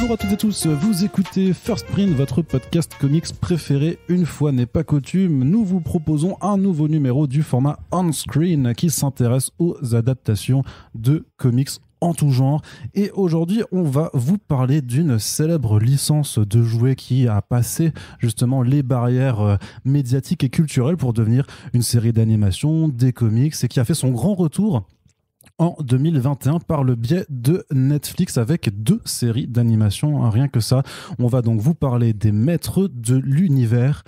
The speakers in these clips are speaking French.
Bonjour à toutes et tous, vous écoutez First Print, votre podcast comics préféré. Une fois n'est pas coutume, nous vous proposons un nouveau numéro du format on-screen qui s'intéresse aux adaptations de comics en tout genre. Et aujourd'hui, on va vous parler d'une célèbre licence de jouets qui a passé justement les barrières médiatiques et culturelles pour devenir une série d'animation, des comics, et qui a fait son grand retour en 2021 par le biais de Netflix avec 2 séries d'animation, rien que ça. On va donc vous parler des maîtres de l'univers.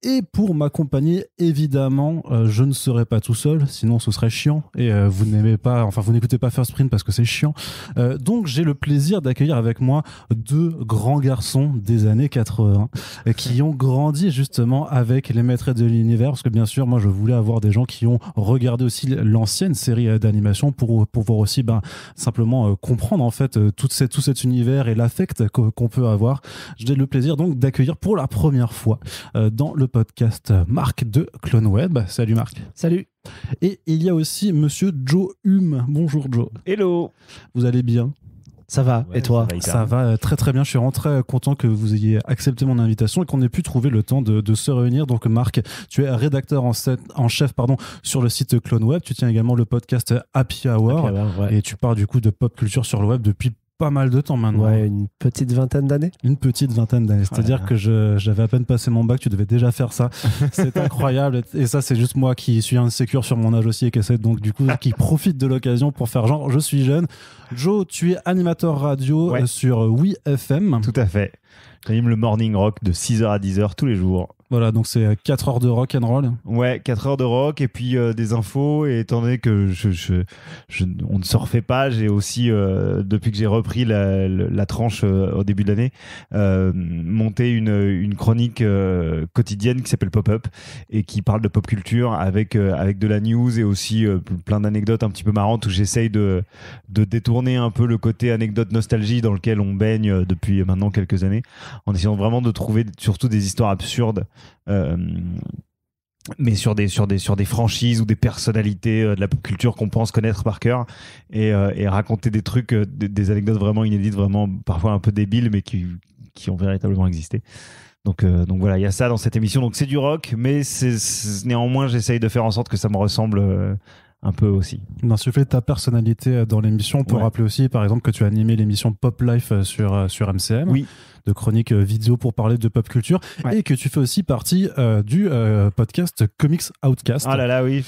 Et pour m'accompagner, évidemment, je ne serai pas tout seul, sinon ce serait chiant. Et vous n'écoutez pas First Print parce que c'est chiant. Donc j'ai le plaisir d'accueillir avec moi 2 grands garçons des années 80 qui ont grandi justement avec les maîtres de l'univers. Parce que bien sûr, moi je voulais avoir des gens qui ont regardé aussi l'ancienne série d'animation pour pouvoir aussi simplement comprendre en fait tout cet univers et l'affect qu'on peut avoir. J'ai le plaisir donc d'accueillir pour la première fois dans le podcast Marc de CloneWeb. Salut Marc. Salut. Et il y a aussi monsieur Joe Hume. Bonjour Joe. Hello. Vous allez bien? Ça va, ouais, et toi? Ça va très très bien. Je suis vraiment très content que vous ayez accepté mon invitation et qu'on ait pu trouver le temps de se réunir. Donc Marc, tu es rédacteur en chef sur le site CloneWeb. Tu tiens également le podcast Happy Hour, ouais. Et tu parles du coup de pop culture sur le web depuis pas mal de temps maintenant. Ouais, une petite vingtaine d'années. C'est-à-dire que j'avais à peine passé mon bac, tu devais déjà faire ça. C'est incroyable. Et ça, c'est juste moi qui suis insécure sur mon âge aussi et qui essaie donc du coup, qui profite de l'occasion pour faire genre, je suis jeune. Joe, tu es animateur radio sur WeFM. Tout à fait. J'anime le morning rock de 6h à 10h tous les jours. Voilà, donc c'est 4 heures de rock and roll. Ouais, 4 heures de rock et puis des infos. Et étant donné que on ne se refait pas, j'ai aussi, depuis que j'ai repris la tranche au début de l'année, monté une chronique quotidienne qui s'appelle Pop-Up et qui parle de pop culture avec de la news et aussi plein d'anecdotes un petit peu marrantes où j'essaye de détourner un peu le côté anecdote nostalgie dans lequel on baigne depuis maintenant quelques années, en essayant vraiment de trouver surtout des histoires absurdes. Mais sur des franchises ou des personnalités de la pop culture qu'on pense connaître par cœur et raconter des trucs, des anecdotes vraiment inédites, vraiment parfois un peu débiles, mais qui ont véritablement existé. Donc voilà, il y a ça dans cette émission. Donc c'est du rock, mais néanmoins j'essaye de faire en sorte que ça me ressemble un peu aussi. D'insuffler ta personnalité dans l'émission. On peut rappeler aussi, par exemple, que tu as animé l'émission Pop Life sur MCM. Oui. De chroniques vidéo pour parler de pop culture, et que tu fais aussi partie du podcast Comics Outcast. Ah là là, oui,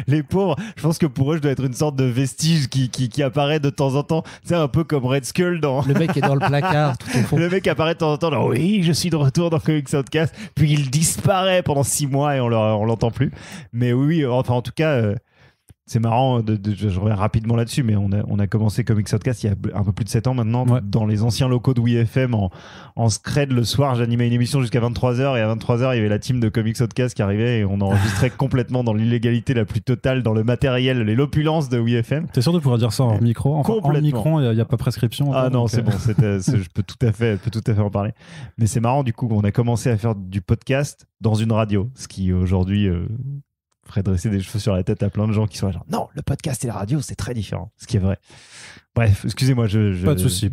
les pauvres, je pense que pour eux, je dois être une sorte de vestige qui apparaît de temps en temps. C'est un peu comme Red Skull dans... Le mec est dans le placard, tout au fond. Le mec apparaît de temps en temps, genre, oui, je suis de retour dans Comics Outcast, puis il disparaît pendant 6 mois et on l'entend plus. Mais oui, enfin en tout cas... c'est marrant, je reviens rapidement là-dessus, mais on a commencé Comics Outcast il y a un peu plus de 7 ans maintenant, dans les anciens locaux de WeFM, en scred le soir. J'animais une émission jusqu'à 23h, et à 23h, il y avait la team de Comics Outcast qui arrivait, et on enregistrait complètement dans l'illégalité la plus totale, dans le matériel, l'opulence de WeFM. T'es sûr de pouvoir dire ça en micro? Enfin, en micro, il n'y a pas prescription. Ah non, c'est bon, je peux tout à fait en parler. Mais c'est marrant, du coup, on a commencé à faire du podcast dans une radio, ce qui aujourd'hui... ferait dresser des cheveux sur la tête à plein de gens qui sont là genre non, le podcast et la radio c'est très différent, ce qui est vrai. Bref, excusez-moi, pas de souci.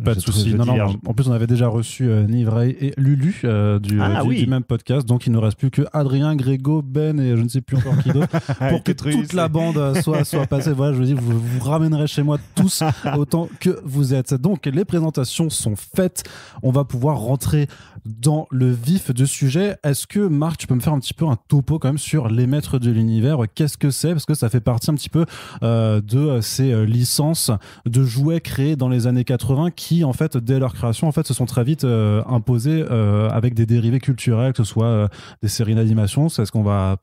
Non, en plus on avait déjà reçu Nivray et Lulu du même podcast, donc il ne reste plus que Adrien, Grégo, Ben et je ne sais plus encore qui d'autre pour que toute la bande soit passée. Voilà, je vous dis, vous ramènerez chez moi tous autant que vous êtes. Donc les présentations sont faites, on va pouvoir rentrer dans le vif du sujet. Est-ce que Marc, tu peux me faire un petit peu un topo quand même sur les maîtres de l'univers? Qu'est-ce que c'est? Parce que ça fait partie un petit peu de ces licences de jouets créés dans les années 80 qui, en fait, dès leur création, en fait, se sont très vite imposés avec des dérivés culturels, que ce soit des séries d'animation, c'est ce qu'on va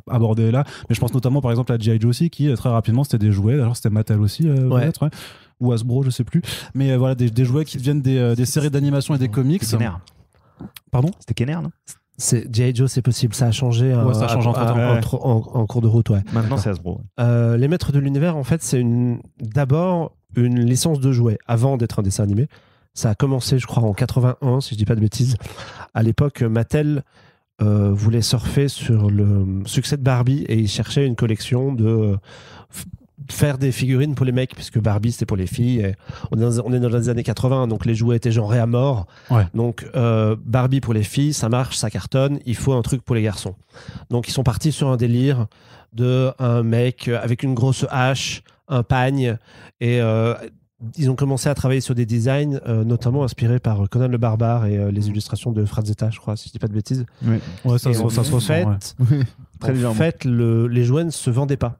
aborder là. Mais je pense notamment, par exemple, à G.I. Joe aussi, qui très rapidement, c'était des jouets. Alors, c'était Mattel aussi, peut-être, ouais. Ou Hasbro, je sais plus. Mais voilà, des jouets qui deviennent des séries d'animation et des comics. Pardon? C'était Kenner, non? C'est G.I. Joe, c'est possible, ça a changé, ça a changé en cours de route. Ouais. Maintenant c'est Hasbro. Les Maîtres de l'Univers, en fait, c'est d'abord une licence de jouets avant d'être un dessin animé. Ça a commencé, je crois, en 81, si je dis pas de bêtises. À l'époque, Mattel voulait surfer sur le succès de Barbie et il cherchait une collection de faire des figurines pour les mecs, puisque Barbie c'était pour les filles. Et on est dans les années 80, donc les jouets étaient genrés à mort. Ouais. Donc Barbie pour les filles, ça marche, ça cartonne, il faut un truc pour les garçons. Donc ils sont partis sur un délire de un mec avec une grosse hache, un pagne, et ils ont commencé à travailler sur des designs notamment inspirés par Conan le Barbare et les illustrations de Frazetta, je crois, si je dis pas de bêtises. Ouais, ça Et se en ressent. fait, Ouais. Très en légèrement. fait, les jouets ne se vendaient pas.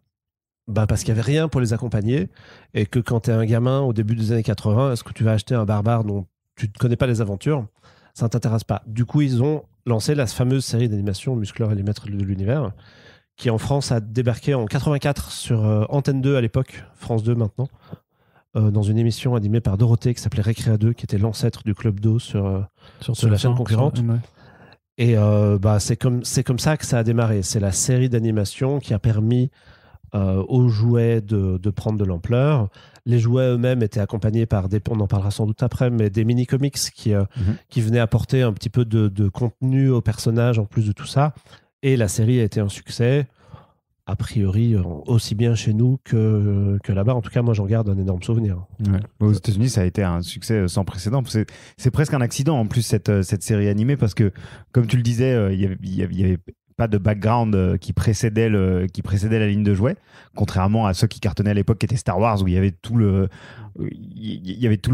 Parce qu'il n'y avait rien pour les accompagner, et que quand tu es un gamin au début des années 80, est-ce que tu vas acheter un barbare dont tu ne connais pas les aventures? Ça ne t'intéresse pas. Du coup, ils ont lancé la fameuse série d'animation Musclor et les Maîtres de l'Univers, qui en France a débarqué en 84 sur Antenne 2 à l'époque, France 2 maintenant, dans une émission animée par Dorothée qui s'appelait Récréa 2, qui était l'ancêtre du Club d'eau sur la chaîne concurrente. Ouais. Et c'est comme ça que ça a démarré. C'est la série d'animation qui a permis aux jouets de prendre de l'ampleur. Les jouets eux-mêmes étaient accompagnés par on en parlera sans doute après, mais des mini-comics qui venaient apporter un petit peu de contenu aux personnages en plus de tout ça. Et la série a été un succès, a priori, aussi bien chez nous que là-bas. En tout cas, moi, j'en garde un énorme souvenir. Ouais. Aux États-Unis, ça a été un succès sans précédent. C'est presque un accident en plus cette série animée parce que, comme tu le disais, il y avait pas de background qui précédait la ligne de jouets, contrairement à ceux qui cartonnaient à l'époque, qui étaient Star Wars, où il y avait tout le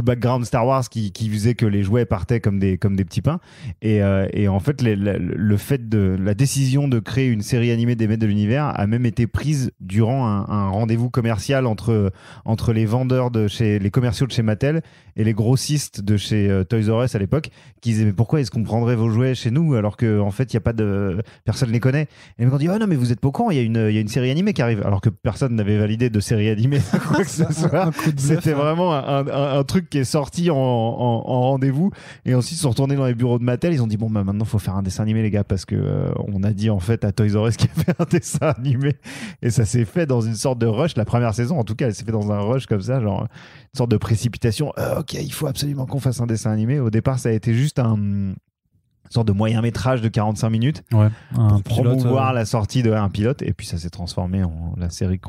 background Star Wars qui faisait que les jouets partaient comme des petits pains. Et en fait, le fait de la décision de créer une série animée des Maîtres de l'Univers a même été prise durant un rendez-vous commercial entre les vendeurs les commerciaux de chez Mattel et les grossistes de chez Toys R Us à l'époque, qui disaient mais pourquoi est-ce qu'on prendrait vos jouets chez nous alors que en fait il y a pas de personne les connaît. Et les mecs ont dit oh non mais vous êtes pas au courant, il y a une série animée qui arrive, alors que personne n'avait validé de série animée quoi que ce soit. C'était vraiment un truc qui est sorti en rendez-vous, et ensuite ils sont retournés dans les bureaux de Mattel, ils ont dit bon bah maintenant faut faire un dessin animé les gars, parce que on a dit en fait à Toys R Us qu'il y avait un dessin animé, et ça s'est fait dans une sorte de rush. La première saison en tout cas elle s'est fait dans un rush comme ça, genre une sorte de précipitation. Ok, il faut absolument qu'on fasse un dessin animé. Au départ ça a été juste une sorte de moyen métrage de 45 minutes pour promouvoir la sortie d'un pilote, et puis ça s'est transformé en la série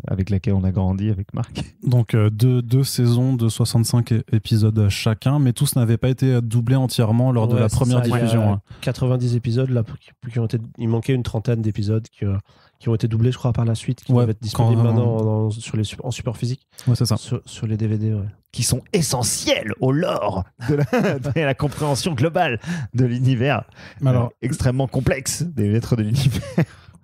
avec laquelle on a grandi avec Marc. Donc deux saisons de 65 épisodes chacun, mais tous n'avaient pas été doublés entièrement lors de la première diffusion. Il y a 90 épisodes là, il manquait une trentaine d'épisodes qui ont été doublés, je crois, par la suite, qui vont être disponibles maintenant en support physique. Ouais, c'est ça. Sur les DVD, ouais. Qui sont essentiels au lore de la compréhension globale de l'univers. Alors, extrêmement complexe des Maîtres de l'Univers.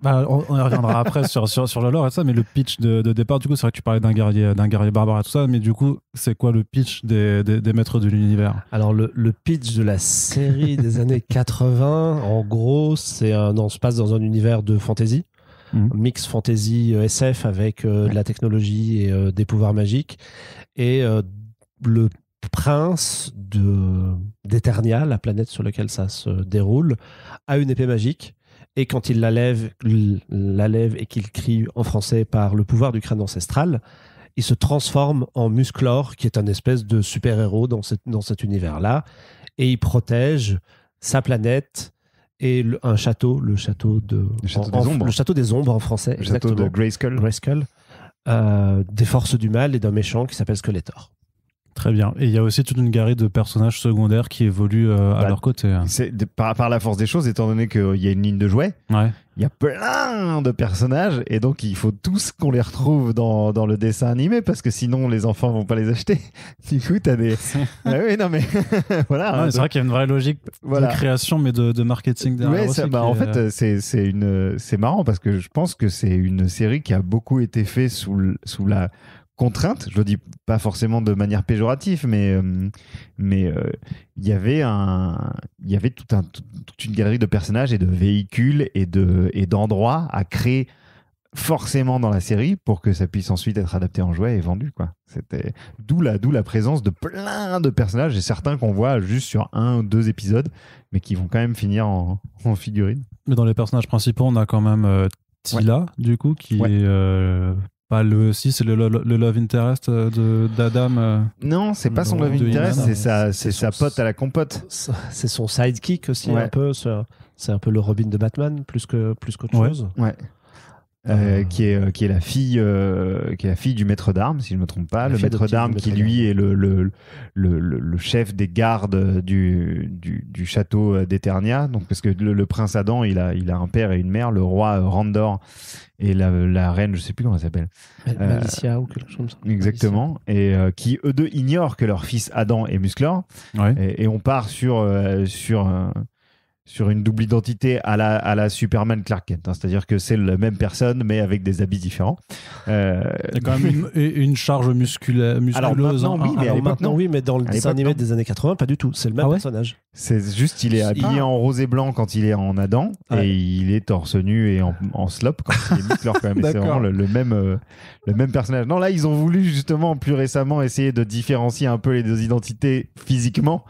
On y reviendra après sur le lore et ça, mais le pitch de départ, du coup, c'est vrai que tu parlais d'un guerrier barbare et tout ça, mais du coup, c'est quoi le pitch des Maîtres de l'Univers? Alors, le pitch de la série des années 80, en gros, on se passe dans un univers de fantasy. Mix fantasy SF avec de la technologie et des pouvoirs magiques. Et le prince d'Eternia, la planète sur laquelle ça se déroule, a une épée magique. Et quand il la lève et qu'il crie en français par le pouvoir du crâne ancestral, il se transforme en Musclor, qui est un espèce de super-héros dans cet univers-là. Et il protège sa planète et un château, le château des ombres en français, le château de Grayskull, des forces du mal et d'un méchant qui s'appelle Skeletor. Très bien. Et il y a aussi toute une galerie de personnages secondaires qui évoluent à leur côté. Par la force des choses, étant donné qu'il y a une ligne de jouets, il y a plein de personnages, et donc il faut tous qu'on les retrouve dans le dessin animé, parce que sinon les enfants vont pas les acheter. Du coup, t'as des... oui, non mais voilà. C'est vrai qu'il y a une vraie logique de création, mais de marketing derrière aussi. En fait, c'est marrant, parce que je pense que c'est une série qui a beaucoup été faite sous la contrainte, je le dis pas forcément de manière péjorative, mais il y avait toute une galerie de personnages et de véhicules et d'endroits à créer forcément dans la série pour que ça puisse ensuite être adapté en jouet et vendu, quoi. C'était d'où la présence de plein de personnages, et certains qu'on voit juste sur 1 ou 2 épisodes, mais qui vont quand même finir en figurine. Mais dans les personnages principaux, on a quand même Tila, du coup, qui est c'est le love interest d'Adam. Non, c'est pas son love interest, c'est sa pote à la compote. C'est son sidekick aussi, un peu. C'est un peu le Robin de Batman, plus qu'autre chose. Ouais. qui est la fille du maître d'armes, si je ne me trompe pas. Le maître d'armes qui lui est le chef des gardes du château d'Eternia. Donc parce que le prince Adam, il a un père et une mère, le roi Randor et la reine, je sais plus comment elle s'appelle. Malicia ou quelque chose comme ça. Exactement. Et qui eux deux ignorent que leur fils Adam est Musclor. Ouais. Et on part sur une double identité à la Superman Clark Kent, hein. C'est-à-dire que c'est la même personne mais avec des habits différents. Il y a quand même une charge musculeuse. Alors maintenant, oui, mais oui, mais dans le dessin animé des années 80, pas du tout. C'est le même personnage. C'est juste, il est habillé en rose et blanc quand il est en Adam et il est torse nu et en slop quand il est Musclor quand même. C'est vraiment le même personnage. Non, là, ils ont voulu justement plus récemment essayer de différencier un peu les deux identités physiquement.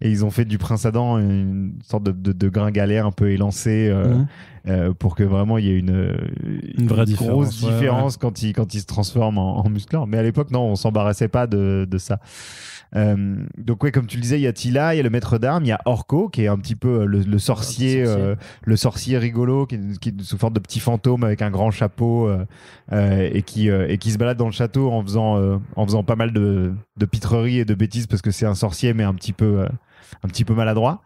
Et ils ont fait du Prince Adam une sorte de gringalet un peu élancé pour que vraiment il y ait une vraie grosse différence quand il se transforme en Musclor. Mais à l'époque, non, on s'embarrassait pas de ça. Donc ouais, comme tu le disais, il y a Tila, il y a le maître d'armes, il y a Orko qui est un petit peu le sorcier rigolo qui est sous forme de petit fantôme avec un grand chapeau et qui se balade dans le château en faisant pas mal de pitreries et de bêtises parce que c'est un sorcier mais un petit peu maladroit.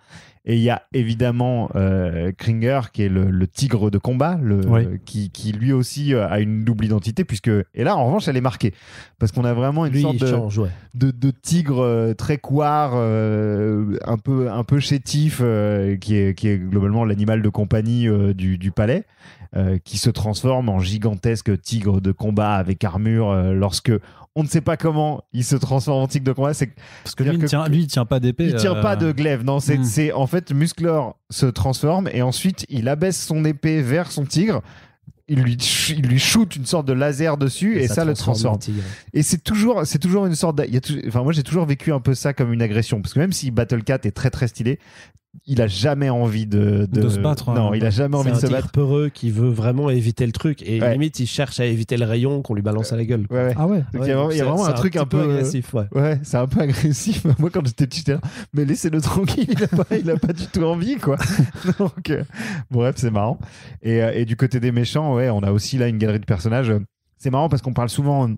Et il y a évidemment Kringer qui est le tigre de combat, qui lui aussi a une double identité et là en revanche elle est marquée parce qu'on a vraiment une sorte de tigre très couard, un peu chétif, qui est globalement l'animal de compagnie du palais, qui se transforme en gigantesque tigre de combat avec armure lorsque on ne sait pas comment il se transforme en tigre de combat. Parce que lui, il tient pas d'épée. Il tient pas de glaive. Non, c'est en fait Musclor se transforme et ensuite il abaisse son épée vers son tigre. Il lui shoot une sorte de laser dessus et ça le transforme. Et c'est toujours une sorte moi j'ai toujours vécu un peu ça comme une agression parce que même si Battle Cat est très très stylé, il a jamais envie de se battre. Non, il a jamais envie de se battre. C'est un tigre peureux qui veut vraiment éviter le truc et limite il cherche à éviter le rayon qu'on lui balance à la gueule. Ouais. Ah ouais. Donc il y a vraiment un truc un peu agressif. Ouais, c'est un peu agressif. Moi quand j'étais petit, j'étais là, mais laissez-le tranquille, il a pas du tout envie quoi. Donc bref, c'est marrant. Et du côté des méchants, on a aussi là une galerie de personnages. C'est marrant parce qu'on parle souvent.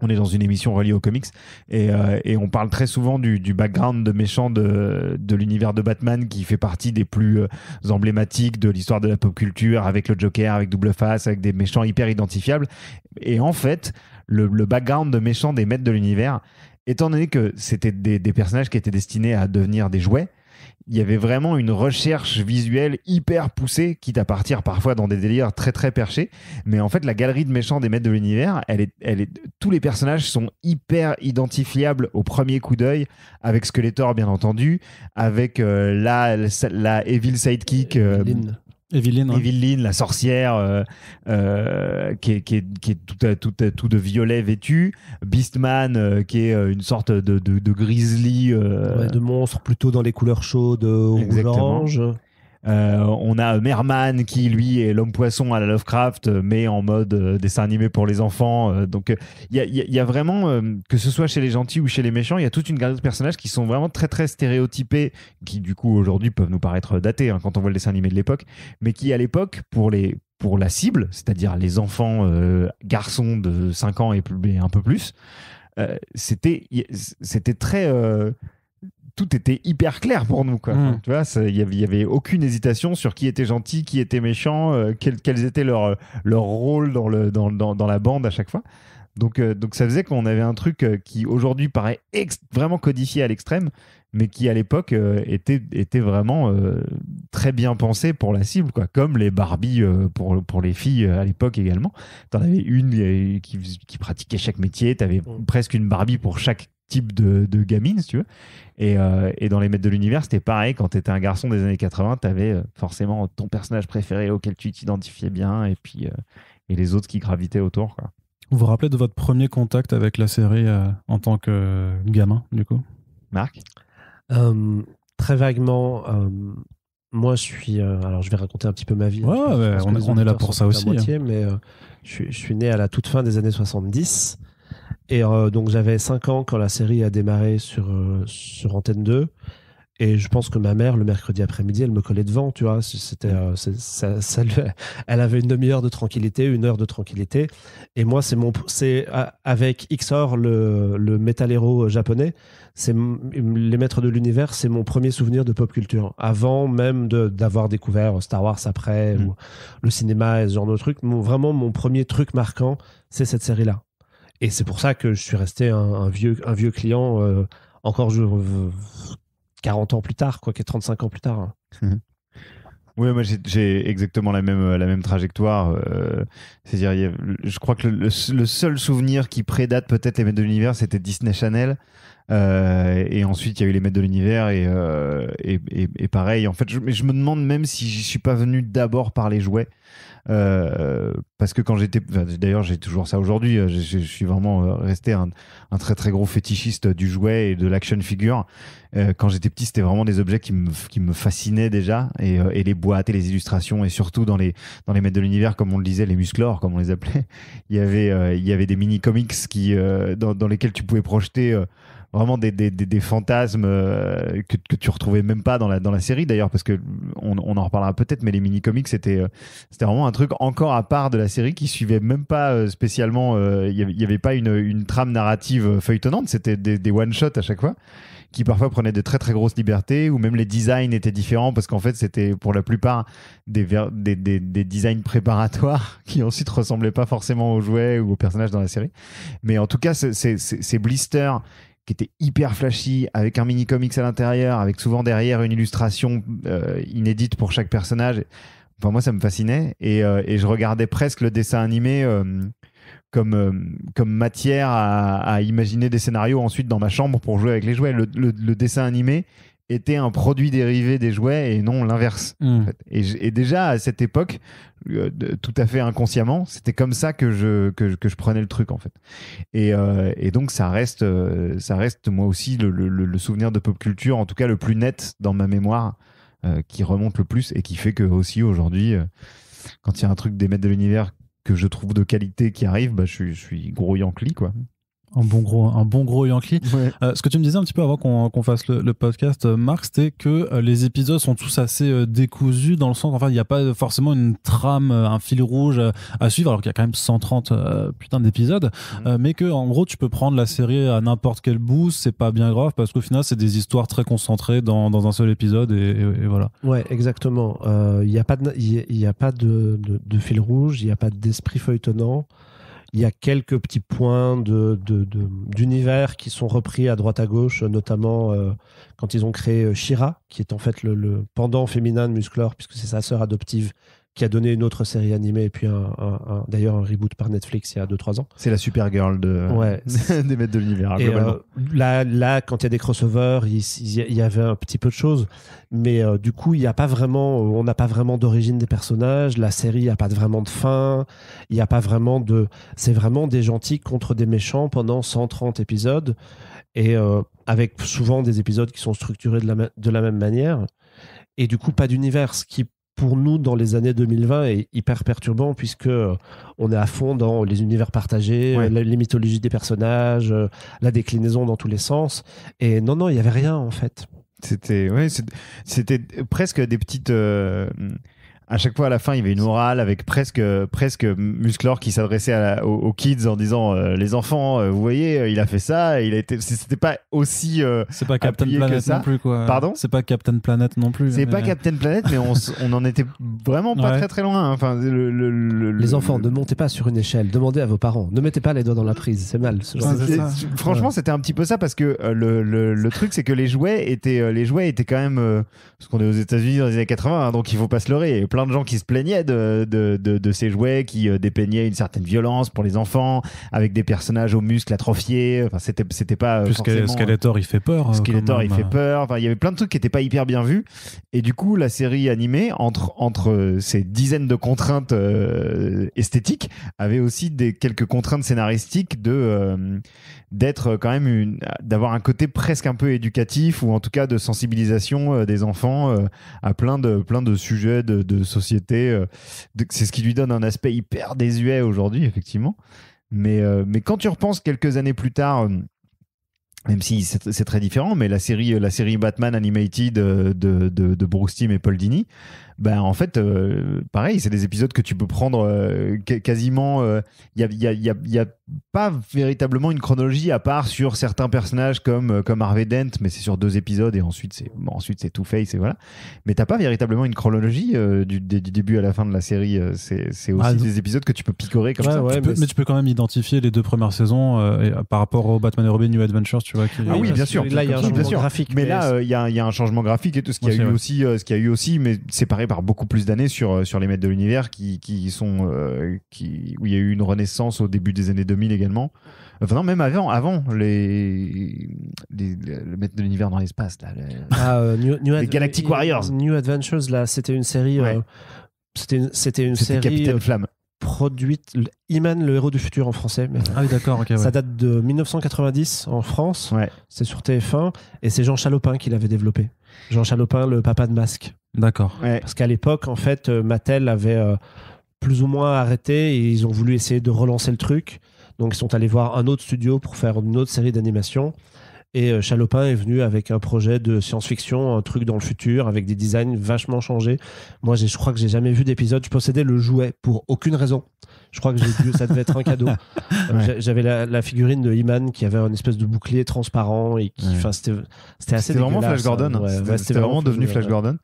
On est dans une émission reliée aux comics et on parle très souvent du background de méchants de l'univers de Batman qui fait partie des plus emblématiques de l'histoire de la pop culture avec le Joker, avec Double Face, avec des méchants hyper identifiables. Et en fait, le background de méchants des maîtres de l'univers, étant donné que c'était des personnages qui étaient destinés à devenir des jouets, il y avait vraiment une recherche visuelle hyper poussée, quitte à partir parfois dans des délires très très perchés. Mais en fait, la galerie de méchants des maîtres de l'univers, tous les personnages sont hyper identifiables au premier coup d'œil, avec Skeletor bien entendu, avec la Evil Sidekick. Evelyn, la sorcière qui est tout de violet vêtu. Beastman qui est une sorte de grizzly. De monstre plutôt dans les couleurs chaudes, rouge-orange. On a Merman qui lui est l'homme poisson à la Lovecraft mais en mode dessin animé pour les enfants, donc il y a vraiment que ce soit chez les gentils ou chez les méchants, il y a toute une galerie de personnages qui sont vraiment très très stéréotypés, qui du coup aujourd'hui peuvent nous paraître datés quand on voit le dessin animé de l'époque, mais qui à l'époque pour la cible, c'est-à-dire les enfants garçons de 5 ans et un peu plus, c'était très tout était hyper clair pour nous quoi. Tu vois, il y avait aucune hésitation sur qui était gentil, qui était méchant, quels étaient leurs rôles dans la bande à chaque fois. Donc ça faisait qu'on avait un truc qui aujourd'hui paraît vraiment codifié à l'extrême, mais qui à l'époque était vraiment très bien pensé pour la cible quoi. Comme les Barbie pour les filles à l'époque également. T'en avais une qui pratiquait chaque métier, t'avais presque une Barbie pour chaque type de gamine si tu veux, et dans les maîtres de l'univers c'était pareil. Quand t'étais un garçon des années 80, t'avais forcément ton personnage préféré auquel tu t'identifiais bien, et puis et les autres qui gravitaient autour quoi. Vous vous rappelez de votre premier contact avec la série en tant que gamin du coup, Marc? Très vaguement. Moi je suis alors je vais raconter un petit peu ma vie. On est là pour ça aussi moitié, mais je suis né à la toute fin des années 70. Et donc j'avais 5 ans quand la série a démarré sur Antenne 2. Et je pense que ma mère, le mercredi après-midi, elle me collait devant, tu vois. Elle avait une demi-heure de tranquillité, 1 heure de tranquillité. Et moi, avec XOR, le Metal Hero japonais, les Maîtres de l'Univers, c'est mon premier souvenir de pop culture. Avant même d'avoir découvert Star Wars après, ou le cinéma et ce genre de trucs. Vraiment, mon premier truc marquant, c'est cette série-là. Et c'est pour ça que je suis resté un vieux client, encore 40 ans plus tard, quoi, 35 ans plus tard. Oui, moi j'ai exactement la même trajectoire. C'est-à-dire, je crois que le seul souvenir qui prédate peut-être les Maîtres de l'Univers, c'était Disney Channel. Et ensuite, il y a eu les Maîtres de l'Univers et pareil. En fait, je me demande même si je suis pas venu d'abord par les jouets. Parce que quand d'ailleurs j'ai toujours ça aujourd'hui, je suis vraiment resté un très très gros fétichiste du jouet et de l'action figure. Quand j'étais petit, c'était vraiment des objets qui me fascinaient déjà, et les boîtes et les illustrations, et surtout dans les Maîtres de l'Univers, comme on le disait, les musclores comme on les appelait, il y avait des mini comics dans lesquels tu pouvais projeter vraiment des fantasmes que tu retrouvais même pas dans la série d'ailleurs, parce que on en reparlera peut-être, mais les mini comics c'était vraiment un truc encore à part de la série qui suivait même pas spécialement. Il y avait pas une trame narrative feuilletonnante, c'était des one shot à chaque fois, qui parfois prenaient de très très grosses libertés, ou même les designs étaient différents, parce qu'en fait c'était pour la plupart des designs préparatoires qui ensuite ressemblaient pas forcément aux jouets ou aux personnages dans la série. Mais en tout cas, ces blisters qui était hyper flashy, avec un mini comics à l'intérieur, avec souvent derrière une illustration inédite pour chaque personnage. Enfin, moi, ça me fascinait, et je regardais presque le dessin animé comme matière à imaginer des scénarios ensuite dans ma chambre pour jouer avec les jouets. Le dessin animé était un produit dérivé des jouets et non l'inverse. En fait. Et déjà à cette époque, tout à fait inconsciemment, c'était comme ça que je prenais le truc en fait. Et donc ça reste moi aussi le souvenir de pop culture, en tout cas le plus net dans ma mémoire, qui remonte le plus, et qui fait que aussi aujourd'hui, quand il y a un truc des Maîtres de l'Univers que je trouve de qualité qui arrive, bah je suis gros Yankee quoi. Un bon gros Yankee. Ouais. Ce que tu me disais un petit peu avant qu'on fasse le podcast, Marc, c'était que les épisodes sont tous assez décousus, dans le sens, enfin, il n'y a pas forcément une trame, un fil rouge à suivre, alors qu'il y a quand même 130 putain d'épisodes, mais que en gros, tu peux prendre la série à n'importe quel bout, c'est pas bien grave, parce qu'au final, c'est des histoires très concentrées dans un seul épisode, et voilà. Ouais, exactement. Il n'y a pas de fil rouge, il n'y a pas d'esprit feuilletonnant. Il y a quelques petits points d'univers qui sont repris à droite à gauche, notamment quand ils ont créé She-Ra, qui est en fait le pendant féminin de Musclor, puisque c'est sa sœur adoptive, qui a donné une autre série animée, et puis d'ailleurs un reboot par Netflix il y a 2-3 ans. C'est la Supergirl des Maîtres de l'Univers. Et là, quand il y a des crossovers, il y avait un petit peu de choses, mais du coup, on n'a pas vraiment d'origine des personnages. La série n'a pas vraiment de fin. Il n'y a pas vraiment c'est vraiment des gentils contre des méchants pendant 130 épisodes, et avec souvent des épisodes qui sont structurés de la même manière. Et du coup, pas d'univers, ce qui pour nous, dans les années 2020, est hyper perturbant, puisque on est à fond dans les univers partagés, ouais. les mythologies des personnages, la déclinaison dans tous les sens. Et non, il n'y avait rien, en fait. C'était presque des petites... à chaque fois, à la fin, il y avait une morale avec presque Musclor qui s'adressait aux kids en disant les enfants, vous voyez, il a fait ça, c'était pas aussi c'est pas Captain Planet non plus, quoi. Pardon ? C'est pas Captain Planet non plus. C'est pas Captain Planet, mais on en était vraiment pas très très loin. Enfin, les enfants, ne montez pas sur une échelle, demandez à vos parents, ne mettez pas les doigts dans la prise, c'est mal. Franchement, c'était un petit peu ça, parce que le truc, c'est que les jouets étaient quand même, parce qu'on est aux États-Unis dans les années 80, hein, donc il faut pas se leurrer. Et plein de gens qui se plaignaient de ces jouets qui dépeignaient une certaine violence pour les enfants, avec des personnages aux muscles atrophiés. Enfin, c'était pas plus forcément... Skeletor, il fait peur. Skeletor, il fait peur. Enfin, il y avait plein de trucs qui étaient pas hyper bien vus. Et du coup, la série animée, entre ces dizaines de contraintes esthétiques, avait aussi quelques contraintes scénaristiques d'être quand même d'avoir un côté presque un peu éducatif, ou en tout cas de sensibilisation des enfants à plein de sujets de société. C'est ce qui lui donne un aspect hyper désuet aujourd'hui, effectivement. Mais quand tu repenses quelques années plus tard même si c'est très différent, mais la série Batman Animated de Bruce Timm et Paul Dini, ben en fait, pareil, c'est des épisodes que tu peux prendre quasiment. Il y a pas véritablement une chronologie à part sur certains personnages comme Harvey Dent, mais c'est sur 2 épisodes et ensuite c'est Two-Face et voilà. Mais t'as pas véritablement une chronologie du début à la fin de la série. C'est aussi des épisodes que tu peux picorer comme ça. Ouais, mais tu peux quand même identifier les 2 premières saisons par rapport au Batman et Robin New Adventures, tu vois. Ah oui, bien sûr. Là, il y a un changement graphique. Mais là, il y a un changement graphique et tout ce qu'il y a eu aussi, mais séparé par beaucoup plus d'années sur les maîtres de l'univers où il y a eu une renaissance au début des années 2000 également. Enfin non, même avant le maître de l'univers dans l'espace là, les Galactic Warriors. New Adventures là, c'était une série c'était une série Capitaine Flamme produite He-Man, le héros du futur en français. Mais ah oui, d'accord, ok. Ça date de 1990 en France. Ouais. C'est sur TF1 et c'est Jean Chalopin qui l'avait développé. Jean Chalopin, le papa de Masque. D'accord. Ouais. Parce qu'à l'époque, en fait, Mattel avait plus ou moins arrêté et ils ont voulu essayer de relancer le truc. Donc, ils sont allés voir un autre studio pour faire une autre série d'animation. Et Chalopin est venu avec un projet de science-fiction, un truc dans le futur, avec des designs vachement changés. Moi, je crois que j'ai jamais vu d'épisode. Je possédais le jouet pour aucune raison. Je crois que ça devait être un cadeau. J'avais la figurine de He-Man qui avait un espèce de bouclier transparent. Et c'était assez C'était vraiment Flash Gordon. Hein. C'était vraiment devenu Flash Gordon.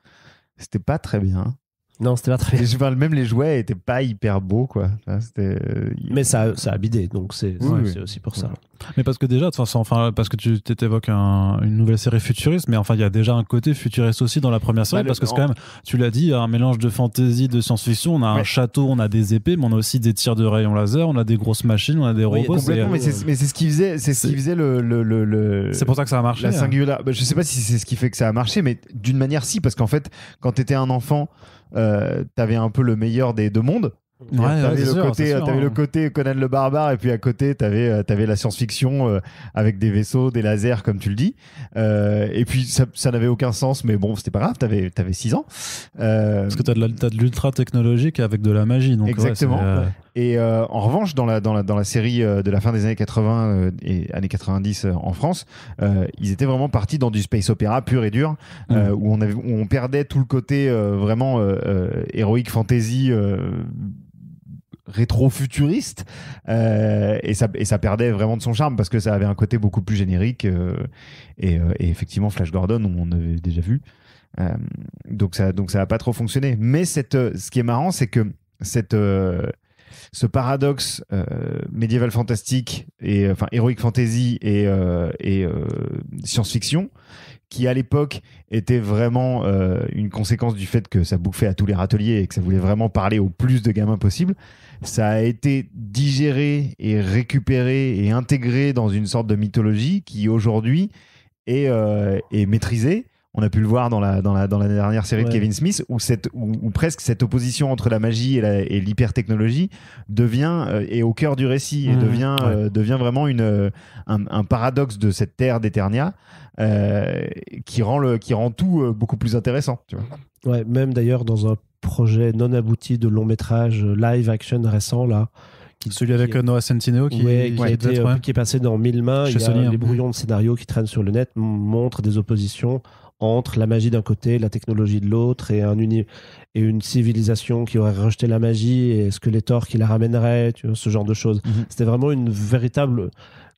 C'était pas très bien. Non, c'était pas très bien. Même les jouets étaient pas hyper beaux, quoi. Mais ça a bidé, donc c'est aussi pour ça. Mais parce que déjà, parce que tu t'évoques une nouvelle série futuriste, mais enfin, il y a déjà un côté futuriste aussi dans la première série, parce que c'est quand même, tu l'as dit, un mélange de fantasy, de science-fiction. On a un château, on a des épées, mais on a aussi des tirs de rayons laser, on a des grosses machines, on a des robots. Complètement, mais c'est ce qui faisait, C'est pour ça que ça a marché. La singularité. Je sais pas si c'est ce qui fait que ça a marché, mais d'une manière si, parce qu'en fait, quand t'étais un enfant, t'avais un peu le meilleur des 2 mondes. T'avais le côté Conan le barbare et puis à côté t'avais la science-fiction avec des vaisseaux, des lasers comme tu le dis, et puis ça n'avait aucun sens, mais bon c'était pas grave, t'avais 6 ans parce que t'as de l'ultra technologique avec de la magie, donc exactement. Et en revanche dans la série de la fin des années 80 et années 90 en France, ils étaient vraiment partis dans du space opéra pur et dur, où on perdait tout le côté vraiment héroïque fantasy rétro-futuriste, et ça perdait vraiment de son charme parce que ça avait un côté beaucoup plus générique, et effectivement Flash Gordon on avait déjà vu, donc ça a pas trop fonctionné, mais ce qui est marrant c'est que ce paradoxe médiéval fantastique et enfin héroïque fantasy et science-fiction qui à l'époque était vraiment une conséquence du fait que ça bouffait à tous les râteliers et que ça voulait vraiment parler au plus de gamins possible, ça a été digéré et récupéré et intégré dans une sorte de mythologie qui aujourd'hui est maîtrisée. On a pu le voir dans la dernière série de Kevin Smith, où presque cette opposition entre la magie et l'hyper-technologie est au cœur du récit et devient vraiment un paradoxe de cette terre d'Eternia, qui rend tout beaucoup plus intéressant. Tu vois. Ouais, même d'ailleurs dans un projet non abouti de long métrage live action récent là. Celui avec Noah Centineo qui est passé dans 1000 mains. Chez Sony, les brouillons de scénario qui traînent sur le net montrent des oppositions entre la magie d'un côté, la technologie de l'autre, et une civilisation qui aurait rejeté la magie et Skeletor qui la ramènerait, tu vois, ce genre de choses. C'était vraiment une véritable,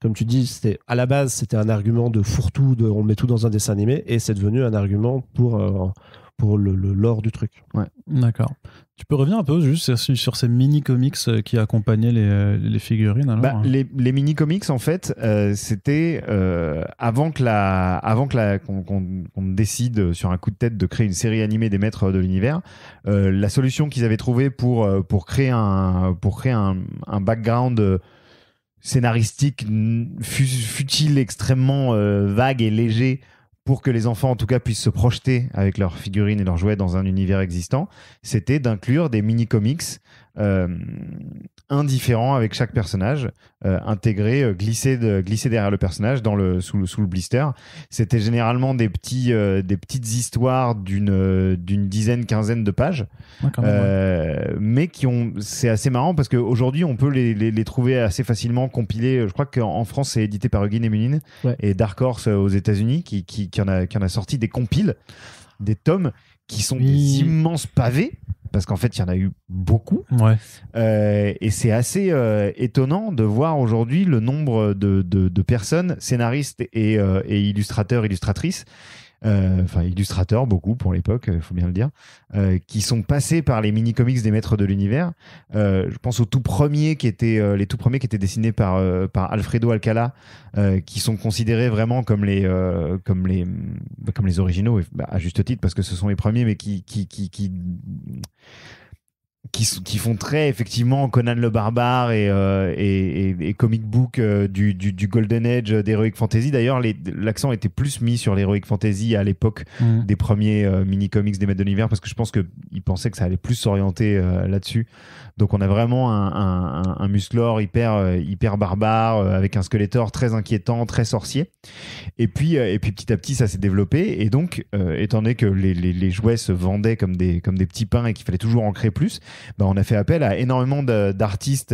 comme tu dis, à la base c'était un argument de fourre-tout, on met tout dans un dessin animé, et c'est devenu un argument pour le lore du truc. Ouais, d'accord. Tu peux revenir un peu juste sur ces mini-comics qui accompagnaient les figurines alors les mini-comics, en fait, c'était avant qu'on décide sur un coup de tête de créer une série animée des Maîtres de l'Univers, la solution qu'ils avaient trouvée pour créer un background scénaristique futile, extrêmement vague et léger pour que les enfants en tout cas puissent se projeter avec leurs figurines et leurs jouets dans un univers existant, c'était d'inclure des mini-comics indifférents avec chaque personnage, intégrés, glissés derrière le personnage sous le blister. C'était généralement des petites histoires d'une dizaine, quinzaine de pages, mais c'est assez marrant parce qu'aujourd'hui on peut les trouver assez facilement compilés. Je crois qu'en France c'est édité par Hugues et Muline et Dark Horse aux États-Unis qui en a sorti des compiles, des tomes qui sont des immenses pavés. Parce qu'en fait, il y en a eu beaucoup. Et c'est assez étonnant de voir aujourd'hui le nombre de personnes, scénaristes et illustrateurs, illustratrices, enfin illustrateurs beaucoup pour l'époque, il faut bien le dire, qui sont passés par les mini-comics des maîtres de l'univers. Je pense aux tout premiers qui étaient dessinés par Alfredo Alcala, qui sont considérés vraiment comme les originaux, à juste titre parce que ce sont les premiers, mais qui font très effectivement Conan le Barbare et comic book du Golden Age d'Heroic Fantasy. D'ailleurs, l'accent était plus mis sur l'Heroic Fantasy à l'époque des premiers mini-comics des Maîtres de l'Univers, parce que je pense qu'ils pensaient que ça allait plus s'orienter là-dessus. Donc on a vraiment un Musclor hyper barbare, avec un Skeletor très inquiétant, très sorcier. Et puis petit à petit ça s'est développé, et donc étant donné que les jouets se vendaient comme des petits pains et qu'il fallait toujours en créer plus, on a fait appel à énormément d'artistes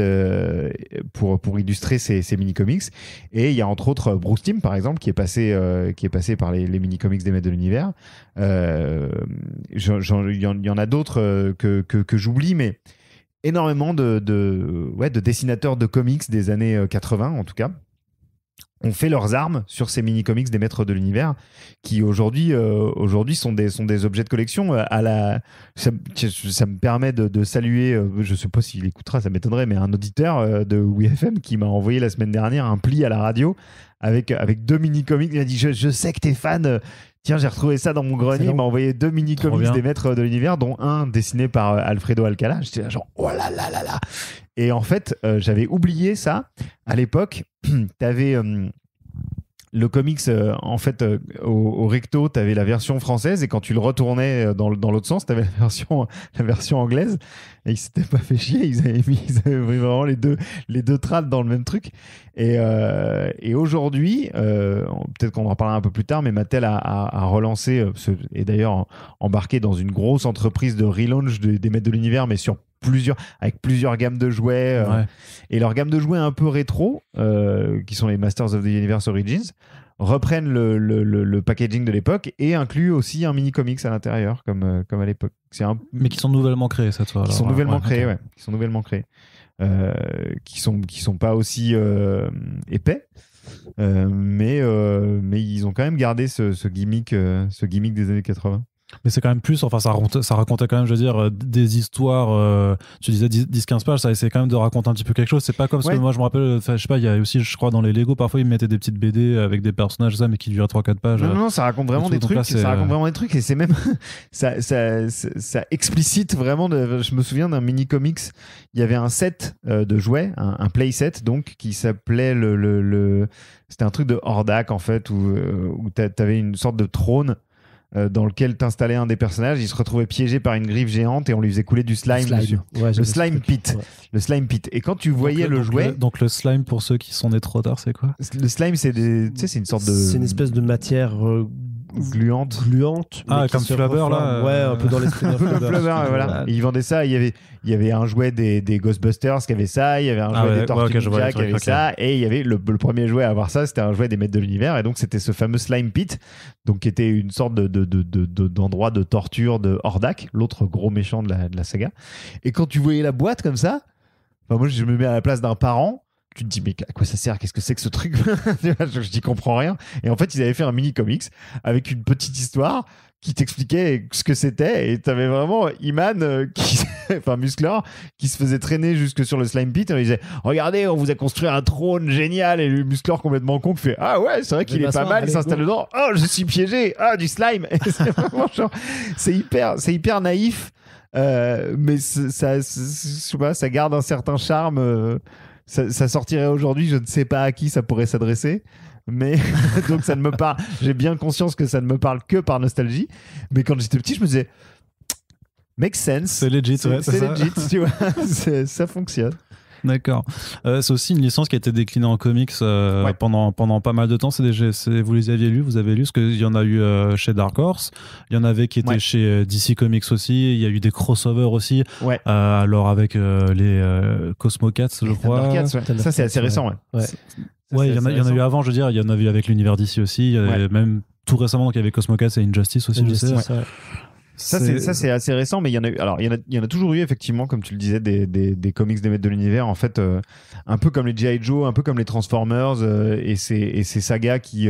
pour illustrer ces mini-comics. Et il y a entre autres Bruce Timm par exemple qui est passé par les mini-comics des Maîtres de l'Univers. Il y en a d'autres que j'oublie, mais énormément de dessinateurs de comics des années 80 en tout cas ont fait leurs armes sur ces mini-comics des Maîtres de l'Univers, qui aujourd'hui sont des objets de collection. Ça me permet de saluer, je ne sais pas s'il écoutera, ça m'étonnerait, mais un auditeur de WeFM qui m'a envoyé la semaine dernière un pli à la radio avec 2 mini-comics. Il a dit je sais que t'es fan. Tiens, j'ai retrouvé ça dans mon grenier. Il m'a envoyé 2 mini-comics des Maîtres de l'Univers, dont un dessiné par Alfredo Alcala. J'étais là genre, oh là là là là. Et en fait, j'avais oublié ça. À l'époque, t'avais le comics, en fait, au recto, t'avais la version française, et quand tu le retournais dans l'autre sens, t'avais la version anglaise. Et ils s'étaient pas fait chier. Ils avaient mis vraiment les deux trades dans le même truc. Et aujourd'hui, peut-être qu'on en parlera un peu plus tard, mais Mattel a relancé, et d'ailleurs embarqué dans une grosse entreprise de relaunch des Maîtres de l'Univers, mais avec plusieurs gammes de jouets. Et leur gamme de jouets un peu rétro, qui sont les Masters of the Universe Origins, reprennent le packaging de l'époque et incluent aussi un mini-comics à l'intérieur, comme à l'époque. Mais qui sont nouvellement créés cette fois. Qui sont nouvellement créés, ouais. Qui sont nouvellement créés. Qui sont pas aussi épais, mais ils ont quand même gardé ce gimmick des années 80. Mais c'est quand même plus, enfin ça racontait quand même, je veux dire, des histoires, tu disais 10-15 pages, ça essaie quand même de raconter un petit peu quelque chose. C'est pas comme ce que moi je me rappelle, je sais pas, il y a aussi, je crois, dans les Lego, parfois ils mettaient des petites BD avec des personnages, ça, mais qui duraient 3-4 pages. Non, ça raconte vraiment des trucs, et c'est même, ça explicite vraiment, je me souviens d'un mini-comics, il y avait un set de jouets, un play set, donc, qui s'appelait c'était un truc de Hordak, en fait, où t'avais une sorte de trône, dans lequel t'installais un des personnages, il se retrouvait piégé par une griffe géante et on lui faisait couler du slime dessus. Le slime pit. Le slime pit. Et quand tu voyais le jouet... Donc le slime, pour ceux qui sont nés trop tard, c'est quoi ? Le slime, c'est une sorte de... C'est une espèce de matière... gluante. Ah, comme Flubber, là. Ouais, un peu dans l'esprit d'un Flubber. Voilà. Et ils vendaient ça. Il y avait un jouet des Ghostbusters qui avait ça. Il y avait un jouet des Tortues Ninja qui avait ça. Et il y avait le premier jouet à avoir ça, c'était un jouet des Maîtres de l'Univers. Et donc, c'était ce fameux Slime Pit, donc, qui était une sorte d'endroit de torture de Hordak, l'autre gros méchant de la saga. Et quand tu voyais la boîte comme ça, moi, je me mets à la place d'un parent. Tu te dis, mais à quoi ça sert ? Qu'est-ce que c'est que ce truc ? Je n'y comprends rien. Et en fait, ils avaient fait un mini-comics avec une petite histoire qui t'expliquait ce que c'était. Et tu avais vraiment Iman, Musclor, qui se faisait traîner jusque sur le slime pit. Et il disait, regardez, on vous a construit un trône génial. Et le Musclor complètement con qui fait, ah ouais, c'est vrai qu'il est pas mal. Il s'installe dedans. Oh, je suis piégé. Ah, du slime. Et c'est vraiment genre, c'est hyper naïf. Mais je sais pas, ça garde un certain charme. Ça sortirait aujourd'hui, je ne sais pas à qui ça pourrait s'adresser, mais donc ça ne me parle. J'ai bien conscience que ça ne me parle que par nostalgie. Mais quand j'étais petit, je me disais, make sense. C'est legit, c'est legit, tu vois. Ça fonctionne. D'accord. C'est aussi une licence qui a été déclinée en comics pendant pas mal de temps. Vous les aviez lus, vous avez lu, parce qu'il y en a eu chez Dark Horse, il y en avait qui étaient chez DC Comics aussi, il y a eu des crossovers aussi, alors avec les Cosmo Cats, je crois. Cats, ça c'est assez récent. Il y en a eu avant, je veux dire, il y en a eu avec l'univers DC aussi, même tout récemment, donc il y avait Cosmo Cats et Injustice aussi, je sais. Ça c'est assez récent, mais il y en a toujours eu effectivement, comme tu le disais, des comics des maîtres de l'univers, en fait, un peu comme les G.I. Joe, un peu comme les Transformers, et ces sagas qui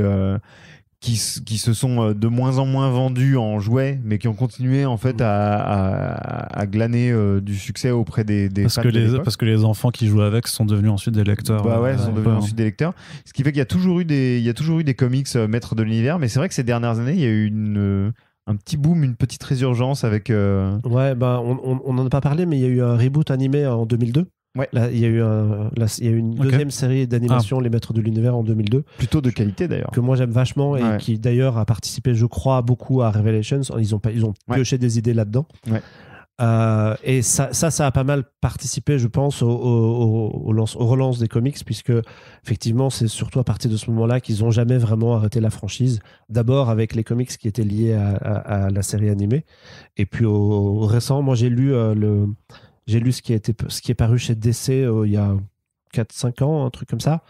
se sont de moins en moins vendus en jouets, mais qui ont continué en fait à glaner du succès auprès des fans de l'époque. Parce que les enfants qui jouaent avec sont devenus ensuite des lecteurs. Sont devenus ensuite des lecteurs. Ce qui fait qu'il y a toujours eu des comics maîtres de l'univers, mais c'est vrai que ces dernières années, il y a eu un petit boom, une petite résurgence avec... on n'en a pas parlé, mais il y a eu un reboot animé en 2002. Là, il y a eu une deuxième série d'animation, Les Maîtres de l'Univers, en 2002. Plutôt de qualité, d'ailleurs. Que moi, j'aime vachement et qui, d'ailleurs, a participé, je crois, beaucoup à Revelations. Ils ont pioché des idées là-dedans. Et ça a pas mal participé, je pense, aux relances des comics, puisque effectivement c'est surtout à partir de ce moment-là qu'ils n'ont jamais vraiment arrêté la franchise, d'abord avec les comics qui étaient liés à la série animée, et puis au récent. Moi j'ai lu ce qui est paru chez DC il y a 4-5 ans, un truc comme ça,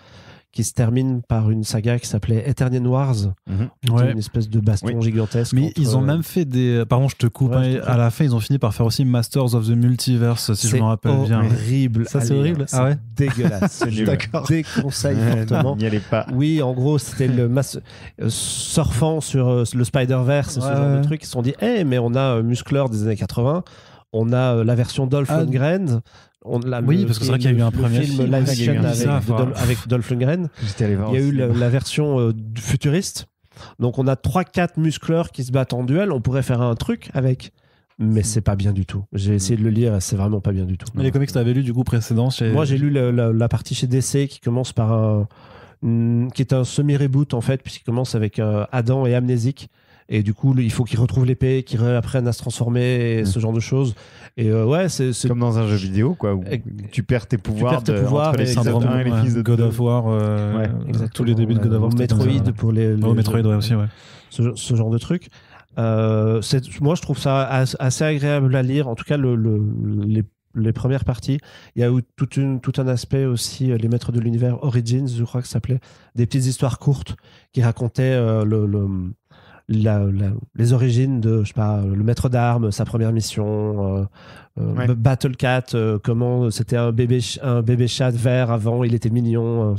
qui se termine par une saga qui s'appelait Eternian Wars, une espèce de baston gigantesque. Mais ils ont même fait pardon, je te coupe, à la fin, ils ont fini par faire aussi Masters of the Multiverse, si je me rappelle bien. C'est horrible. Ça, c'est horrible. C'est dégueulasse. Je déconseille fortement. N'y allez pas. Oui, en gros, c'était surfant sur le Spider-Verse, ce genre de truc. Ils se sont dit, mais on a Musclor des années 80, on a la version Dolph Lundgren. Parce que c'est vrai qu'il y a eu un premier film live action avec Dolph Lundgren. Il y a eu la version futuriste. Donc on a 3-4 muscleurs qui se battent en duel. On pourrait faire un truc avec, mais c'est pas bien du tout. J'ai essayé de le lire, c'est vraiment pas bien du tout. Mais les comics que tu avais lu du coup précédents Moi j'ai lu la partie chez DC qui commence par qui est un semi-reboot en fait, puisqu'il commence avec Adam et Amnésique. Et du coup, il faut qu'ils retrouvent l'épée, qu'ils apprennent à se transformer, et ce genre de choses. Et c'est comme dans un jeu vidéo, quoi, où tu perds tes pouvoirs, entre les syndromes et les fils de God of War, tous les débuts de God of War. Metroid pour les Metroid aussi, ce genre de truc. Moi, je trouve ça assez agréable à lire. En tout cas, les premières parties. Il y a eu tout un aspect aussi, les Maîtres de l'Univers Origins, je crois que ça s'appelait, des petites histoires courtes qui racontaient les origines de, je sais pas, le maître d'armes, sa première mission, Battle Cat, comment c'était un bébé chat vert avant, il était mignon.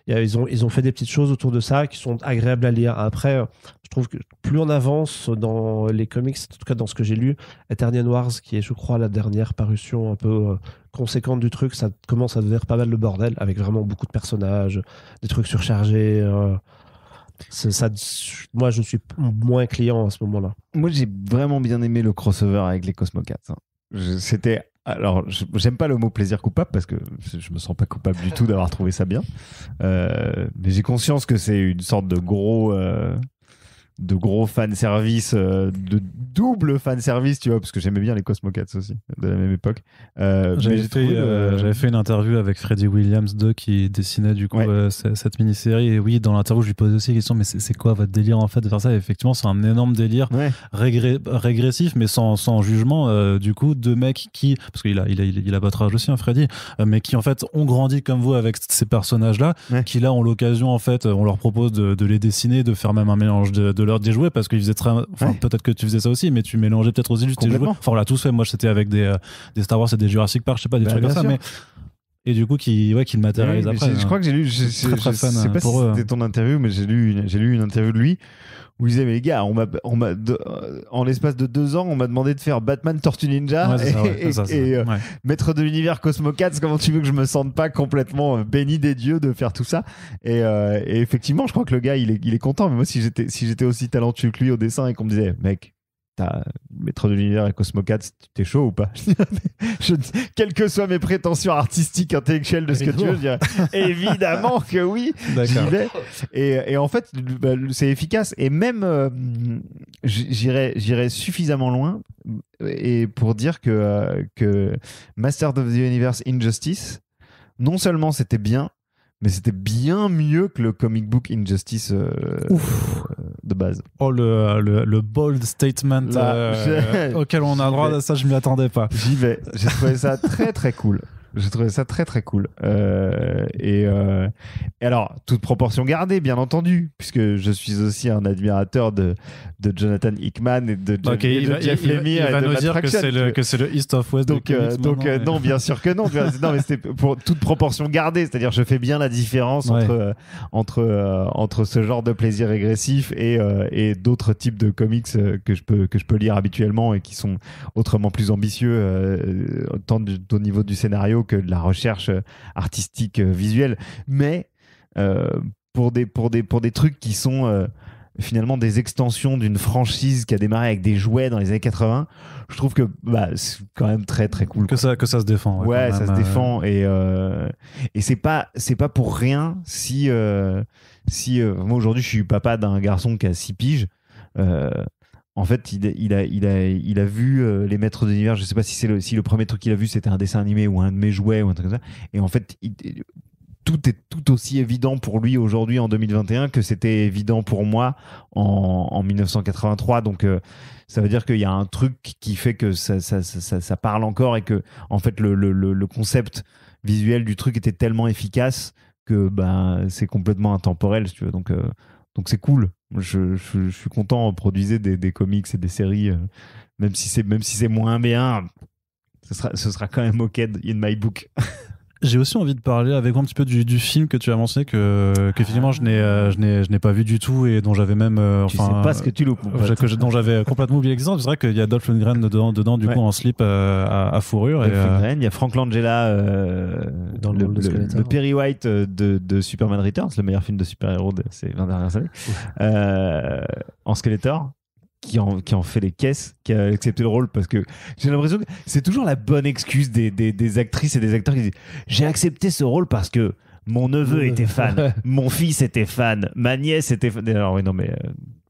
Ils ont fait des petites choses autour de ça qui sont agréables à lire. Après, je trouve que plus on avance dans les comics, en tout cas dans ce que j'ai lu, Eternian Wars, qui est, je crois, la dernière parution un peu conséquente du truc, ça commence à devenir pas mal le bordel, avec vraiment beaucoup de personnages, des trucs surchargés. Moi, je suis moins client à ce moment-là. Moi, j'ai vraiment bien aimé le crossover avec les Cosmo Cats. Alors, j'aime pas le mot plaisir coupable parce que je me sens pas coupable du tout d'avoir trouvé ça bien. Mais j'ai conscience que c'est une sorte de gros fan service, de double fan service, tu vois, parce que j'aimais bien les Cosmo Cats aussi, de la même époque. J'avais fait une interview avec Freddie Williams 2 qui dessinait du coup cette mini-série, et oui, dans l'interview je lui posais aussi la question, mais c'est quoi votre délire en fait de faire ça? Et effectivement, c'est un énorme délire régressif, mais sans jugement, du coup, deux mecs qui, parce qu'il a votre âge aussi, hein, Freddie, mais qui en fait ont grandi comme vous avec ces personnages-là, qui là ont l'occasion, en fait, on leur propose de les dessiner, de faire même un mélange de des jouets, parce qu'ils faisaient peut-être que tu faisais ça aussi, mais tu mélangeais peut-être aussi juste tes jouets. Enfin, on l'a tous fait. Moi, c'était avec des Star Wars et des Jurassic Park, je sais pas, des trucs comme ça, mais et du coup qui le matérialise après. Je crois que j'ai lu, je sais pas si c'était ton interview, mais j'ai lu une interview de lui où il disait, mais les gars, en l'espace de 2 ans, on m'a demandé de faire Batman, Tortue Ninja et Maître de l'Univers, Cosmo Cats. Comment tu veux que je me sente pas complètement béni des dieux de faire tout ça? Et effectivement, je crois que le gars, il est content. Mais moi, si j'étais aussi talentueux que lui au dessin et qu'on me disait, mec, t'as Maître de l'univers et Cosmo 4, t'es chaud ou pas? Quelles que soient mes prétentions artistiques, intellectuelles de ce que tu veux, je dirais évidemment que oui, j'y vais. Et en fait, c'est efficace. Et même, j'irais suffisamment loin et pour dire que Masters of the Universe Injustice, non seulement c'était bien, mais c'était bien mieux que le comic book Injustice de base. Oh, le bold statement auquel on a droit, ça je m'y attendais pas. J'y vais. J'ai trouvé ça très très cool. J'ai trouvé ça très très cool. Et alors, toute proportion gardée, bien entendu, puisque je suis aussi un admirateur de Jonathan Hickman et de Jeff Lemire. Il va nous dire que c'est le East of West. Donc non, bien sûr que non. Non, mais c'était pour toute proportion gardée. C'est-à-dire, je fais bien la différence entre ce genre de plaisir régressif et d'autres types de comics que je peux lire habituellement et qui sont autrement plus ambitieux, tant au niveau du scénario que de la recherche artistique visuelle, mais pour des trucs qui sont finalement des extensions d'une franchise qui a démarré avec des jouets dans les années 80, je trouve que c'est quand même très très cool que ça se défend. Ouais, ça se défend et c'est pas pour rien si moi aujourd'hui je suis papa d'un garçon qui a 6 piges. En fait, il a vu les Maîtres de l'univers. Je sais pas si le premier truc qu'il a vu c'était un dessin animé ou un de mes jouets ou un truc comme ça. Et en fait, tout est tout aussi évident pour lui aujourd'hui en 2021 que c'était évident pour moi en 1983. Donc, ça veut dire qu'il y a un truc qui fait que ça parle encore et que en fait le concept visuel du truc était tellement efficace que c'est complètement intemporel, si tu veux. Donc c'est cool. Je suis content, produisez des comics et des séries, même si c'est moins bien, ce sera quand même OK in my book. J'ai aussi envie de parler avec moi un petit peu du film que tu as mentionné qu'effectivement je n'ai pas vu du tout et dont j'avais même tu sais pas ce que tu loupes, dont j'avais complètement oublié l'existence. C'est vrai qu'il y a Dolph Lundgren dedans du coup en slip à fourrure. Il y a Frank Langella dans le Perry White de Superman Returns, le meilleur film de super-héros de ces 20 dernières années, en Skeletor, qui en fait les caisses, qui a accepté le rôle, parce que j'ai l'impression que c'est toujours la bonne excuse des actrices et des acteurs qui disent j'ai accepté ce rôle parce que mon neveu était fan, mon fils était fan, ma nièce était fan. Alors oui, non mais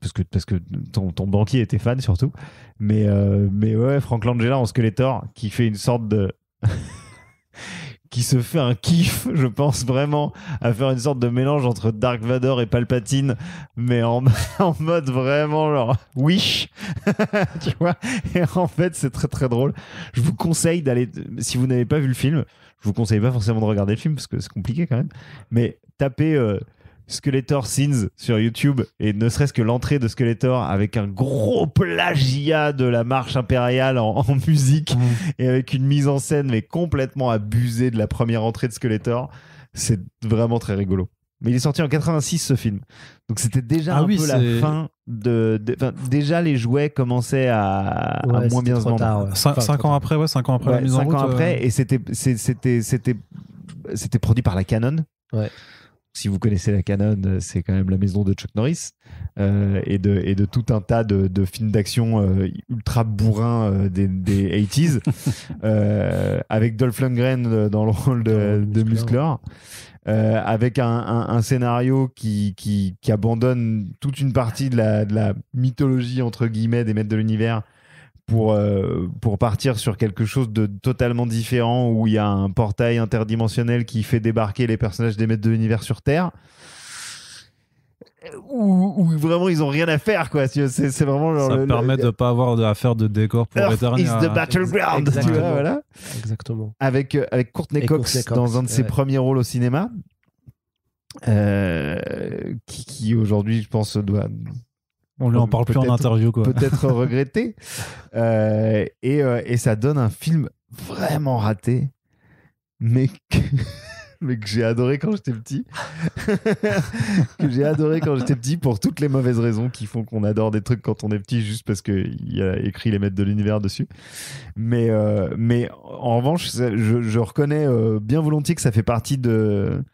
parce que ton banquier était fan surtout, mais ouais, Frank Langella en Skeletor qui fait une sorte de qui se fait un kiff, je pense vraiment, à faire une sorte de mélange entre Dark Vador et Palpatine, mais en mode vraiment genre Wish, tu vois. Et en fait, c'est très très drôle. Je vous conseille d'aller, si vous n'avez pas vu le film, je vous conseille pas forcément de regarder le film parce que c'est compliqué quand même, mais tapez Skeletor Scenes sur YouTube et ne serait-ce que l'entrée de Skeletor avec un gros plagiat de la marche impériale en musique et avec une mise en scène mais complètement abusée de la première entrée de Skeletor, c'est vraiment très rigolo. Mais il est sorti en 86 ce film, donc c'était déjà la fin déjà les jouets commençaient à moins bien se vendre. 5 ans après, la mise en route. 5 ans après, et c'était produit par la Canon. Ouais. Si vous connaissez la Canon, c'est quand même la maison de Chuck Norris et de tout un tas de films d'action ultra bourrins des 80s avec Dolph Lundgren dans le rôle de Musclor, avec un scénario qui abandonne toute une partie de la mythologie entre guillemets des Maîtres de l'univers pour partir sur quelque chose de totalement différent, où il y a un portail interdimensionnel qui fait débarquer les personnages des Maîtres de l'univers sur Terre, où vraiment ils ont rien à faire, quoi. C'est vraiment genre ça permet de pas avoir à faire de décor pour Earth is the battleground. Exactement. Tu vois, voilà. Exactement. Avec Courtney Cox dans un de ses premiers rôles au cinéma, qui aujourd'hui je pense doit... On lui en parle plus en interview, quoi. Peut-être regretté. Et ça donne un film vraiment raté, mais que j'ai adoré quand j'étais petit. Que j'ai adoré quand j'étais petit pour toutes les mauvaises raisons qui font qu'on adore des trucs quand on est petit, juste parce qu'il y a écrit les Maîtres de l'univers dessus. Mais en revanche, je reconnais bien volontiers que ça fait partie de...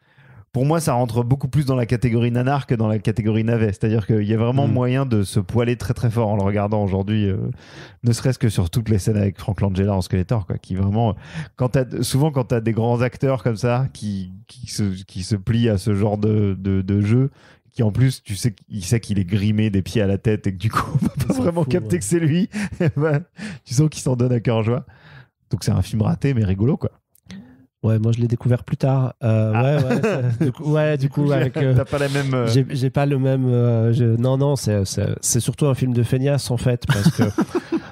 pour moi, ça rentre beaucoup plus dans la catégorie nanar que dans la catégorie navet. C'est-à-dire qu'il y a vraiment moyen de se poiler très très fort en le regardant aujourd'hui, ne serait-ce que sur toutes les scènes avec Frank Langella en Skeletor, quoi, qui vraiment, souvent quand t'as des grands acteurs comme ça qui se plient à ce genre de jeu, qui en plus, tu sais, il sait qu'il est grimé des pieds à la tête et que du coup, on va pas vraiment capter que c'est lui. Tu sens qu'il s'en donne à cœur joie. Donc c'est un film raté mais rigolo, quoi. Ouais, moi je l'ai découvert plus tard. Du coup, avec. T'as pas la même. J'ai pas le même. Non, c'est surtout un film de feignasse en fait, parce que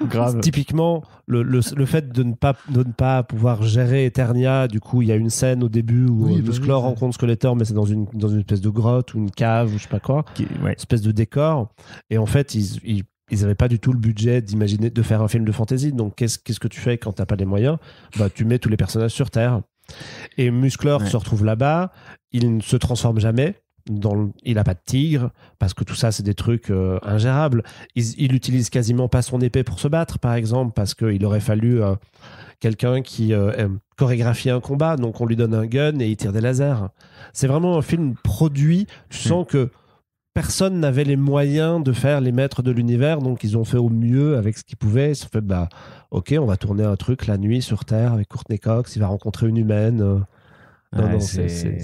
grave. Typiquement, le fait de ne pas pouvoir gérer Eternia, du coup, il y a une scène au début où Musclor rencontre Skeletor, mais c'est dans une espèce de grotte ou une cave ou je sais pas quoi, espèce de décor. Et en fait, ils n'avaient pas du tout le budget d'imaginer de faire un film de fantasy. Donc, qu'est-ce que tu fais quand t'as pas les moyens ? Bah, tu mets tous les personnages sur Terre. Et Musclor se retrouve là-bas. Il ne se transforme jamais. Il n'a pas de tigre, parce que tout ça, c'est des trucs ingérables. Il utilise quasiment pas son épée pour se battre, par exemple, parce qu'il aurait fallu quelqu'un qui chorégraphie un combat. Donc, on lui donne un gun et il tire des lasers. C'est vraiment un film produit. Tu sens que personne n'avait les moyens de faire les maîtres de l'univers, donc ils ont fait au mieux avec ce qu'ils pouvaient. Ils se sont fait, ok, on va tourner un truc la nuit sur Terre avec Courtney Cox, il va rencontrer une humaine. Non, c'est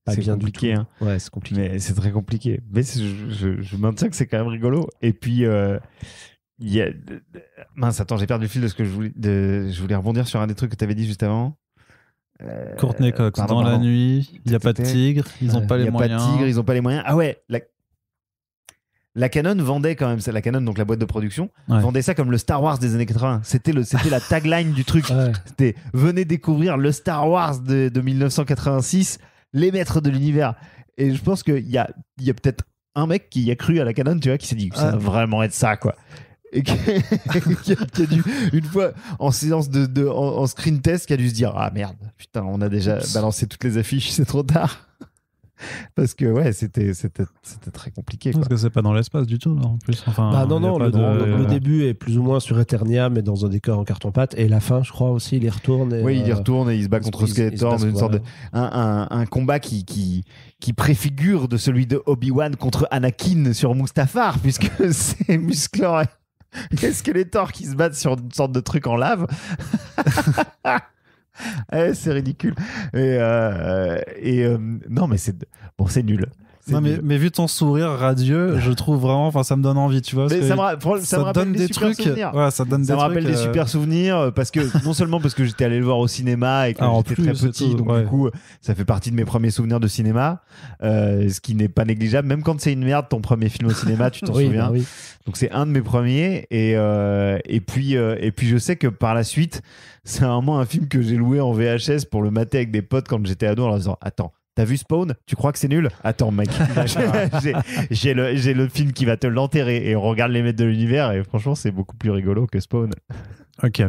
pas bien compliqué, du tout. Hein. Ouais, c'est compliqué. Mais c'est très compliqué. Mais je maintiens que c'est quand même rigolo. Et puis, il y a... Mince, attends, j'ai perdu le fil de ce que je voulais rebondir sur un des trucs que tu avais dit juste avant. Courtney Cox, dans la nuit, il n'y a pas de tigre, ils n'ont pas les moyens. Il n'y a pas de tigre, ils n'ont pas les moyens. Ah ouais, la Canon vendait quand même ça. La Canon, donc la boîte de production, vendait ça comme le Star Wars des années 80. C'était la tagline du truc. C'était « Venez découvrir le Star Wars de 1986, les maîtres de l'univers ». Et je pense qu'il y a peut-être un mec qui y a cru à la Canon, tu vois, qui s'est dit « Ça va vraiment être ça, quoi ». Et qui a dû, une fois, en séance en screen test, qui a dû se dire « Ah merde, putain, on a déjà balancé toutes les affiches, c'est trop tard ». Parce que c'était très compliqué, quoi. Parce que c'est pas dans l'espace du tout, là, en plus. Enfin, le début est plus ou moins sur Eternia, mais dans un décor en carton-pâte. Et la fin, je crois aussi, il y retourne. Oui, il y retourne et il se bat contre Skeletor dans une sorte de un combat qui préfigure de celui de Obi-Wan contre Anakin sur Mustafar, puisque c'est Musclor et Skeletor qui se battent sur une sorte de truc en lave. C'est ridicule. Non, mais c'est nul. Non, mais vu ton sourire radieux, je trouve vraiment, enfin, ça me donne envie, tu vois. Mais ça me rappelle des trucs. Ouais, ça me rappelle des super souvenirs, parce que non seulement parce que j'étais allé le voir au cinéma et que j'étais très petit, donc du coup, ça fait partie de mes premiers souvenirs de cinéma, ce qui n'est pas négligeable. Même quand c'est une merde, ton premier film au cinéma, tu t'en souviens. Oui. Donc c'est un de mes premiers, et puis je sais que par la suite, c'est vraiment un film que j'ai loué en VHS pour le mater avec des potes quand j'étais ado en leur disant attends. T'as vu Spawn ? Tu crois que c'est nul ? Attends, mec, j'ai le film qui va te l'enterrer. Et on regarde les maîtres de l'univers et franchement, c'est beaucoup plus rigolo que Spawn. Ok.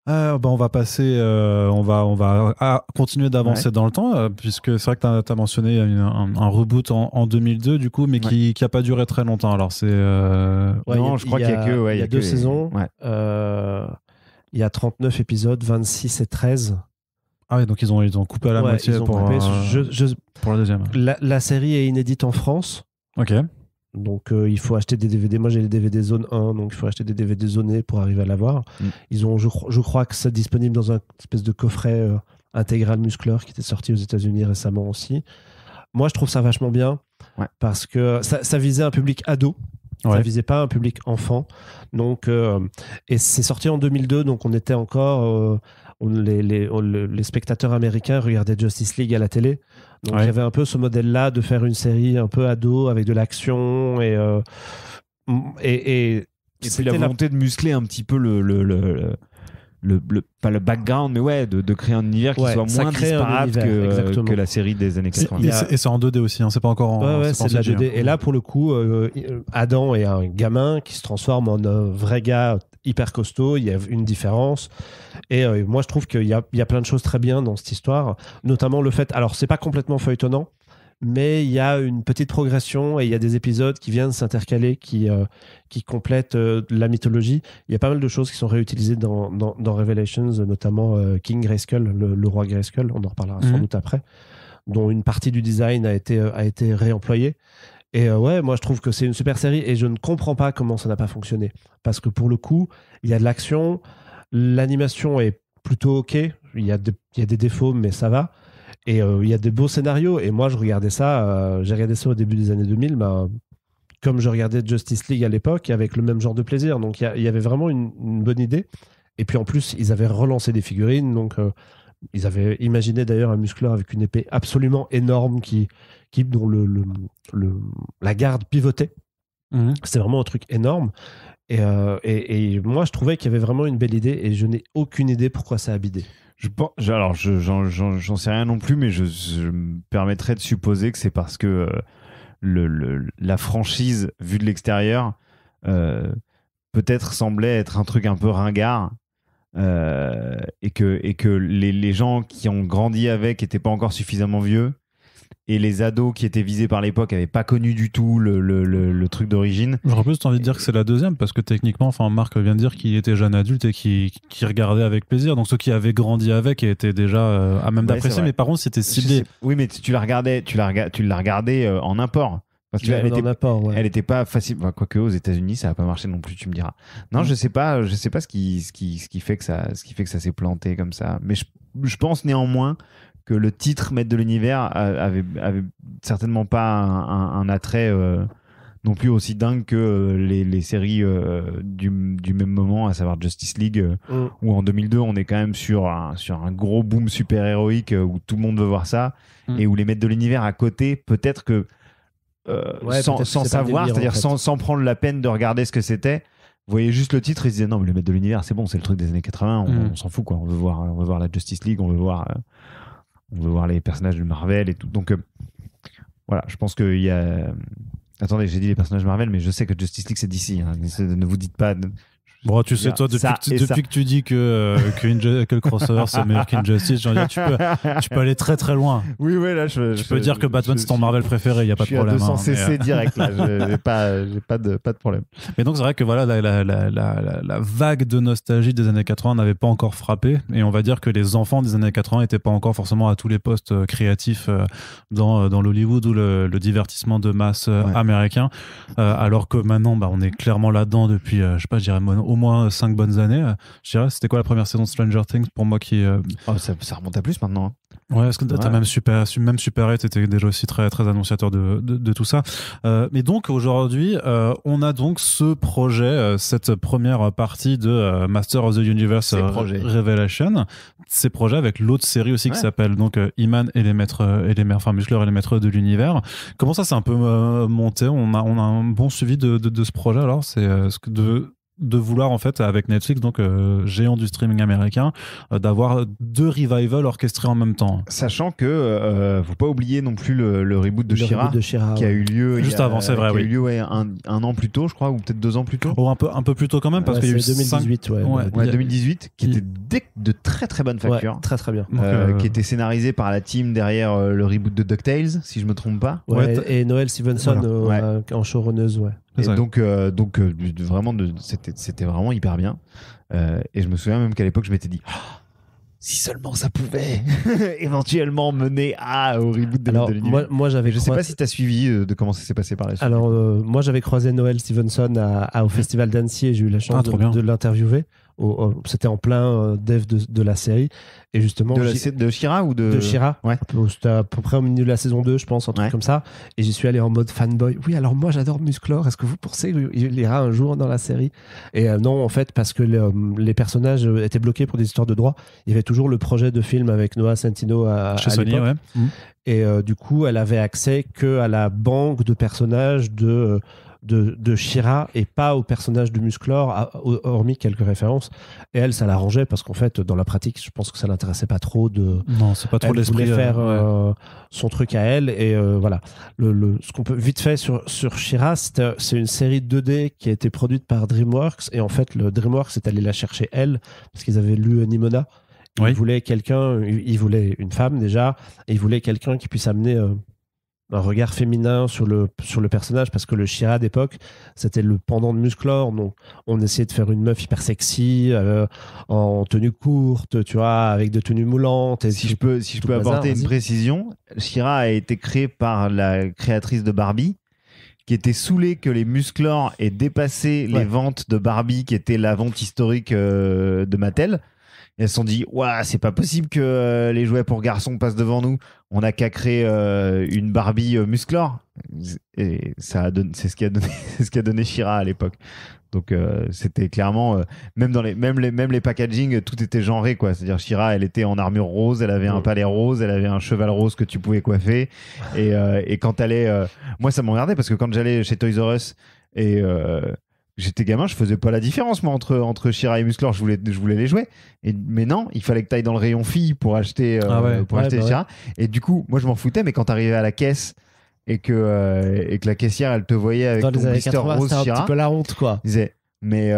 On va passer, on va continuer d'avancer dans le temps, puisque c'est vrai que tu as mentionné un reboot en 2002, du coup, mais qui n'a pas duré très longtemps. Alors, c'est. Non, je crois qu'il y a il y a deux saisons. Il y a 39 épisodes, 26 et 13. Ah oui, donc ils ont coupé à la moitié pour la deuxième. La série est inédite en France. Ok. Donc il faut acheter des DVD. Moi j'ai les DVD zone 1, donc il faut acheter des DVD zonés pour arriver à l'avoir. Ils ont, je crois que c'est disponible dans un espèce de coffret intégral Musclor qui était sorti aux États-Unis récemment aussi. Moi je trouve ça vachement bien parce que ça visait un public ado. Ça visait pas un public enfant. Donc, et c'est sorti en 2002, donc on était encore... les spectateurs américains regardaient Justice League à la télé. Donc il y avait un peu ce modèle-là de faire une série un peu ado avec de l'action et puis la volonté de muscler un petit peu pas le background, mais de créer un univers qui soit moins disparate que la série des années 80. Et c'est en 2D aussi, hein, c'est pas encore en c'est de la 2D. Et là, pour le coup, Adam est un gamin qui se transforme en un vrai gars hyper costaud. Il y a une différence. Et moi, je trouve qu'il y a plein de choses très bien dans cette histoire, notamment le fait... Alors, c'est pas complètement feuilletonnant, mais il y a une petite progression et il y a des épisodes qui viennent s'intercaler, qui complètent la mythologie. Il y a pas mal de choses qui sont réutilisées dans Revelations, notamment King Grayskull, le roi Grayskull. On en reparlera sans doute après. dont une partie du design a été réemployée. Et ouais, moi je trouve que c'est une super série et je ne comprends pas comment ça n'a pas fonctionné. Parce que pour le coup, il y a de l'action, l'animation est plutôt ok, il y a des défauts, mais ça va. Et il y a des beaux scénarios. Et moi, j'ai regardé ça au début des années 2000, comme je regardais Justice League à l'époque, avec le même genre de plaisir. Donc il y avait vraiment une bonne idée. Et puis en plus, ils avaient relancé des figurines. Donc ils avaient imaginé d'ailleurs un muscleur avec une épée absolument énorme dont la garde pivotait. C'était vraiment un truc énorme. Et moi, je trouvais qu'il y avait vraiment une belle idée et je n'ai aucune idée pourquoi ça a bidé. J'en sais rien non plus, mais je me permettrais de supposer que c'est parce que la franchise, vue de l'extérieur, peut-être semblait être un truc un peu ringard. Et que les gens qui ont grandi avec n'étaient pas encore suffisamment vieux et les ados qui étaient visés par l'époque n'avaient pas connu du tout le truc d'origine. J'aurais plus envie de dire que c'est la deuxième parce que techniquement, Marc vient de dire qu'il était jeune adulte et qu'il regardait avec plaisir. Donc ceux qui avaient grandi avec étaient déjà à même d'apprécier, mais par contre c'était ciblé. Oui, mais tu l'as regardé en import. Parce elle était pas facile. Quoique aux États-Unis, ça n'a pas marché non plus, tu me diras. Non, je sais pas ce qui fait que ça s'est planté comme ça. Mais je pense néanmoins que le titre Maître de l'univers avait certainement pas un attrait non plus aussi dingue que les séries du même moment, à savoir Justice League, où en 2002 on est quand même sur un gros boom super héroïque où tout le monde veut voir ça, et où les Maîtres de l'univers à côté, peut-être que sans savoir, c'est-à-dire sans prendre la peine de regarder ce que c'était, vous voyez juste le titre et ils se disaient non mais le Maître de l'univers c'est bon, c'est le truc des années 80, on s'en fout quoi, on veut voir la Justice League, on veut voir les personnages de Marvel et tout. Donc voilà, je pense qu'il y a... Attendez, j'ai dit les personnages Marvel, mais je sais que Justice League c'est DC, hein. Ne vous dites pas... Bon, tu sais, toi, depuis que tu dis que le crossover c'est meilleur qu'Injustice, j'en dire, tu peux aller très très loin. Oui, là, tu peux dire que Batman c'est ton Marvel préféré, il n'y a pas de problème. Je suis à 200 cc direct, là, j'ai pas de problème. Mais donc, c'est vrai que voilà, la vague de nostalgie des années 80 n'avait pas encore frappé, et on va dire que les enfants des années 80 n'étaient pas encore forcément à tous les postes créatifs dans l'Hollywood ou le divertissement de masse américain, alors que maintenant, on est clairement là-dedans depuis, je sais pas, je dirais au moins 5 bonnes années. Je dirais, c'était quoi la première saison de Stranger Things pour moi qui... ça remonte à plus maintenant. Ouais, parce que t'as même Super 8 était déjà aussi très, très annonciateur de tout ça. Mais donc, aujourd'hui, on a donc ce projet, cette première partie de Master of the Universe Revelation. Ces projets avec l'autre série aussi qui s'appelle donc He-Man et les maîtres, Musclor et les maîtres de l'univers. Comment ça s'est un peu monté? On a un bon suivi de ce projet alors? C'est ce que de vouloir en fait avec Netflix, donc géant du streaming américain, d'avoir 2 revivals orchestrés en même temps. Sachant que faut pas oublier non plus le reboot de She-Ra qui a eu lieu juste avant, c'est vrai, qui a eu lieu un an plus tôt, je crois, ou peut-être 2 ans plus tôt. Un peu plus tôt quand même, parce qu'il y a eu 2018, 2018, qui était de très très bonne facture, très très bien, qui était scénarisé par la team derrière le reboot de DuckTales, si je me trompe pas. Et Noël Stevenson en showrunneuse, Et donc vraiment c'était vraiment hyper bien, et je me souviens même qu'à l'époque je m'étais dit si seulement ça pouvait éventuellement mener au reboot de l'univers. Je sais pas si tu as suivi de comment ça s'est passé par la suite. Alors moi j'avais croisé Noël Stevenson au Festival d'Annecy et j'ai eu la chance de l'interviewer. C'était en plein dev de la série, et justement de She-Ra ou de She-Ra, c'était à peu près au milieu de la saison 2 je pense, un truc comme ça, et j'y suis allé en mode fanboy. Oui, alors moi j'adore Musclor, est-ce que vous pensez qu'il ira un jour dans la série? Et non, en fait, parce que les personnages étaient bloqués pour des histoires de droit. Il y avait toujours le projet de film avec Noah Centineo chez Sony, et du coup elle avait accès que à la banque de personnages de She-Ra et pas au personnage de Musclor, hormis quelques références. Et elle, ça l'arrangeait parce qu'en fait, dans la pratique, je pense que ça l'intéressait pas trop Non, c'est pas trop l'esprit. Elle voulait faire son truc à elle, et voilà. Ce qu'on peut vite fait sur She-Ra, c'est une série 2D qui a été produite par DreamWorks, et en fait, le DreamWorks est allé la chercher elle parce qu'ils avaient lu Nimona. Ils voulaient une femme déjà, et ils voulaient quelqu'un qui puisse amener regard féminin sur le personnage, parce que le She-Ra d'époque, c'était le pendant de Musclor. Donc, on essayait de faire une meuf hyper sexy, en tenue courte, tu vois, avec de tenues moulantes. Et si je peux apporter une précision, She-Ra a été créée par la créatrice de Barbie, qui était saoulée que les Musclor aient dépassé les ventes de Barbie, qui était la vente historique de Mattel. Et elles se sont dit, ouah, c'est pas possible que les jouets pour garçons passent devant nous. On n'a qu'à créer une Barbie Musclor. Et c'est ce qui a donné She-Ra à l'époque. Donc c'était clairement même les packaging, tout était genré, quoi. C'est-à-dire She-Ra, elle était en armure rose, elle avait un palais rose, elle avait un cheval rose que tu pouvais coiffer. Et quand elle est, moi ça m'emmerdait parce que quand j'allais chez Toys R Us et j'étais gamin, je faisais pas la différence moi entre She-Ra et Musclor, je voulais les jouer. Mais non, il fallait que tu ailles dans le rayon fille pour acheter She-Ra. Et du coup, moi je m'en foutais, mais quand tu arrivais à la caisse et que la caissière elle te voyait avec ton blister rose She-Ra, c'était un petit peu la honte, quoi. Disait, mais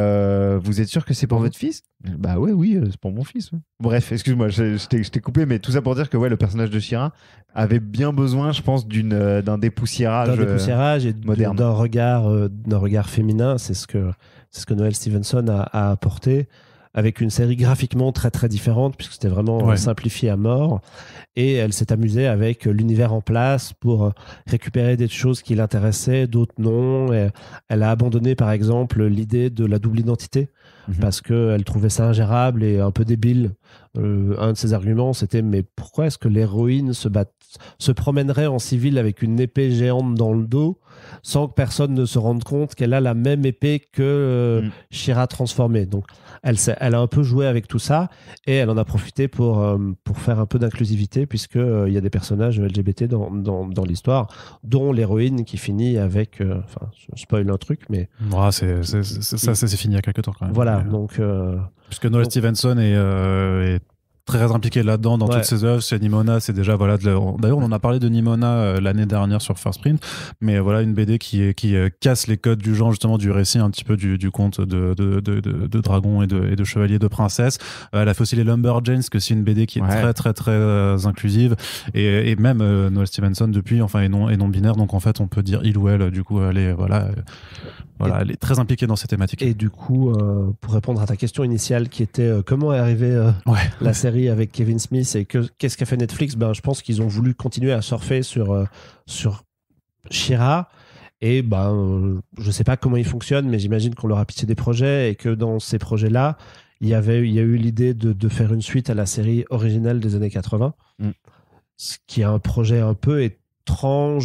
vous êtes sûr que c'est pour votre fils? Bah oui, c'est pour mon fils. Ouais. Bref, excuse-moi, je t'ai coupé, mais tout ça pour dire que le personnage de She-Ra avait bien besoin, je pense, d'un dépoussiérage et moderne, d'un regard féminin. C'est ce que Noelle Stevenson a apporté, avec une série graphiquement très très différente, puisque c'était vraiment simplifié à mort. Et elle s'est amusée avec l'univers en place pour récupérer des choses qui l'intéressaient, d'autres non. Et elle a abandonné, par exemple, l'idée de la double identité, parce qu'elle trouvait ça ingérable et un peu débile. Un de ses arguments, c'était, mais pourquoi est-ce que l'héroïne se promènerait en civil avec une épée géante dans le dos sans que personne ne se rende compte qu'elle a la même épée que She-Ra transformée? Donc elle a un peu joué avec tout ça et elle en a profité pour faire un peu d'inclusivité, puisque il y a des personnages LGBT dans l'histoire, dont l'héroïne qui finit avec je spoil un truc, mais c'est fini il y a quelques temps quand même. Voilà, donc puisque Noelle Stevenson est très impliqué là-dedans dans toutes ses œuvres. Chez Nimona, c'est déjà d'ailleurs on en a parlé de Nimona l'année dernière sur First Print, mais voilà une BD qui casse les codes du genre, justement, du récit un petit peu du conte de dragons et de chevaliers, de princesses. Elle a fait aussi les Lumberjanes, que c'est une BD qui est très très très inclusive, et même Noelle Stevenson depuis, et non binaire, donc en fait on peut dire il ou elle, du coup elle est elle est très impliquée dans ces thématiques. Et du coup, pour répondre à ta question initiale qui était comment est arrivée la série avec Kevin Smith et qu'est-ce qu'a fait Netflix, je pense qu'ils ont voulu continuer à surfer sur She-Ra, et je sais pas comment il fonctionne, mais j'imagine qu'on leur a pitché des projets et que dans ces projets-là, il y a eu l'idée de faire une suite à la série originale des années 80, ce qui est un projet un peu étrange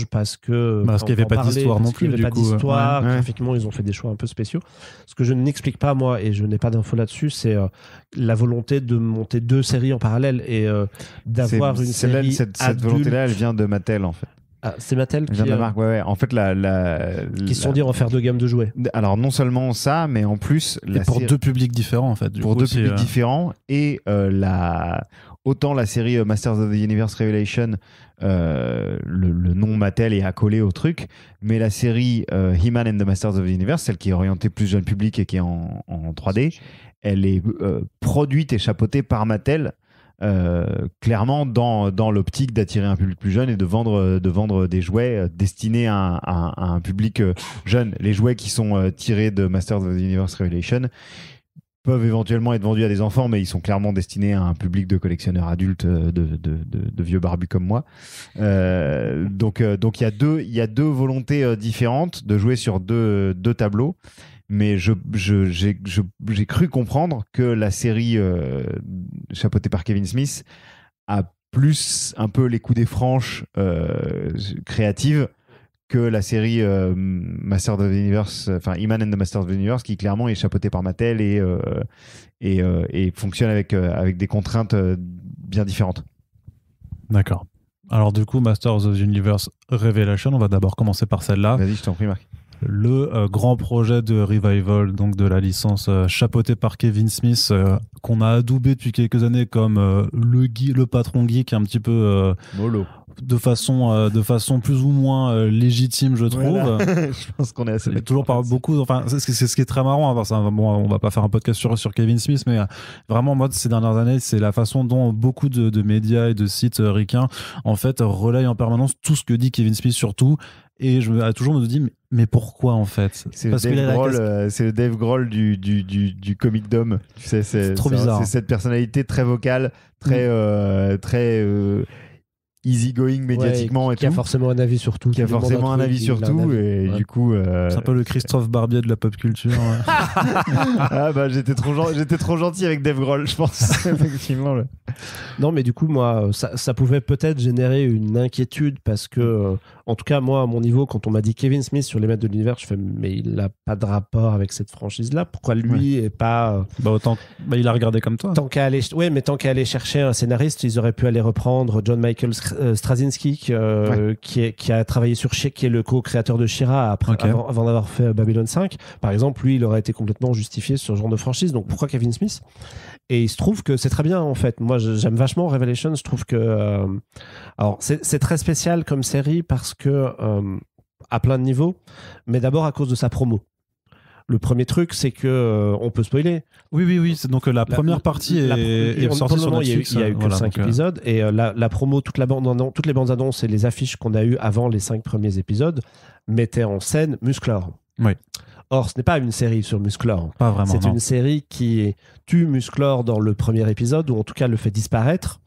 parce qu'il n'y avait pas d'histoire non plus. Il n'y avait pas d'histoire. Graphiquement, ils ont fait des choix un peu spéciaux. Ce que je n'explique pas, moi, et je n'ai pas d'infos là-dessus, c'est la volonté de monter 2 séries en parallèle et d'avoir une série cette volonté-là, elle vient de Mattel, en fait. Ah, c'est Mattel qui... de la marque, En fait, qui se sont dit on va faire 2 gammes de jouets. Alors, non seulement ça, mais en plus... pour 2 publics différents, en fait. Pour 2 publics différents. Et autant la série Masters of the Universe Revelation, le nom Mattel est accolé au truc, mais la série He-Man and the Masters of the Universe, celle qui est orientée plus jeune public et qui est en 3D, elle est produite et chapeautée par Mattel, clairement dans l'optique d'attirer un public plus jeune et de vendre des jouets destinés à un public jeune. Les jouets qui sont tirés de Masters of the Universe Revelation peuvent éventuellement être vendus à des enfants, mais ils sont clairement destinés à un public de collectionneurs adultes, de vieux barbus comme moi. Donc il y a deux volontés différentes de jouer sur deux tableaux, mais j'ai cru comprendre que la série chapeautée par Kevin Smith a plus un peu les coups des franches créatives que la série Master of the Universe, He-Man and the Master of the Universe, qui clairement est chapeautée par Mattel et fonctionne avec des contraintes bien différentes. D'accord. Alors du coup, Masters of the Universe Revelation, on va d'abord commencer par celle-là. Vas-y, je t'en prie, Marc. le grand projet de revival donc de la licence chapeauté par Kevin Smith qu'on a adoubé depuis quelques années comme le patron geek un petit peu mollo. De façon plus ou moins légitime, je trouve. Voilà. Je pense qu'on est assez toujours par beaucoup. Enfin, c'est ce qui est très marrant. Bon, on va pas faire un podcast sur Kevin Smith, mais vraiment, moi, ces dernières années, c'est la façon dont beaucoup de médias et de sites ricains, en fait, relayent en permanence tout ce que dit Kevin Smith sur tout. Et je me toujours me dis, mais pourquoi en fait? C'est le Dave Grohl du comic dom. Tu sais, c'est trop bizarre. C'est cette personnalité très vocale, très easygoing médiatiquement, et qui a forcément un avis sur tout. Qui a forcément un avis sur tout, et du coup... C'est un peu le Christophe Barbier de la pop culture. Ah bah j'étais trop gentil avec Dave Grohl, je pense, effectivement. Non, mais du coup, moi, ça pouvait peut-être générer une inquiétude, parce que, en tout cas, moi, à mon niveau, quand on m'a dit Kevin Smith sur les maîtres de l'univers, je fais, mais il n'a pas de rapport avec cette franchise-là. Pourquoi lui et pas... il a regardé comme toi. Tant qu'à aller chercher un scénariste, ils auraient pu aller reprendre John Michael Straczynski, qui a travaillé sur She-Ra, qui est le co-créateur de She-Ra avant d'avoir fait Babylon 5. Par exemple, lui, il aurait été complètement justifié sur ce genre de franchise. Donc pourquoi Kevin Smith? Et il se trouve que c'est très bien, en fait. Moi, j'aime vachement Revelation. Je trouve que... alors, c'est très spécial comme série parce que, à plein de niveaux, mais d'abord à cause de sa promo. Le premier truc, c'est que on peut spoiler. Oui. C'est donc la première partie est sortie sur Netflix. Il y a eu que 5 épisodes. Et la promo, toutes les bandes annonces et les affiches qu'on a eues avant les 5 premiers épisodes mettaient en scène Musclor. Oui. Or, ce n'est pas une série sur Musclor. Pas vraiment. C'est une série qui tue Musclor dans le premier épisode, ou en tout cas le fait disparaître,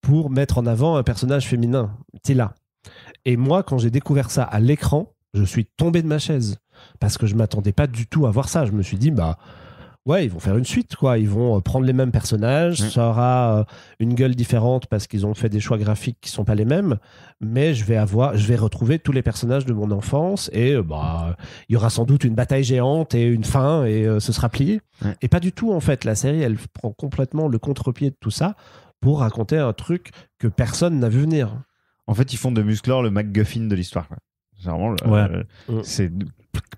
pour mettre en avant un personnage féminin, Tila. Et moi, quand j'ai découvert ça à l'écran, je suis tombé de ma chaise. Parce que je ne m'attendais pas du tout à voir ça. Je me suis dit, ils vont faire une suite, quoi. Ils vont prendre les mêmes personnages, ça aura une gueule différente parce qu'ils ont fait des choix graphiques qui ne sont pas les mêmes, mais je vais retrouver tous les personnages de mon enfance et il y aura sans doute une bataille géante et une fin et ce sera plié. Ouais. Et pas du tout, en fait. La série, elle prend complètement le contre-pied de tout ça pour raconter un truc que personne n'a vu venir. En fait, ils font de Musclor le MacGuffin de l'histoire, quoi. Généralement, c'est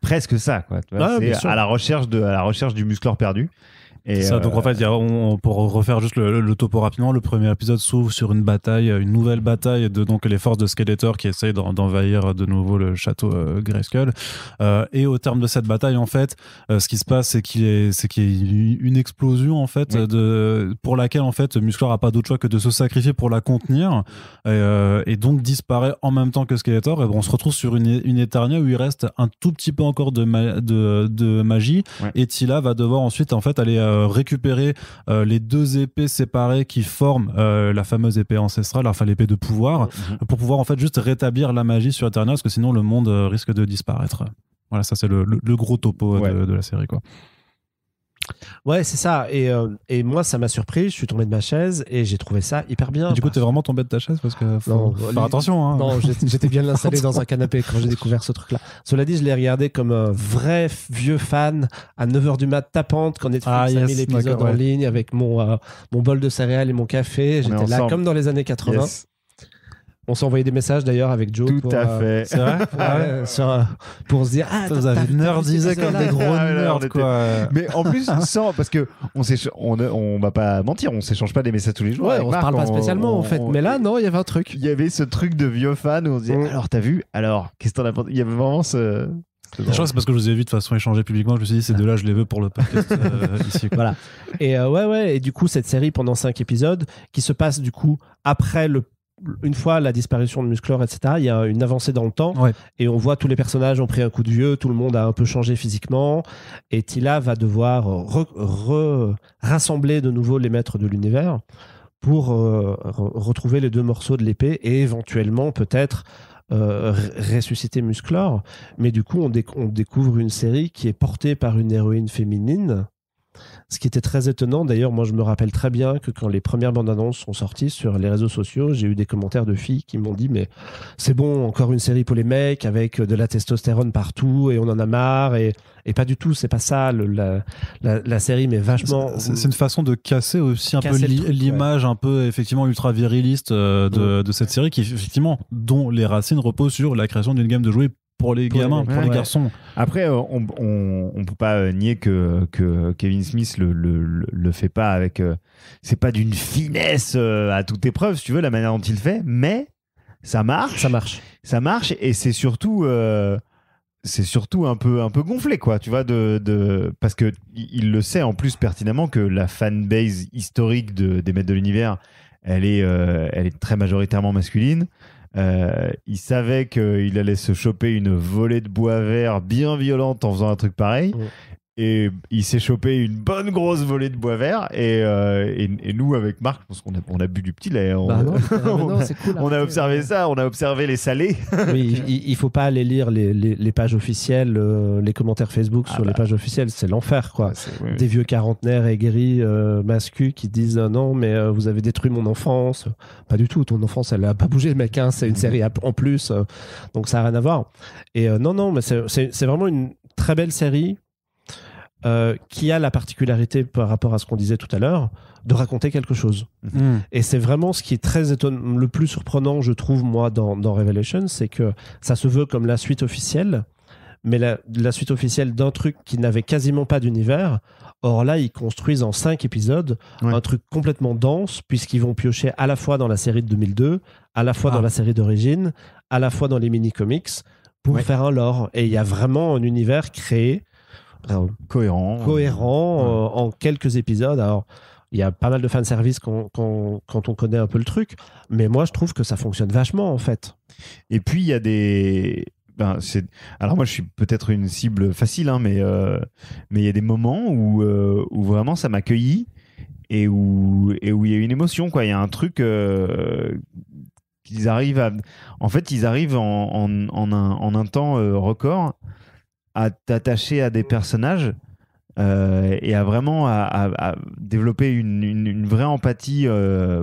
presque ça, quoi. C'est à la recherche du Musclor perdu. Et ça, donc en fait, pour refaire juste le topo rapidement, le premier épisode s'ouvre sur une nouvelle bataille de donc les forces de Skeletor qui essayent d'envahir de nouveau le château Grayskull. Et au terme de cette bataille, en fait, ce qui se passe, c'est qu'il y a une explosion en fait pour laquelle en fait Musclor a pas d'autre choix que de se sacrifier pour la contenir et donc disparaît en même temps que Skeletor. Et on se retrouve sur une Eternia où il reste un tout petit peu encore de magie. Ouais. Et Tila va devoir ensuite en fait aller récupérer les deux épées séparées qui forment la fameuse épée ancestrale, enfin l'épée de pouvoir, pour pouvoir en fait juste rétablir la magie sur Eternia, parce que sinon le monde risque de disparaître. Voilà, ça c'est le gros topo de la série, quoi. Ouais, c'est ça. Et moi, ça m'a surpris. Je suis tombé de ma chaise et j'ai trouvé ça hyper bien. Et du coup, t'es vraiment tombé de ta chaise parce que faut faire attention. Hein. Non, j'étais bien installé dans un canapé quand j'ai découvert ce truc-là. Cela dit, je l'ai regardé comme un vrai vieux fan à 9h du mat tapante quand Netflix a mis l'épisode en ligne avec mon bol de céréales et mon café. J'étais là comme dans les années 80. Yes. On s'est envoyé des messages d'ailleurs avec Joe. Tout à fait. C'est vrai pour se dire vous avez nerdisé comme des gros nerds, quoi. Mais en plus, parce que on va pas mentir, on s'échange pas des messages tous les jours. Ouais, on se parle pas spécialement en fait. Mais là, non, il y avait un truc. Il y avait ce truc de vieux fan où on se disait alors, t'as vu? Alors, qu'est-ce que t'en as pensé? Il y avait vraiment ce. Je crois que c'est parce que je vous ai vu de façon échanger publiquement. Je me suis dit, ces deux-là, je les veux pour le podcast ici. Voilà. Et et du coup, cette série pendant 5 épisodes qui se passe du coup après une fois la disparition de Musclor, etc., il y a une avancée dans le temps et on voit tous les personnages ont pris un coup de vieux, tout le monde a un peu changé physiquement et Tila va devoir rassembler de nouveau les maîtres de l'univers pour retrouver les 2 morceaux de l'épée et éventuellement peut-être ressusciter Musclor. Mais du coup, on découvre une série qui est portée par une héroïne féminine. Ce qui était très étonnant, d'ailleurs, moi je me rappelle très bien que quand les premières bandes annonces sont sorties sur les réseaux sociaux, j'ai eu des commentaires de filles qui m'ont dit mais c'est bon, encore une série pour les mecs avec de la testostérone partout et on en a marre et pas du tout, c'est pas ça la série, mais vachement... C'est une façon de casser aussi un peu l'image un peu effectivement ultra viriliste de cette série qui effectivement, dont les racines reposent sur la création d'une gamme de jouets pour les gamins, pour les garçons. Après, on peut pas nier que Kevin Smith le fait pas avec. C'est pas d'une finesse à toute épreuve, si tu veux, la manière dont il le fait, mais ça marche. Ça marche, et c'est surtout un peu gonflé, quoi, tu vois, parce que il le sait en plus pertinemment que la fanbase historique des Maîtres de l'Univers, elle est très majoritairement masculine. Il savait qu'il allait se choper une volée de bois vert bien violente en faisant un truc pareil. Et il s'est chopé une bonne grosse volée de bois vert. Et nous, avec Marc, parce qu'on a bu du petit lait. C'est cool, on a observé ça, on a observé les salés. Oui, il faut pas aller lire les pages officielles, les commentaires Facebook sur les pages officielles. C'est l'enfer, quoi. Des vieux quarantenaires aigris, masculins, qui disent non, mais vous avez détruit mon enfance. Pas du tout, ton enfance, elle a pas bougé, mec. Hein, c'est une série en plus. Donc ça n'a rien à voir. Et non, mais c'est vraiment une très belle série. Qui a la particularité par rapport à ce qu'on disait tout à l'heure de raconter quelque chose. Et c'est vraiment ce qui est très étonnant, le plus surprenant, je trouve, moi, dans Revelation, c'est que ça se veut comme la suite officielle, mais la suite officielle d'un truc qui n'avait quasiment pas d'univers. Or là, ils construisent en 5 épisodes un truc complètement dense, puisqu'ils vont piocher à la fois dans la série de 2002, à la fois dans la série d'origine, à la fois dans les mini-comics, pour faire un lore. Et il y a vraiment un univers créé cohérent en quelques épisodes. Alors, il y a pas mal de fanservice quand on connaît un peu le truc, mais moi, je trouve que ça fonctionne vachement, en fait. Et puis, il y a des... Alors moi, je suis peut-être une cible facile, hein, mais il y a des moments où vraiment ça m'accueillit et où il y a une émotion, quoi. Il y a un truc... qu'ils arrivent à... En fait, ils arrivent en un temps record à t'attacher à des personnages et à vraiment à développer une vraie empathie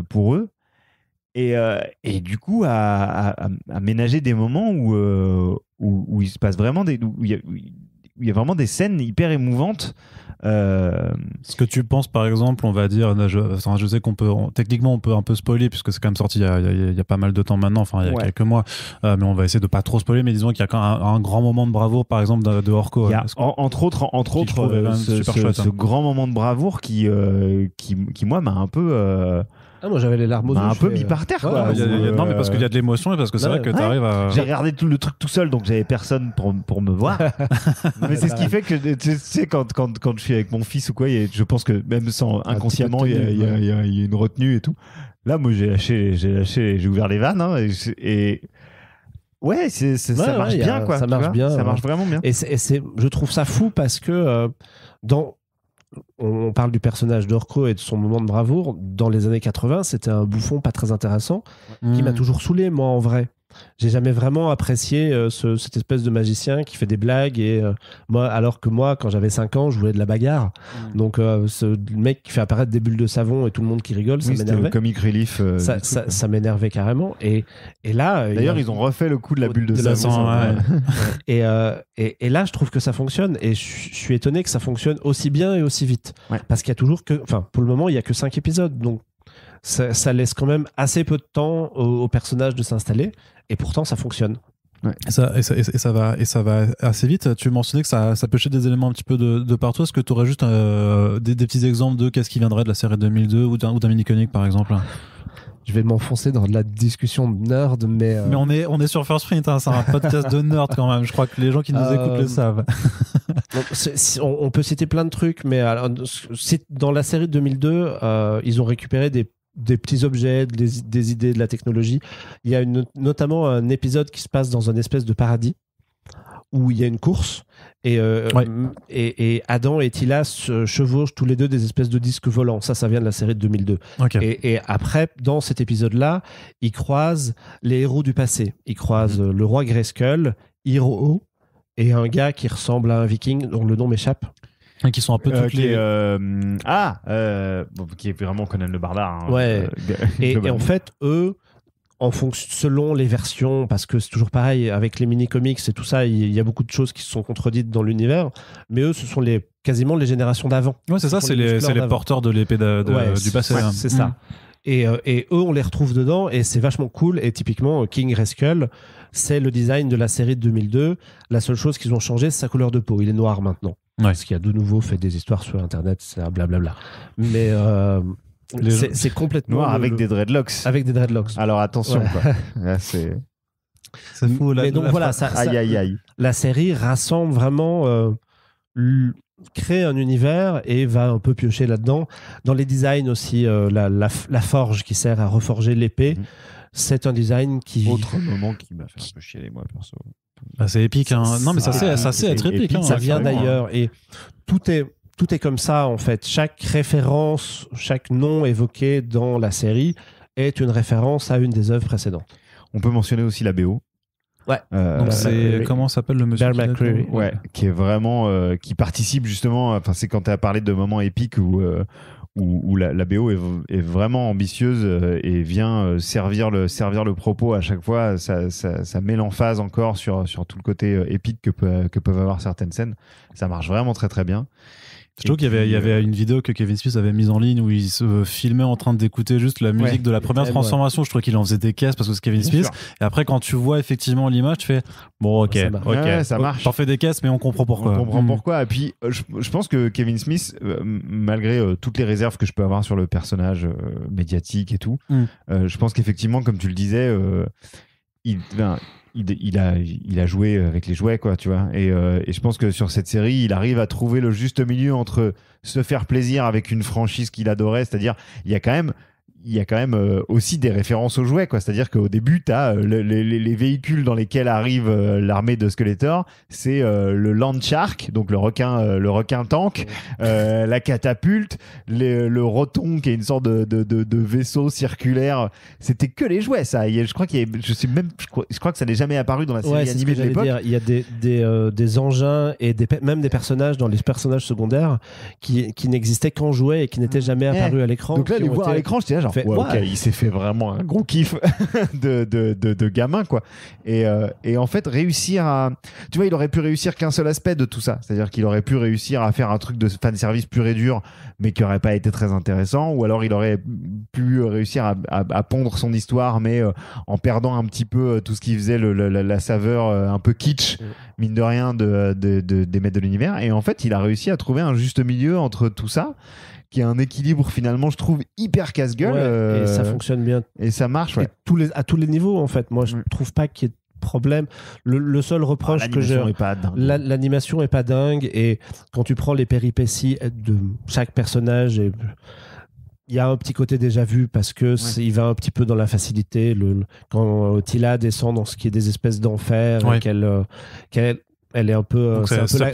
pour eux et du coup à ménager des moments où il se passe vraiment où il y a vraiment des scènes hyper émouvantes. Ce que tu penses, par exemple, on va dire, je sais techniquement on peut un peu spoiler puisque c'est quand même sorti il y a pas mal de temps maintenant, enfin il y a quelques mois, mais on va essayer de pas trop spoiler, mais disons qu'il y a quand même un grand moment de bravoure, par exemple, de Orko. Il y a entre autres ce grand moment de bravoure qui moi m'a un peu moi j'avais les larmes aux yeux, un peu mis par terre, quoi. Non, mais parce qu'il y a de l'émotion et parce que c'est vrai que t'arrives à... J'ai regardé tout le truc tout seul, donc j'avais personne pour me voir. Mais c'est ce qui fait que tu sais, quand je suis avec mon fils ou quoi, je pense que même sans inconsciemment il y a une retenue et tout. Là, moi j'ai ouvert les vannes, hein, et ouais, ça marche bien, quoi. Ça marche bien. Ça marche vraiment bien. Et je trouve ça fou parce que on parle du personnage d'Orko et de son moment de bravoure. Dans les années 80, c'était un bouffon pas très intéressant qui m'a toujours saoulé, moi, en vrai. J'ai jamais vraiment apprécié cette espèce de magicien qui fait des blagues alors que moi, quand j'avais 5 ans, je voulais de la bagarre. Donc ce mec qui fait apparaître des bulles de savon et tout le monde qui rigole, ça m'énervait. Le comic relief. Ça m'énervait carrément. Et là, d'ailleurs, ils ont refait le coup de la bulle de savon. Et là, je trouve que ça fonctionne. Et je suis étonné que ça fonctionne aussi bien et aussi vite. Parce qu'il y a toujours pour le moment, il y a que 5 épisodes. Donc ça laisse quand même assez peu de temps au personnage de s'installer. Et pourtant, ça fonctionne. Et ça va assez vite. Tu mentionnais que ça pêchait des éléments un petit peu de partout. Est-ce que tu aurais juste des petits exemples de qu'est-ce qui viendrait de la série 2002 ou d'un mini-comic, par exemple? Je vais m'enfoncer dans de la discussion de nerd, mais on est sur First Print, hein, c'est un podcast de nerd quand même. Je crois que les gens qui nous écoutent le savent. On peut citer plein de trucs, mais dans la série de 2002, ils ont récupéré des petits objets, des idées, de la technologie. Il y a notamment un épisode qui se passe dans un espèce de paradis où il y a une course et Adam et Tila se chevauchent tous les deux des espèces de disques volants. Ça vient de la série de 2002. Okay. Et après, dans cet épisode-là, ils croisent les héros du passé. Ils croisent le roi Grayskull, Hiro et un gars qui ressemble à un viking dont le nom m'échappe. Et qui sont un peu toutes qui est vraiment Conan le Barbare. Hein, ouais. Et en fait, eux, selon les versions, parce que c'est toujours pareil avec les mini-comics et tout ça, il y a beaucoup de choses qui se sont contredites dans l'univers, mais eux, ce sont quasiment les générations d'avant. Ouais, c'est ça, c'est les porteurs de l'épée du passé. C'est ça. Et eux, on les retrouve dedans et c'est vachement cool. Et typiquement, King Reskull, c'est le design de la série de 2002. La seule chose qu'ils ont changé, c'est sa couleur de peau. Il est noir maintenant. Ouais. Parce qu'il y a de nouveau fait des histoires sur Internet, c'est un blablabla. Mais c'est complètement... Noir avec des dreadlocks. Avec des dreadlocks. Alors attention, Ouais. quoi. Là, c'est fou. Mais donc voilà, aïe, aïe, aïe. la série rassemble vraiment... crée un univers et va un peu piocher là-dedans. Dans les designs aussi, la forge qui sert à reforger l'épée, c'est un design qui... Autre moment qui m'a fait un peu chialer, moi, perso. Bah, c'est épique. Hein. Non, mais ça c'est être épique. épique, Hein, ça vient carrément. d'ailleurs. Et tout est comme ça, en fait. Chaque référence, chaque nom évoqué dans la série est une référence à une des œuvres précédentes. On peut mentionner aussi la BO. Ouais. Donc c'est comment s'appelle le monsieur Bear qui l'a fait McCreary. Ouais, qui est vraiment qui participe justement. Enfin, c'est quand tu as parlé de moments épiques où la BO est vraiment ambitieuse et vient servir le propos à chaque fois. Ça met l'emphase encore sur tout le côté épique que peuvent avoir certaines scènes. Ça marche vraiment très très bien. Je trouve qu'il y avait une vidéo que Kevin Smith avait mise en ligne où il se filmait en train d'écouter juste la musique de la première transformation. Je trouve qu'il en faisait des caisses parce que c'est Kevin Smith. Et après, quand tu vois effectivement l'image, tu fais bon, ok, ça marche. T'en fais des caisses, mais on comprend pourquoi. On comprend pourquoi. Et puis, je pense que Kevin Smith, malgré toutes les réserves que je peux avoir sur le personnage médiatique et tout, je pense qu'effectivement, comme tu le disais, il a joué avec les jouets, quoi, tu vois. Et je pense que sur cette série, il arrive à trouver le juste milieu entre se faire plaisir avec une franchise qu'il adorait, c'est-à-dire il y a quand même aussi des références aux jouets, quoi. C'est-à-dire qu'au début, tu as les véhicules dans lesquels arrive l'armée de Skeletor, c'est le Land Shark, donc le requin tank, la catapulte, le roton qui est une sorte de vaisseau circulaire. C'était que les jouets, ça. Je crois que ça n'est jamais apparu dans la série animée de l'époque. Il y a des engins et même des personnages dans les personnages secondaires qui n'existaient qu'en jouets et qui n'étaient jamais apparus à l'écran. Donc là, les voir à l'écran, j'étais là genre ok, il s'est fait vraiment un gros kiff de gamin, quoi. Et en fait, réussir à... Tu vois, il aurait pu réussir qu'un seul aspect de tout ça. C'est-à-dire qu'il aurait pu réussir à faire un truc de fanservice pur et dur, mais qui n'aurait pas été très intéressant. Ou alors, il aurait pu réussir à pondre son histoire, mais en perdant un petit peu tout ce qui faisait la saveur un peu kitsch, mine de rien, des maîtres de l'univers. Et en fait, il a réussi à trouver un juste milieu entre tout ça, qui a un équilibre finalement, je trouve, hyper casse-gueule. Et ça fonctionne bien. Et ça marche, ouais. À tous les niveaux, en fait. Moi, je trouve pas qu'il y ait de problème. Le seul reproche que j'ai... L'animation est pas dingue. Et quand tu prends les péripéties de chaque personnage... Il y a un petit côté déjà vu parce que il va un petit peu dans la facilité. Quand Tila descend dans ce qui est des espèces d'enfer, elle est un peu...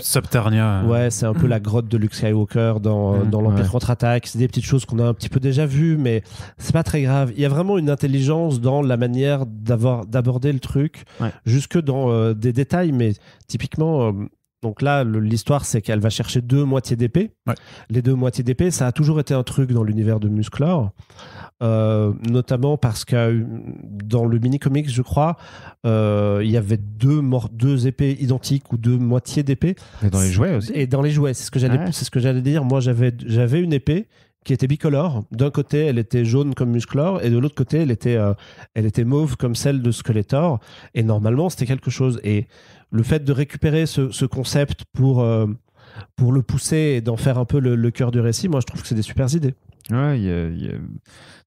Subternia. Ouais, c'est un peu la grotte de Luke Skywalker dans l'Empire contre-attaque. C'est des petites choses qu'on a un petit peu déjà vues, mais c'est pas très grave. Il y a vraiment une intelligence dans la manière d'aborder le truc, jusque dans des détails, mais typiquement... Donc là, l'histoire, c'est qu'elle va chercher 2 moitiés d'épée. Ouais. Les 2 moitiés d'épée, ça a toujours été un truc dans l'univers de Musclor, notamment parce que dans le mini-comics, je crois, il y avait 2 épées identiques ou 2 moitiés d'épée. Et dans les jouets aussi. Et dans les jouets, c'est ce que j'allais dire. Moi, j'avais une épée qui était bicolore. D'un côté, elle était jaune comme Musclor, et de l'autre côté, elle était mauve comme celle de Skeletor. Et normalement, c'était quelque chose. Et le fait de récupérer ce concept pour le pousser et d'en faire un peu le cœur du récit, moi, je trouve que c'est des super idées. Ouais,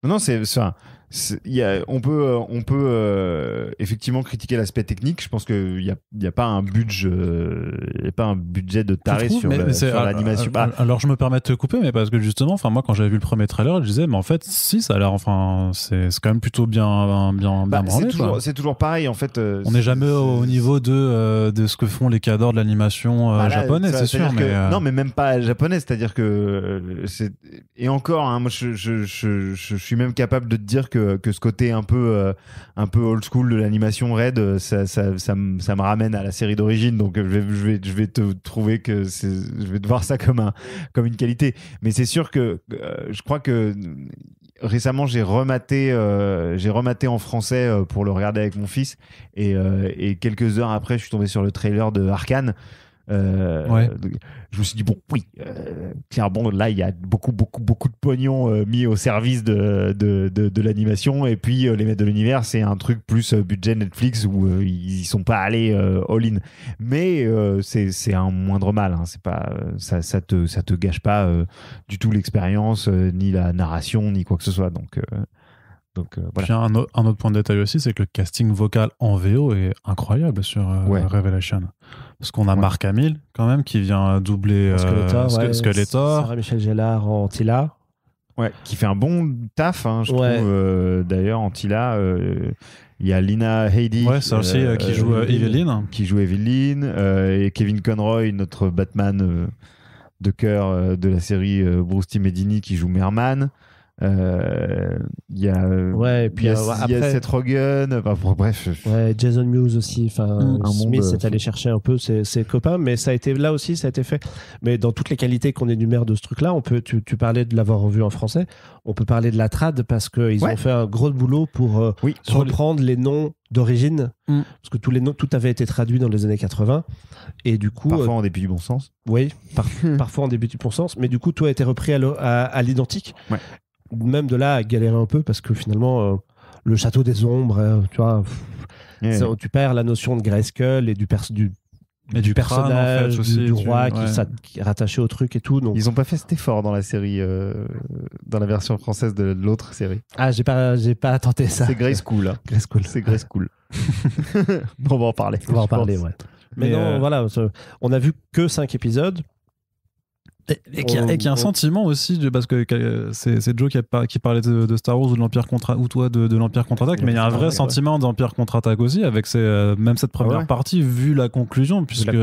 Non, c'est ça. On peut effectivement critiquer l'aspect technique. Je pense qu'il n'y a pas un budget, de taré sur l'animation. Alors je me permets de te couper, mais parce que justement, moi quand j'avais vu le premier trailer, je disais, mais en fait, si ça a l'air, c'est quand même plutôt bien branlé. C'est toujours pareil en fait. On n'est jamais au niveau de ce que font les cadors de l'animation japonaise, c'est sûr. Non, mais même pas japonaise. C'est-à-dire que et encore, hein, moi je suis même capable de te dire que ce côté un peu old school de l'animation raid, ça me ramène à la série d'origine, donc je vais te trouver que je vais te voir ça comme une qualité. Mais c'est sûr que je crois que récemment j'ai rematé en français pour le regarder avec mon fils, et quelques heures après je suis tombé sur le trailer de Arcane. Je me suis dit, bon, oui, clairement, là, il y a beaucoup de pognon mis au service de l'animation. Et puis, les Maîtres de l'Univers, c'est un truc plus budget Netflix où ils sont pas allés all-in. Mais c'est un moindre mal. Hein. C'est pas, ça te gâche pas du tout l'expérience, ni la narration, ni quoi que ce soit. Donc voilà. Puis un autre point de détail aussi, c'est que le casting vocal en VO est incroyable sur Revelation. Parce qu'on a Mark Hamill, quand même, qui vient doubler Skeletor. Sarah-Michelle Gellar en Tila. Ouais, qui fait un bon taf, hein, je trouve. D'ailleurs, en Tila, il y a Lina Headey qui joue Evelyn. Qui joue Evelyn. Et Kevin Conroy, notre Batman de cœur de la série Bruce Timm et Dini, qui joue Merman. Il y a Seth Rogen, bref. Jason Mewes aussi. Smith est allé chercher un peu ses copains, mais ça a été fait. Mais dans toutes les qualités qu'on énumère de ce truc-là, tu parlais de l'avoir revu en français. On peut parler de la trad parce qu'ils ont fait un gros boulot pour reprendre les noms d'origine, parce que tous les noms, tout avait été traduit dans les années 80, et du coup parfois en début du bon sens. Oui, parfois en début du bon sens, mais du coup tout a été repris à l'identique. Ouais. Même de là à galérer un peu parce que finalement le château des ombres, tu vois, tu perds la notion de Grayskull et du personnage, en fait, du roi qui est rattaché au truc et tout. Donc... Ils n'ont pas fait cet effort dans la série, dans la version française de l'autre série. Ah, j'ai pas tenté ça. C'est Grayskull. Hein. C'est Grayskull. On va en parler. Ouais. Mais non, voilà, on a vu que 5 épisodes. Et qu'il y a un sentiment aussi, parce que c'est Joe qui parlait de Star Wars ou de l'Empire de l'Empire contre-attaque, mais il y a un vrai sentiment d'Empire contre-attaque aussi, avec même cette première partie, vu la conclusion, puisque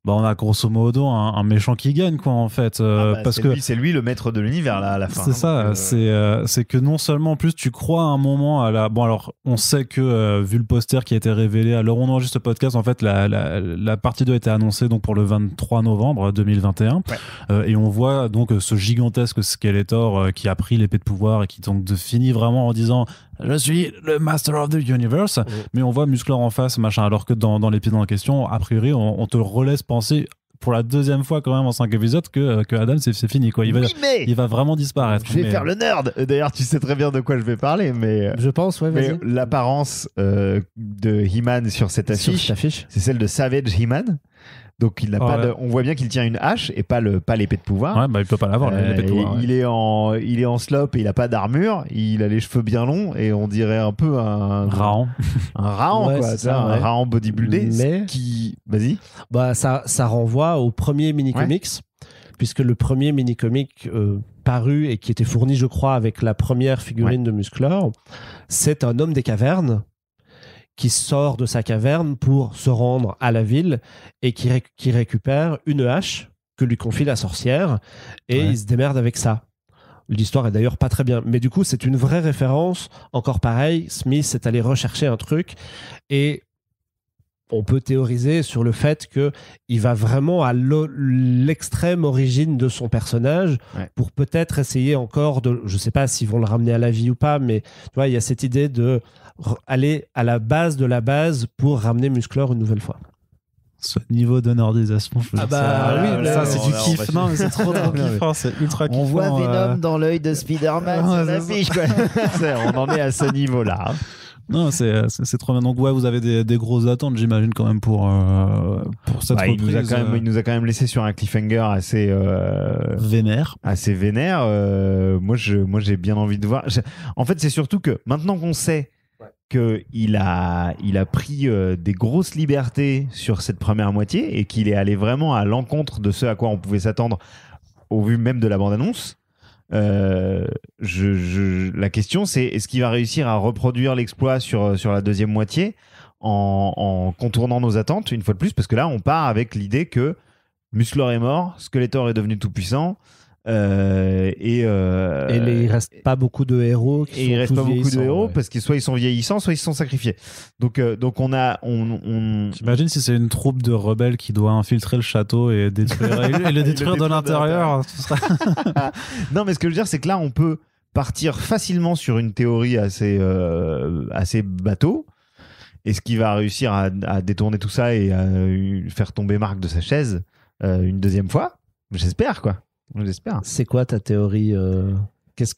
on a grosso modo un méchant qui gagne, quoi, en fait. Parce que c'est lui le maître de l'univers là, à la fin. C'est ça, c'est que non seulement en plus tu crois à un moment à la... Bon, alors on sait que vu le poster qui a été révélé à l'heure où on enregistre ce podcast, en fait la partie 2 a été annoncée donc pour le 23 novembre 2021 et on voit donc ce gigantesque Skeletor qui a pris l'épée de pouvoir et qui donc finit vraiment en disant je suis le Master of the Universe, mais on voit Musclor en face, machin, alors que dans l'épisode en question, a priori, on te relaisse penser pour la deuxième fois quand même en 5 épisodes que Adam c'est fini, quoi. Il va vraiment disparaître. Je vais faire le nerd. D'ailleurs, tu sais très bien de quoi je vais parler, mais je pense, mais l'apparence de He-Man sur cette affiche, c'est celle de Savage He-Man. Donc il n'a pas on voit bien qu'il tient une hache et pas l'épée de pouvoir. Ouais, il peut pas l'avoir l'épée de pouvoir. Il est en slope et il a pas d'armure. Il a les cheveux bien longs et on dirait un peu un Raon. Un Raon, quoi, un Raon bodybuildé. Mais vas-y. Ça renvoie au premier mini-comics, puisque le premier mini-comic paru et qui était fourni, je crois, avec la première figurine de Musclor, c'est un homme des cavernes qui sort de sa caverne pour se rendre à la ville et qui récupère une hache que lui confie la sorcière et il se démerde avec ça. L'histoire est d'ailleurs pas très bien. Mais du coup, c'est une vraie référence. Encore pareil, Smith est allé rechercher un truc et on peut théoriser sur le fait qu'il va vraiment à l'extrême origine de son personnage pour peut-être essayer encore de... Je sais pas s'ils vont le ramener à la vie ou pas, mais tu vois, il y a cette idée de aller à la base de la base pour ramener Musclor une nouvelle fois. Ce niveau de nordisation, ça c'est du kiff. Non, mais c'est trop kiffant, c'est ultra kiffant. On voit Venom dans l'œil de Spider-Man sur l'affiche, quoi. On en est à ce niveau-là. Non, c'est trop bien. Donc vous avez des grosses attentes, j'imagine, quand même pour cette reprise. Il nous a quand même laissé sur un cliffhanger assez vénère. Moi j'ai bien envie de voir. En fait, c'est surtout que maintenant qu'on sait qu'il a pris des grosses libertés sur cette première moitié et qu'il est allé vraiment à l'encontre de ce à quoi on pouvait s'attendre au vu même de la bande-annonce. La question c'est est-ce qu'il va réussir à reproduire l'exploit sur la deuxième moitié en contournant nos attentes une fois de plus, parce que là on part avec l'idée que Musclor est mort, Skeletor est devenu tout puissant et il reste pas beaucoup de héros parce que soit ils sont vieillissants, soit ils se sont sacrifiés. Donc on J'imagine si c'est une troupe de rebelles qui doit infiltrer le château et le détruire de l'intérieur. Non, mais ce que je veux dire, c'est que là on peut partir facilement sur une théorie assez bateau Est-ce qu'il va réussir à détourner tout ça et à faire tomber Marc de sa chaise une deuxième fois? J'espère, quoi. J'espère. C'est quoi ta théorie Qu'est-ce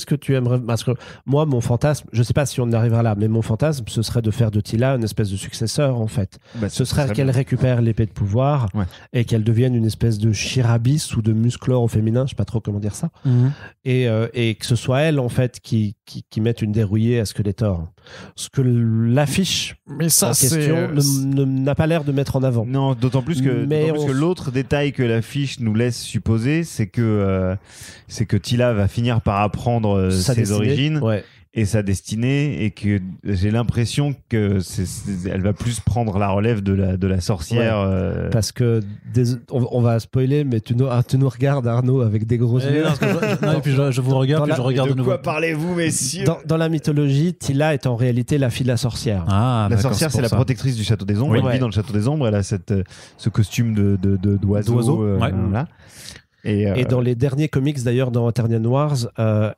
que tu aimerais? Parce que moi, mon fantasme, je sais pas si on arrivera là, mais mon fantasme, ce serait de faire de Tila une espèce de successeur, en fait. Ce serait qu'elle récupère l'épée de pouvoir et qu'elle devienne une espèce de Chirabis ou de Musclor au féminin, je sais pas trop comment dire ça. Et que ce soit elle, en fait, qui mette une dérouillée à Skeletor. Ce que l'affiche en question n'a pas l'air de mettre en avant. Non, d'autant plus que l'autre détail que l'affiche nous laisse supposer, c'est que Tila va finir par apprendre ses origines et sa destinée, et que j'ai l'impression que elle va plus prendre la relève de la sorcière. Parce que on va spoiler, mais tu nous regardes, Arnaud, avec des gros yeux. Et puis je vous regarde, puis je regarde de nouveau. De quoi parlez-vous, messieurs? Dans la mythologie, Tila est en réalité la fille de la sorcière. La sorcière, c'est la protectrice du Château des Ombres. Elle vit dans le Château des Ombres. Elle a ce costume d'oiseau. Voilà. Et dans les derniers comics, d'ailleurs, dans Eternian Wars,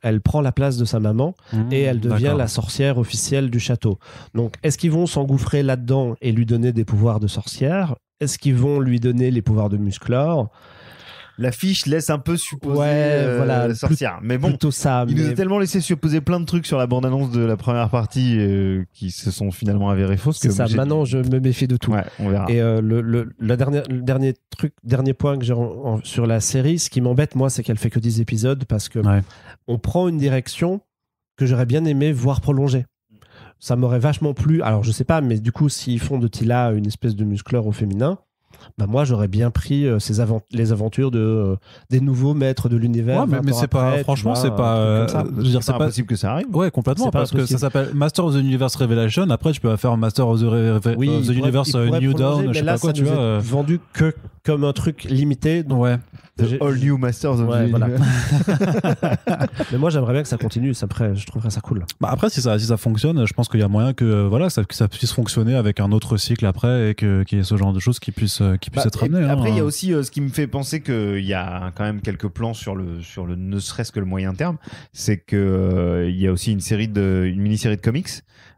elle prend la place de sa maman et elle devient la sorcière officielle du château. Donc, est-ce qu'ils vont s'engouffrer là-dedans et lui donner des pouvoirs de sorcière? Est-ce qu'ils vont lui donner les pouvoirs de Musclor? L'affiche laisse un peu supposer la sorcière. Mais bon, il nous a tellement laissé supposer plein de trucs sur la bande-annonce de la première partie qui se sont finalement avérés fausses. C'est ça, maintenant je me méfie de tout. Ouais, on verra. Et le dernier point que j'ai sur la série, ce qui m'embête, moi, c'est qu'elle fait que 10 épisodes parce que on prend une direction que j'aurais bien aimé voir prolonger. Ça m'aurait vachement plu. Alors, je sais pas, mais du coup, s'ils font de Tila une espèce de Musclor au féminin, bah moi j'aurais bien pris les aventures des nouveaux maîtres de l'univers. Ouais, mais c'est pas, franchement, c'est pas. Je veux dire, c'est pas possible que ça arrive. Ouais, complètement, parce que ça s'appelle Master of the Universe Revelation. Après, tu peux faire Master of the Universe New Dawn, je sais pas quoi, tu vois. Vendu que comme un truc limité. Donc All New Masters of the Universe. Mais moi j'aimerais bien que ça continue, je trouverais ça cool. Bah après, si ça fonctionne, je pense qu'il y a moyen que ça puisse fonctionner avec un autre cycle après et qu'il y ait ce genre de choses qui puissent être amenées. Après, il y a aussi ce qui me fait penser qu'il y a quand même quelques plans sur le ne serait-ce que le moyen terme, c'est que il y a aussi une mini-série de comics.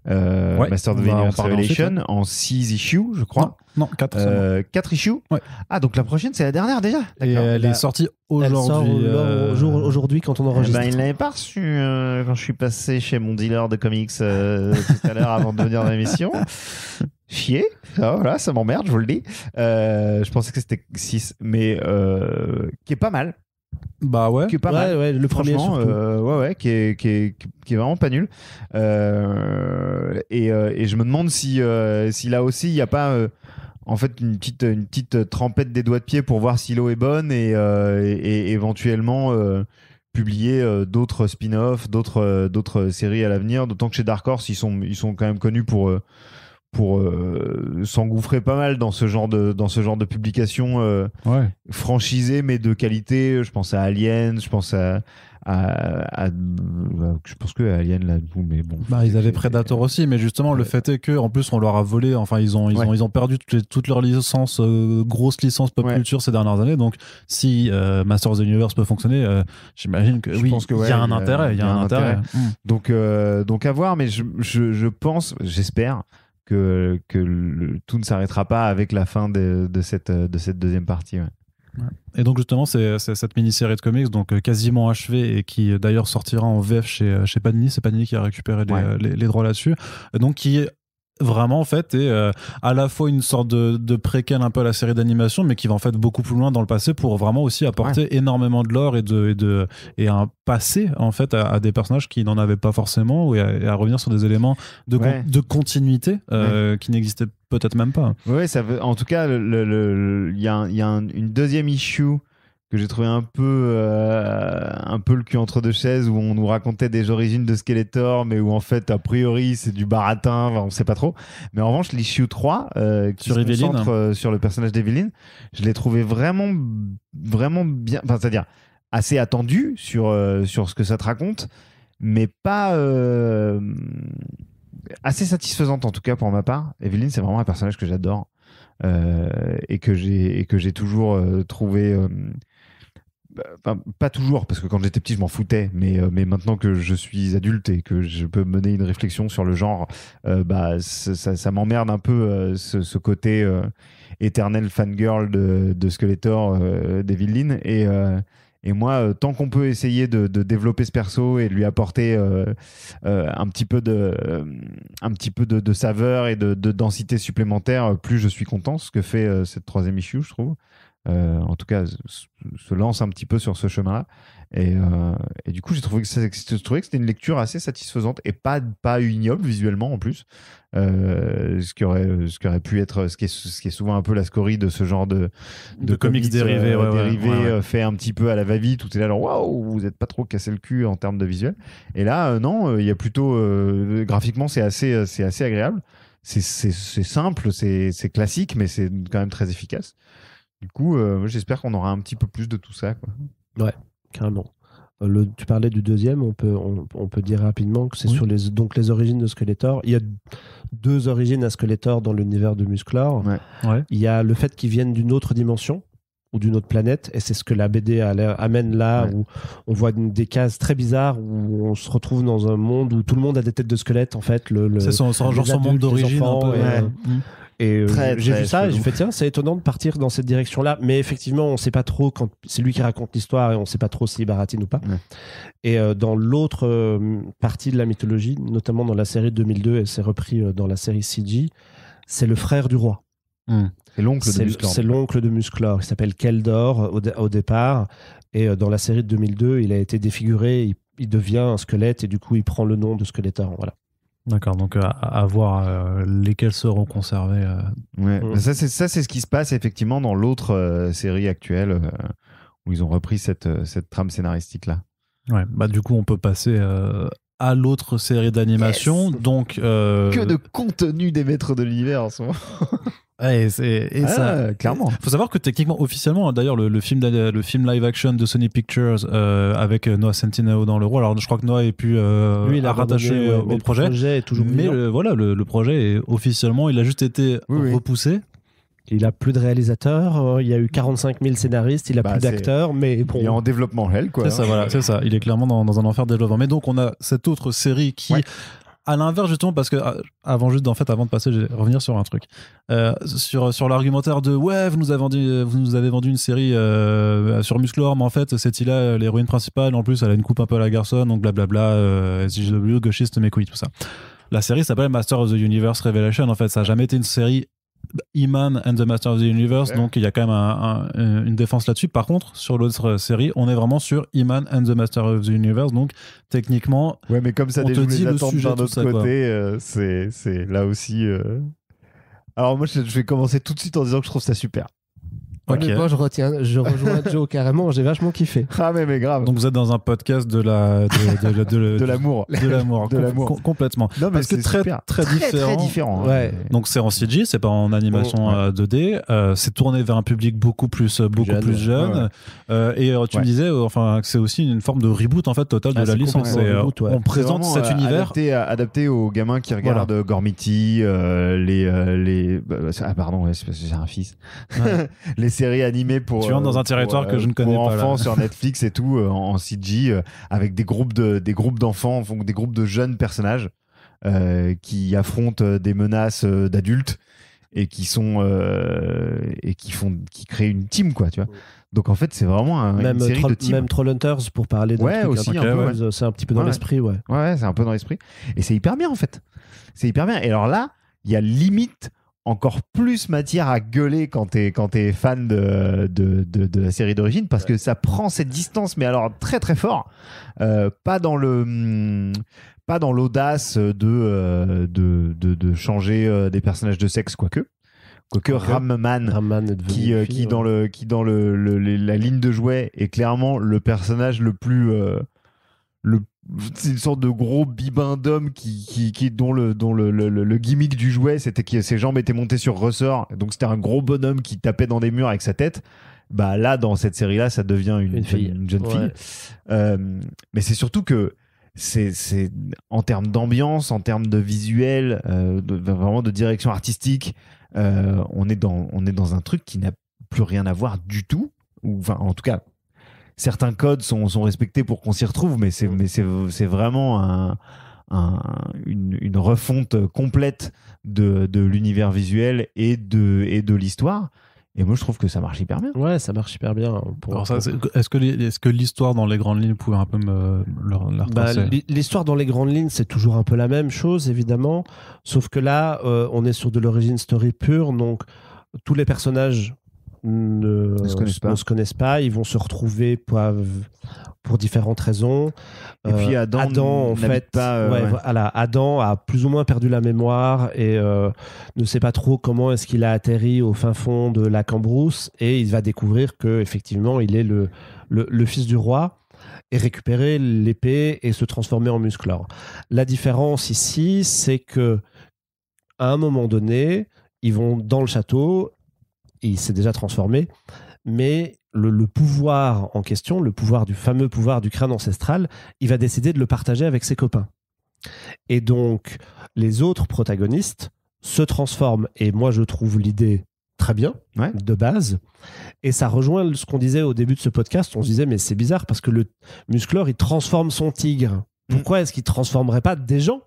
Master of the Universe Revelation en 6 issues, je crois. Non, 4. 4 issues. Ah, donc la prochaine, c'est la dernière déjà. Et elle est sortie aujourd'hui. Aujourd'hui, quand on enregistre. Il l'avait pas reçu quand je suis passé chez mon dealer de comics tout à l'heure avant de venir dans l'émission. Chier. Voilà, ça m'emmerde, je vous le dis. Je pensais que c'était 6, mais qui est pas mal. Bah ouais. Qui est pas mal. Ouais, le premier surtout. Qui est vraiment pas nul. Et je me demande si là aussi il n'y a pas en fait une petite trempette des doigts de pied pour voir si l'eau est bonne et éventuellement publier d'autres spin-offs, d'autres séries à l'avenir. D'autant que chez Dark Horse ils sont quand même connus pour s'engouffrer pas mal dans ce genre de publication franchisée mais de qualité. Je pense à Alien, je pense je pense que Alien là, mais bon. Bah ils avaient Predator aussi, mais justement le fait est que en plus on leur a volé. Enfin ils ont perdu toutes leurs licences, grosses licences pop culture ces dernières années. Donc si Master of the Universe peut fonctionner, j'imagine que il y a un intérêt. Il y a un intérêt. Donc à voir, mais je pense, j'espère que tout ne s'arrêtera pas avec la fin de cette deuxième partie. Et donc justement c'est cette mini-série de comics donc quasiment achevée et qui d'ailleurs sortira en VF chez Panini. C'est Panini qui a récupéré les droits là-dessus, donc qui est vraiment en fait est à la fois une sorte de préquel un peu à la série d'animation, mais qui va en fait beaucoup plus loin dans le passé pour vraiment aussi apporter énormément de lore et un passé en fait à des personnages qui n'en avaient pas forcément, et à revenir sur des éléments de continuité qui n'existaient peut-être même pas. Ouais, en tout cas il y a une deuxième issue que j'ai trouvé un peu le cul entre deux chaises, où on nous racontait des origines de Skeletor, mais où en fait a priori c'est du baratin, on sait pas trop. Mais en revanche l'issue 3 qui se concentre sur le personnage d'Evelyn, je l'ai trouvé vraiment bien, enfin, c'est-à-dire assez attendu sur ce que ça te raconte, mais pas assez satisfaisante en tout cas pour ma part. Evelyn, c'est vraiment un personnage que j'adore et que j'ai toujours trouvé pas toujours, parce que quand j'étais petit, je m'en foutais, mais maintenant que je suis adulte et que je peux mener une réflexion sur le genre, ça m'emmerde un peu ce côté éternel fangirl de Skeletor, Devil Lynn. Et moi, tant qu'on peut essayer de développer ce perso et de lui apporter un petit peu de saveur et de densité supplémentaire, plus je suis content. Ce que fait cette 3e issue, je trouve. En tout cas, se lance un petit peu sur ce chemin-là. Et du coup, j'ai trouvé que c'était une lecture assez satisfaisante et pas ignoble visuellement en plus. Ce qui aurait pu être ce qui est souvent un peu la scorie de ce genre de comics dérivés, fait un petit peu à la va-vite, tout est là, genre waouh, vous n'êtes pas trop cassé le cul en termes de visuel. Et là, non, il y a plutôt graphiquement, c'est assez agréable. C'est simple, c'est classique, mais c'est quand même très efficace. Du coup, j'espère qu'on aura un petit peu plus de tout ça, quoi. Ouais, carrément. Tu parlais du 2e, on peut dire rapidement que c'est sur les origines de Skeletor. Il y a 2 origines à Skeletor dans l'univers de Musclor. Ouais. Il y a le fait qu'ils viennent d'une autre dimension ou d'une autre planète, et c'est ce que la BD amène là, où on voit des cases très bizarres, où on se retrouve dans un monde où tout le monde a des têtes de squelettes, en fait. C'est son monde d'origine. Et j'ai vu ça et j'ai fait tiens, c'est étonnant de partir dans cette direct-là, mais effectivement on sait pas trop, quand c'est lui qui raconte l'histoire et on sait pas trop s'il baratine ou pas. Et dans l'autre partie de la mythologie, notamment dans la série 2002, et c'est repris dans la série CG, c'est le frère du roi. C'est l'oncle de Musclor. C'est l'oncle de Musclor, il s'appelle Keldor au départ, et dans la série de 2002 il a été défiguré, il devient un squelette et du coup il prend le nom de Skeletor. Voilà. D'accord, donc à voir lesquels seront conservés. Ça, c'est ce qui se passe effectivement dans l'autre série actuelle où ils ont repris cette trame scénaristique-là. Ouais, bah du coup, on peut passer à l'autre série d'animation. Yes. Donc, que de contenu des maîtres de l'univers en ce moment. Ouais, ça, clairement. Faut savoir que techniquement, officiellement, d'ailleurs, le film live action de Sony Pictures avec Noah Centineo dans le rôle. Alors, je crois que Noah est plus lui, il a rattaché au projet. Le projet est toujours mais le projet est officiellement, il a juste été repoussé. Il a plus de réalisateurs, il y a eu 45 000 scénaristes, il a plus d'acteurs, mais bon. Il est en développement, quoi. C'est ça. Il est clairement dans un enfer de développement. Mais donc, on a cette autre série qui. À l'inverse, justement, parce que avant de passer, je vais revenir sur un truc. Sur l'argumentaire de vous nous avez vendu une série sur Musclor, mais en fait, cette île-là, l'héroïne principale, en plus, elle a une coupe un peu à la garçonne, donc blablabla, SJW, gauchiste, mes couilles, tout ça. La série s'appelle Master of the Universe Revelation. En fait, ça n'a jamais été une série He-Man and the Master of the Universe, donc il y a quand même une défense là-dessus. Par contre, sur l'autre série, on est vraiment sur He-Man and the Master of the Universe, donc techniquement, mais comme ça on te dit le sujet d'un autre côté, c'est là aussi. Alors moi, je vais commencer tout de suite en disant que je trouve ça super. Okay. Moi, je rejoins Joe carrément, j'ai vachement kiffé. Ah mais grave. Donc vous êtes dans un podcast de l'amour. De l'amour. Complètement. Non, mais parce que très différent. Ouais. Donc c'est en CG, c'est pas en animation 2D. C'est tourné vers un public beaucoup plus jeune. Et tu me disais, que c'est aussi une forme de reboot en fait total de la licence. On présente cet univers adapté aux gamins qui regardent Gormiti, pardon, j'ai un fils. Les séries animées pour tu entres dans un territoire que je ne connais pas enfants là. sur Netflix et tout en CG avec des groupes d'enfants, des groupes de jeunes personnages qui affrontent des menaces d'adultes et qui créent une team, quoi, tu vois. Donc en fait c'est vraiment une série de team. Même Trollhunters pour parler d'un truc aussi, c'est un petit peu dans l'esprit. Ouais, c'est un peu dans l'esprit et c'est hyper bien en fait. C'est hyper bien. Et alors là il y a limite encore plus matière à gueuler quand t'es fan de la série d'origine, parce que ça prend cette distance, mais alors très très fort, pas dans l'audace de changer des personnages de sexe, quoique Ram-Man qui dans la ligne de jouet est clairement le personnage le plus c'est une sorte de gros bibin d'homme dont le gimmick du jouet, c'était que ses jambes étaient montées sur ressort, donc c'était un gros bonhomme qui tapait dans des murs avec sa tête. Bah là, dans cette série-là, ça devient une jeune fille. Mais c'est surtout que c'est en termes d'ambiance, en termes de visuel, vraiment de direction artistique, on est dans un truc qui n'a plus rien à voir du tout. Enfin, en tout cas, certains codes sont respectés pour qu'on s'y retrouve, mais c'est vraiment une refonte complète de l'univers visuel et de l'histoire. Et moi, je trouve que ça marche hyper bien. Ouais, ça marche hyper bien. Est-ce que l'histoire dans les grandes lignes pouvait un peu la retracer? L'histoire dans les grandes lignes, c'est toujours un peu la même chose, évidemment. Sauf que là, on est sur de l'origin story pure. Donc, tous les personnages ne se connaissent pas. Ils vont se retrouver pour différentes raisons. Et puis Adam en fait, voilà, Adam a plus ou moins perdu la mémoire et ne sait pas trop comment est-ce qu'il a atterri au fin fond de la Cambrousse, et il va découvrir que effectivement il est le fils du roi, et récupérer l'épée et se transformer en Musclor. La différence ici, c'est que à un moment donné, ils vont dans le château, il s'est déjà transformé, mais le pouvoir en question, le fameux pouvoir du crâne ancestral, il va décider de le partager avec ses copains. Et donc, les autres protagonistes se transforment. Et moi, je trouve l'idée très bien, de base. Et ça rejoint ce qu'on disait au début de ce podcast. On se disait, mais c'est bizarre parce que le Musclor, il transforme son tigre. Pourquoi est-ce qu'il ne transformerait pas des gens ?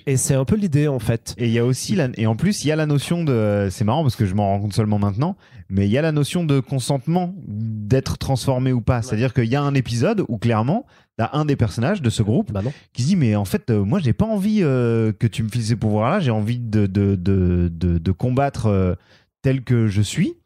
Et c'est un peu l'idée, en fait. Et il y a aussi et en plus il y a la notion de, c'est marrant parce que je m'en rends compte seulement maintenant, mais il y a la notion de consentement d'être transformé ou pas. C'est-à-dire qu'il y a un épisode où clairement t'as un des personnages de ce groupe qui se dit, mais en fait moi j'ai pas envie que tu me files ces pouvoirs là, j'ai envie de combattre tel que je suis.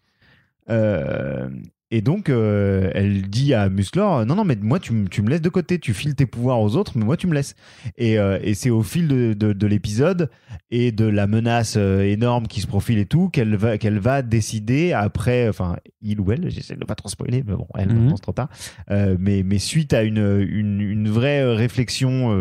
Et donc, elle dit à Musclor, non, mais moi, tu me laisses de côté, tu files tes pouvoirs aux autres, mais moi, tu me laisses. Et c'est au fil de l'épisode et de la menace énorme qui se profile et tout, qu'elle va décider après, enfin, il ou elle, j'essaie de pas trop spoiler, mais bon, elle, maintenant, c'est trop tard. Mais suite à une vraie réflexion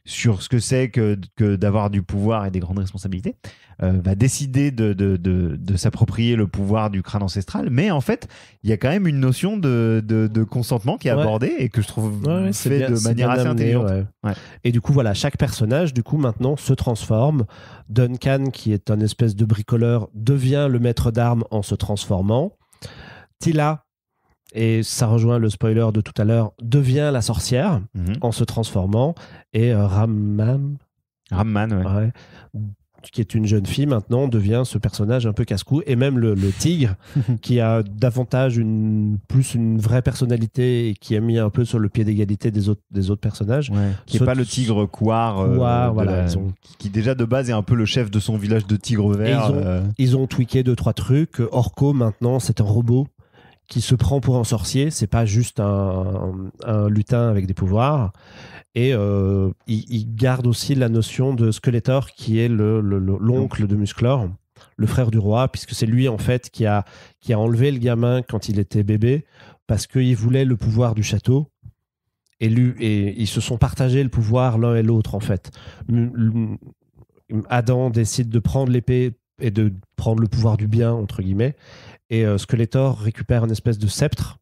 sur ce que c'est que d'avoir du pouvoir et des grandes responsabilités, va décider de s'approprier le pouvoir du crâne ancestral. Mais en fait, il y a quand même une notion de consentement qui est abordée et que je trouve fait de manière assez intelligente. Et du coup, voilà, chaque personnage, maintenant, se transforme. Duncan, qui est un espèce de bricoleur, devient le maître d'armes en se transformant. Tila, et ça rejoint le spoiler de tout à l'heure, devient la sorcière en se transformant. Et Ramman, qui est une jeune fille maintenant, devient ce personnage un peu casse-cou. Et même le tigre, qui a davantage plus une vraie personnalité et qui a mis un peu sur le pied d'égalité des autres personnages. Qui n'est pas le tigre couard, qui déjà de base est un peu le chef de son village de tigres verts. Ils ont tweaké 2-3 trucs. Orko, maintenant, c'est un robot qui se prend pour un sorcier. C'est pas juste un lutin avec des pouvoirs. Et il garde aussi la notion de Skeletor, qui est l'oncle de Musclor, le frère du roi, puisque c'est lui en fait qui a enlevé le gamin quand il était bébé, parce qu'il voulait le pouvoir du château. Et ils se sont partagés le pouvoir l'un et l'autre en fait. Adam décide de prendre l'épée et de prendre le pouvoir du bien, entre guillemets, et Skeletor récupère une espèce de sceptre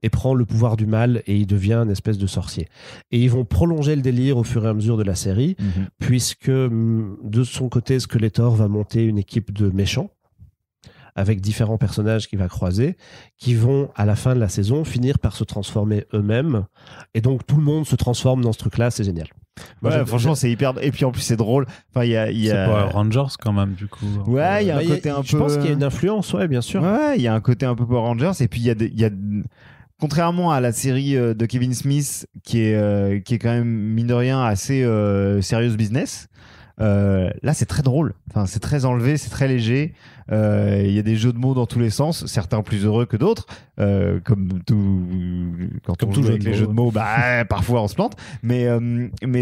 et prend le pouvoir du mal, et il devient une espèce de sorcier. Et ils vont prolonger le délire au fur et à mesure de la série, puisque de son côté, Skeletor va monter une équipe de méchants, avec différents personnages qu'il va croiser, qui vont, à la fin de la saison, finir par se transformer eux-mêmes. Et donc, tout le monde se transforme dans ce truc-là, c'est génial. Franchement, c'est hyper. Et puis en plus, c'est drôle. Enfin, c'est Power Rangers quand même, du coup. Ouais, il y a un côté un peu. Je pense qu'il y a une influence, bien sûr. Ouais, il y a un côté un peu Power Rangers. Et puis, il y a contrairement à la série de Kevin Smith, qui est quand même, mine de rien, assez serious business, là, c'est très drôle. Enfin, c'est très enlevé, c'est très léger. Il y a des jeux de mots dans tous les sens, certains plus heureux que d'autres, comme on joue avec les jeux de mots, parfois on se plante, mais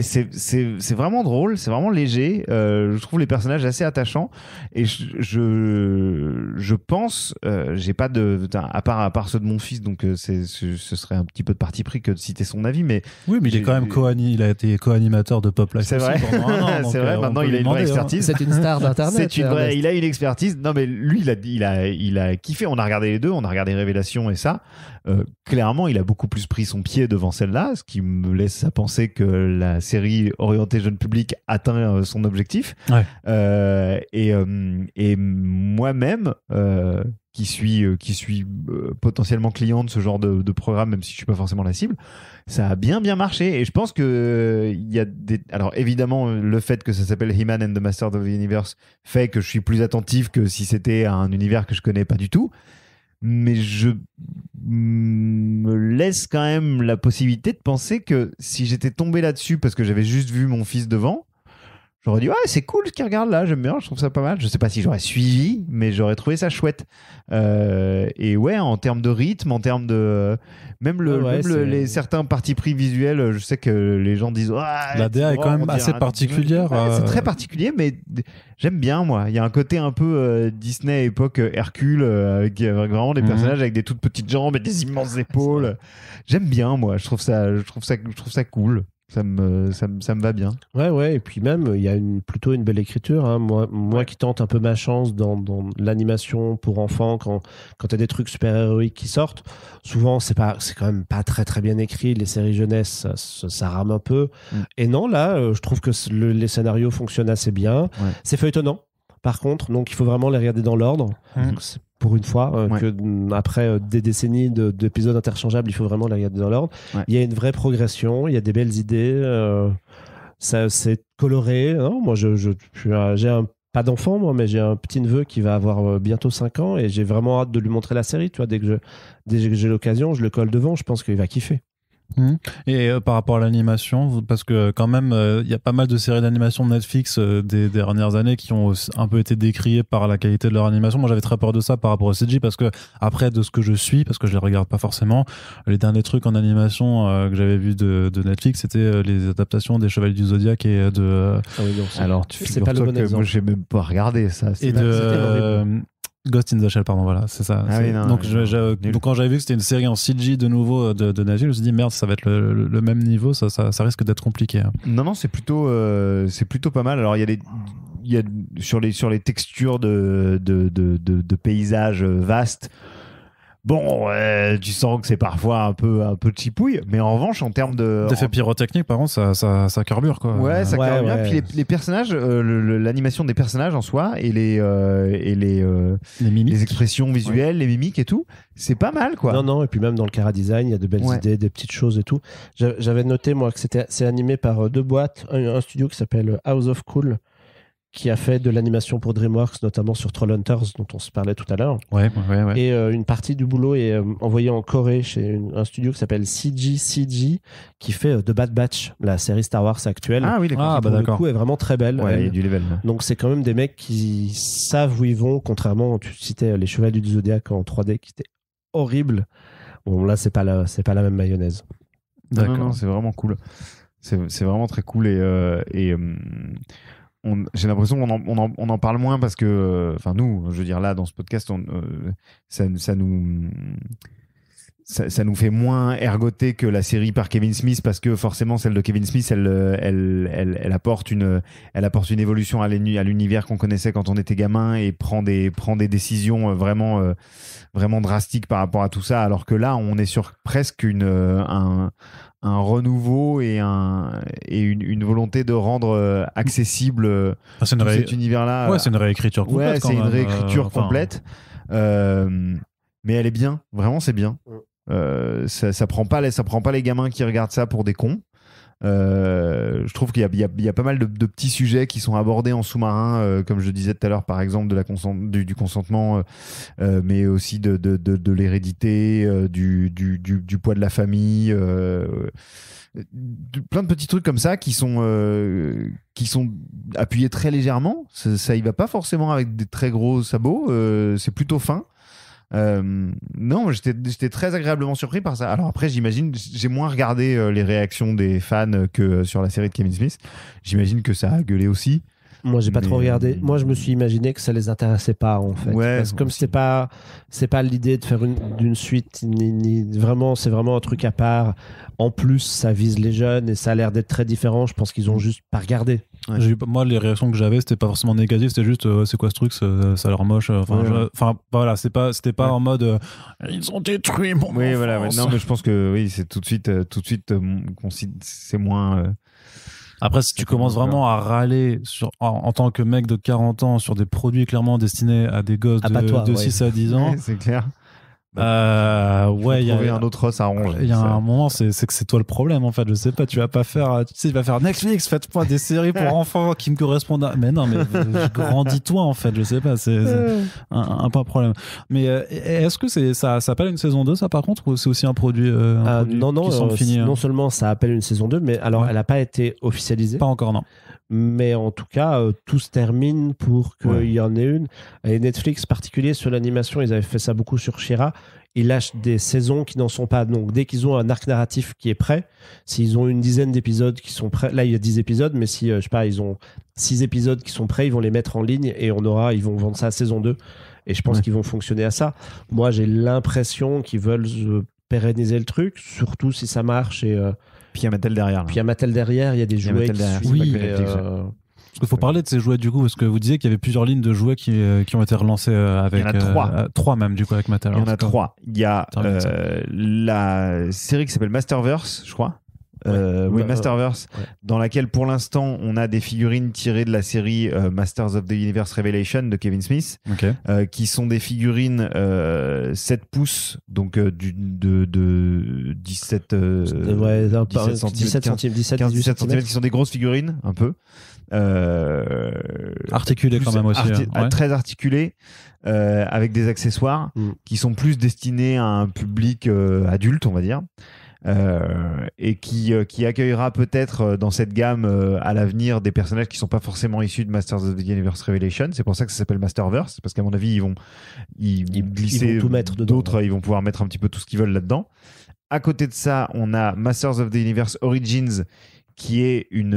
c'est vraiment drôle, c'est vraiment léger. Je trouve les personnages assez attachants, et je pense, j'ai pas à part ceux de mon fils, donc ce serait un petit peu de parti pris que de citer son avis, mais oui, mais il est quand même il a été co-animateur de Pop Life. C'est vrai, pendant un an, c'est vrai. Maintenant, il a une vraie expertise. C'est une star d'internet. Il a une expertise. Non, mais lui, il a kiffé. On a regardé les deux, on a regardé Révélation et ça. Clairement, il a beaucoup plus pris son pied devant celle-là, ce qui me laisse à penser que la série orientée jeune public atteint son objectif. Et moi-même, qui suis potentiellement client de ce genre de programme, même si je suis pas forcément la cible, ça a bien marché. Et je pense que il y a alors évidemment, le fait que ça s'appelle He-Man and the Masters of the Universe fait que je suis plus attentif que si c'était un univers que je connais pas du tout. Mais je me laisse quand même la possibilité de penser que si j'étais tombé là-dessus parce que j'avais juste vu mon fils devant, j'aurais dit ouais, c'est cool ce qu'il regarde là, j'aime bien, je trouve ça pas mal. Je sais pas si j'aurais suivi, mais j'aurais trouvé ça chouette. Et ouais, en termes de rythme, en termes de même les certains partis pris visuels, je sais que les gens disent la DA est quand même assez particulière. C'est très particulier, mais j'aime bien moi. Il y a un côté un peu Disney époque Hercule avec vraiment des personnages avec des toutes petites jambes et des immenses épaules. J'aime bien moi. Je trouve ça cool. Ça me va bien. Ouais, et puis même, il y a plutôt une belle écriture. Hein. Moi qui tente un peu ma chance dans l'animation pour enfants, quand tu as des trucs super-héroïques qui sortent, souvent, c'est quand même pas très très bien écrit. Les séries jeunesse, ça rame un peu. Et non, là, je trouve que les scénarios fonctionnent assez bien. Ouais. C'est feuilletonnant, par contre, donc il faut vraiment les regarder dans l'ordre. C'est pour une fois, que après des décennies d'épisodes interchangeables, il faut vraiment les regarder dans l'ordre. Ouais. Il y a une vraie progression, il y a des belles idées, c'est coloré. Non, moi, j'ai pas d'enfant, moi, mais j'ai un petit neveu qui va avoir bientôt 5 ans et j'ai vraiment hâte de lui montrer la série. Tu vois, dès que j'ai l'occasion, je le colle devant, je pense qu'il va kiffer. Et par rapport à l'animation, parce que quand même il y a pas mal de séries d'animation de Netflix des dernières années qui ont un peu été décriées par la qualité de leur animation. Moi j'avais très peur de ça par rapport au CG, parce que après, de ce que je suis, parce que je les regarde pas forcément, les derniers trucs en animation que j'avais vu de Netflix, c'était les adaptations des Chevaliers du Zodiac et de alors tu figures toi que moi j'ai même pas regardé ça, et de Ghost in the Shell, pardon, voilà, c'est ça. Ah oui, non, donc, donc quand j'avais vu que c'était une série en CG de nouveau de Netflix, je me suis dit merde, ça va être le même niveau, ça risque d'être compliqué. Non, c'est plutôt pas mal. Alors il y a sur les textures de paysages vastes. Bon, tu sens que c'est parfois un peu chipouille, mais en revanche, en termes d'effets pyrotechniques, par contre, ça carbure, quoi. Ouais, ça carbure bien. Puis les personnages, l'animation des personnages en soi et les expressions visuelles, les mimiques et tout, c'est pas mal, quoi. Non, et puis même dans le chara-design, il y a de belles idées, des petites choses et tout. J'avais noté, moi, que c'est animé par deux boîtes, un studio qui s'appelle House of Cool, qui a fait de l'animation pour DreamWorks, notamment sur Trollhunters, dont on se parlait tout à l'heure. Ouais. Et une partie du boulot est envoyée en Corée chez un studio qui s'appelle CG, qui fait The Bad Batch, la série Star Wars actuelle. Ah oui, d'accord. Qui, pour le coup, est vraiment très belle. Ouais, il y a du level. Donc c'est quand même des mecs qui savent où ils vont, contrairement, tu citais les Chevaliers du Zodiac en 3D, qui étaient horribles. Bon, là, c'est pas la même mayonnaise. D'accord. Non, c'est vraiment cool. C'est vraiment très cool et j'ai l'impression qu'on en parle moins parce que, enfin nous, je veux dire là dans ce podcast, ça nous fait moins ergoter que la série par Kevin Smith, parce que forcément celle de Kevin Smith, elle apporte une évolution à l'univers qu'on connaissait quand on était gamin et prend des décisions vraiment drastiques par rapport à tout ça, alors que là on est sur presque un renouveau et une volonté de rendre accessible cet univers-là. Ouais, c'est une réécriture complète. Ouais, c'est une réécriture complète. Mais elle est bien, vraiment, c'est bien. Ça prend pas les gamins qui regardent ça pour des cons. Je trouve qu'il y a pas mal de petits sujets qui sont abordés en sous-marin, comme je disais tout à l'heure, par exemple du consentement, mais aussi de l'hérédité, du poids de la famille, plein de petits trucs comme ça qui sont appuyés très légèrement. Ça y va pas forcément avec des très gros sabots, c'est plutôt fin. Non, j'étais très agréablement surpris par ça. Alors après, j'imagine, j'ai moins regardé les réactions des fans que sur la série de Kevin Smith. J'imagine que ça a gueulé aussi. Moi, j'ai pas trop regardé. Moi, je me suis imaginé que ça les intéressait pas, en fait. Ouais, parce que comme c'est pas l'idée de faire d'une suite, c'est vraiment un truc à part. En plus, ça vise les jeunes et ça a l'air d'être très différent. Je pense qu'ils ont juste pas regardé. Ouais. Moi, les réactions que j'avais, c'était pas forcément négatif, c'était juste c'est quoi ce truc, ça a l'air moche. Voilà, c'était pas en mode ils ont détruit mon enfance. Voilà, ouais. Non, mais je pense que oui, c'est tout de suite c'est moins Après, si tu commences vraiment à râler en tant que mec de 40 ans sur des produits clairement destinés à des gosses de 6 à 10 ans, c'est clair. il y a un autre os à ronger. Il y a un moment, c'est que c'est toi le problème en fait. Je sais pas, tu vas faire Netflix, faites-moi des séries pour enfants qui me correspondent à... Mais non, mais grandis-toi en fait, je sais pas, c'est un pas problème. Mais est-ce que ça appelle une saison 2 ça par contre, ou c'est aussi un produit, non, qui semble fini, non seulement ça appelle une saison 2, mais alors elle n'a pas été officialisée. Pas encore, non. Mais en tout cas, tout se termine pour qu'il y en ait une. Et Netflix, particulier sur l'animation, ils avaient fait ça beaucoup sur She-Ra. Ils lâchent des saisons qui n'en sont pas. Donc, dès qu'ils ont un arc narratif qui est prêt, s'ils ont une dizaine d'épisodes qui sont prêts, là, il y a 10 épisodes, mais si, je sais pas, ils ont 6 épisodes qui sont prêts, ils vont les mettre en ligne et ils vont vendre ça à saison 2. Et je pense qu'ils vont fonctionner à ça. Moi, j'ai l'impression qu'ils veulent pérenniser le truc, surtout si ça marche et... Puis il y a Mattel derrière. Puis il y a Mattel derrière, il y a des jouets qui suivent. Oui, parce qu'il faut parler de ces jouets du coup, parce que vous disiez qu'il y avait plusieurs lignes de jouets qui ont été relancées avec... Il y en a 3. 3 même du coup avec Mattel. Il y en a 3. Il y a la série qui s'appelle Masterverse, je crois. Masterverse, dans laquelle pour l'instant on a des figurines tirées de la série Masters of the Universe Revelation de Kevin Smith, qui sont des figurines 7 pouces, donc de 17 centimes, 17 cm, qui sont des grosses figurines un peu. Articulées quand même aussi. Très articulées, avec des accessoires qui sont plus destinés à un public adulte, on va dire. Et qui accueillera peut-être dans cette gamme à l'avenir des personnages qui sont pas forcément issus de Masters of the Universe Revelation. C'est pour ça que ça s'appelle Masterverse, parce qu'à mon avis ils vont glisser, ils vont tout mettre dedans, d'autres, ils vont pouvoir mettre un petit peu tout ce qu'ils veulent là-dedans. À côté de ça, on a Masters of the Universe Origins, qui est une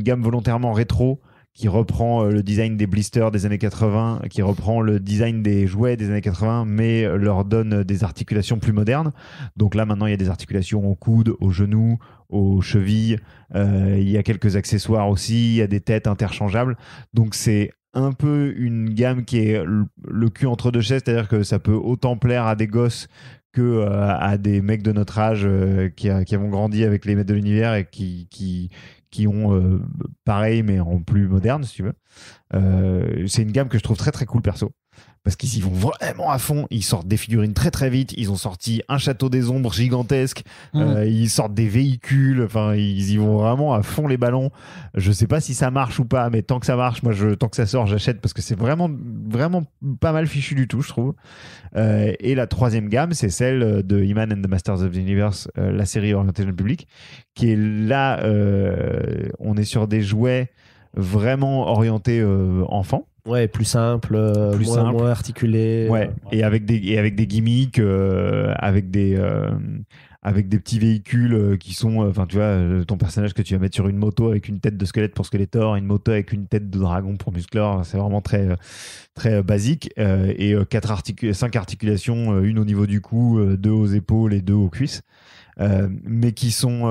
gamme volontairement rétro, qui reprend le design des blisters des années 80, qui reprend le design des jouets des années 80, mais leur donne des articulations plus modernes. Donc là, maintenant, il y a des articulations aux coudes, aux genoux, aux chevilles. Il y a quelques accessoires aussi. Il y a des têtes interchangeables. Donc c'est un peu une gamme qui est le cul entre deux chaises, c'est-à-dire que ça peut autant plaire à des gosses que à des mecs de notre âge qui avons grandi avec les maîtres de l'univers et qui ont pareil mais en plus moderne, si tu veux. C'est une gamme que je trouve très très cool perso, parce qu'ils y vont vraiment à fond. Ils sortent des figurines très très vite. Ils ont sorti un château des ombres gigantesque. Ils sortent des véhicules. Enfin, ils y vont vraiment à fond les ballons. Je sais pas si ça marche ou pas, mais tant que ça marche, tant que ça sort, j'achète, parce que c'est vraiment vraiment pas mal fichu du tout, je trouve. Et la troisième gamme, c'est celle de He-Man and the Masters of the Universe, la série orientée jeune public, qui est là. On est sur des jouets vraiment orientés enfants. Ouais, plus simple, moins articulé. Ouais, et avec des gimmicks, avec des petits véhicules qui sont, enfin tu vois, ton personnage que tu vas mettre sur une moto avec une tête de squelette pour Skeletor, une moto avec une tête de dragon pour Musclor. C'est vraiment très très basique, et 5 articulations, une au niveau du cou, 2 aux épaules et 2 aux cuisses, mais qui sont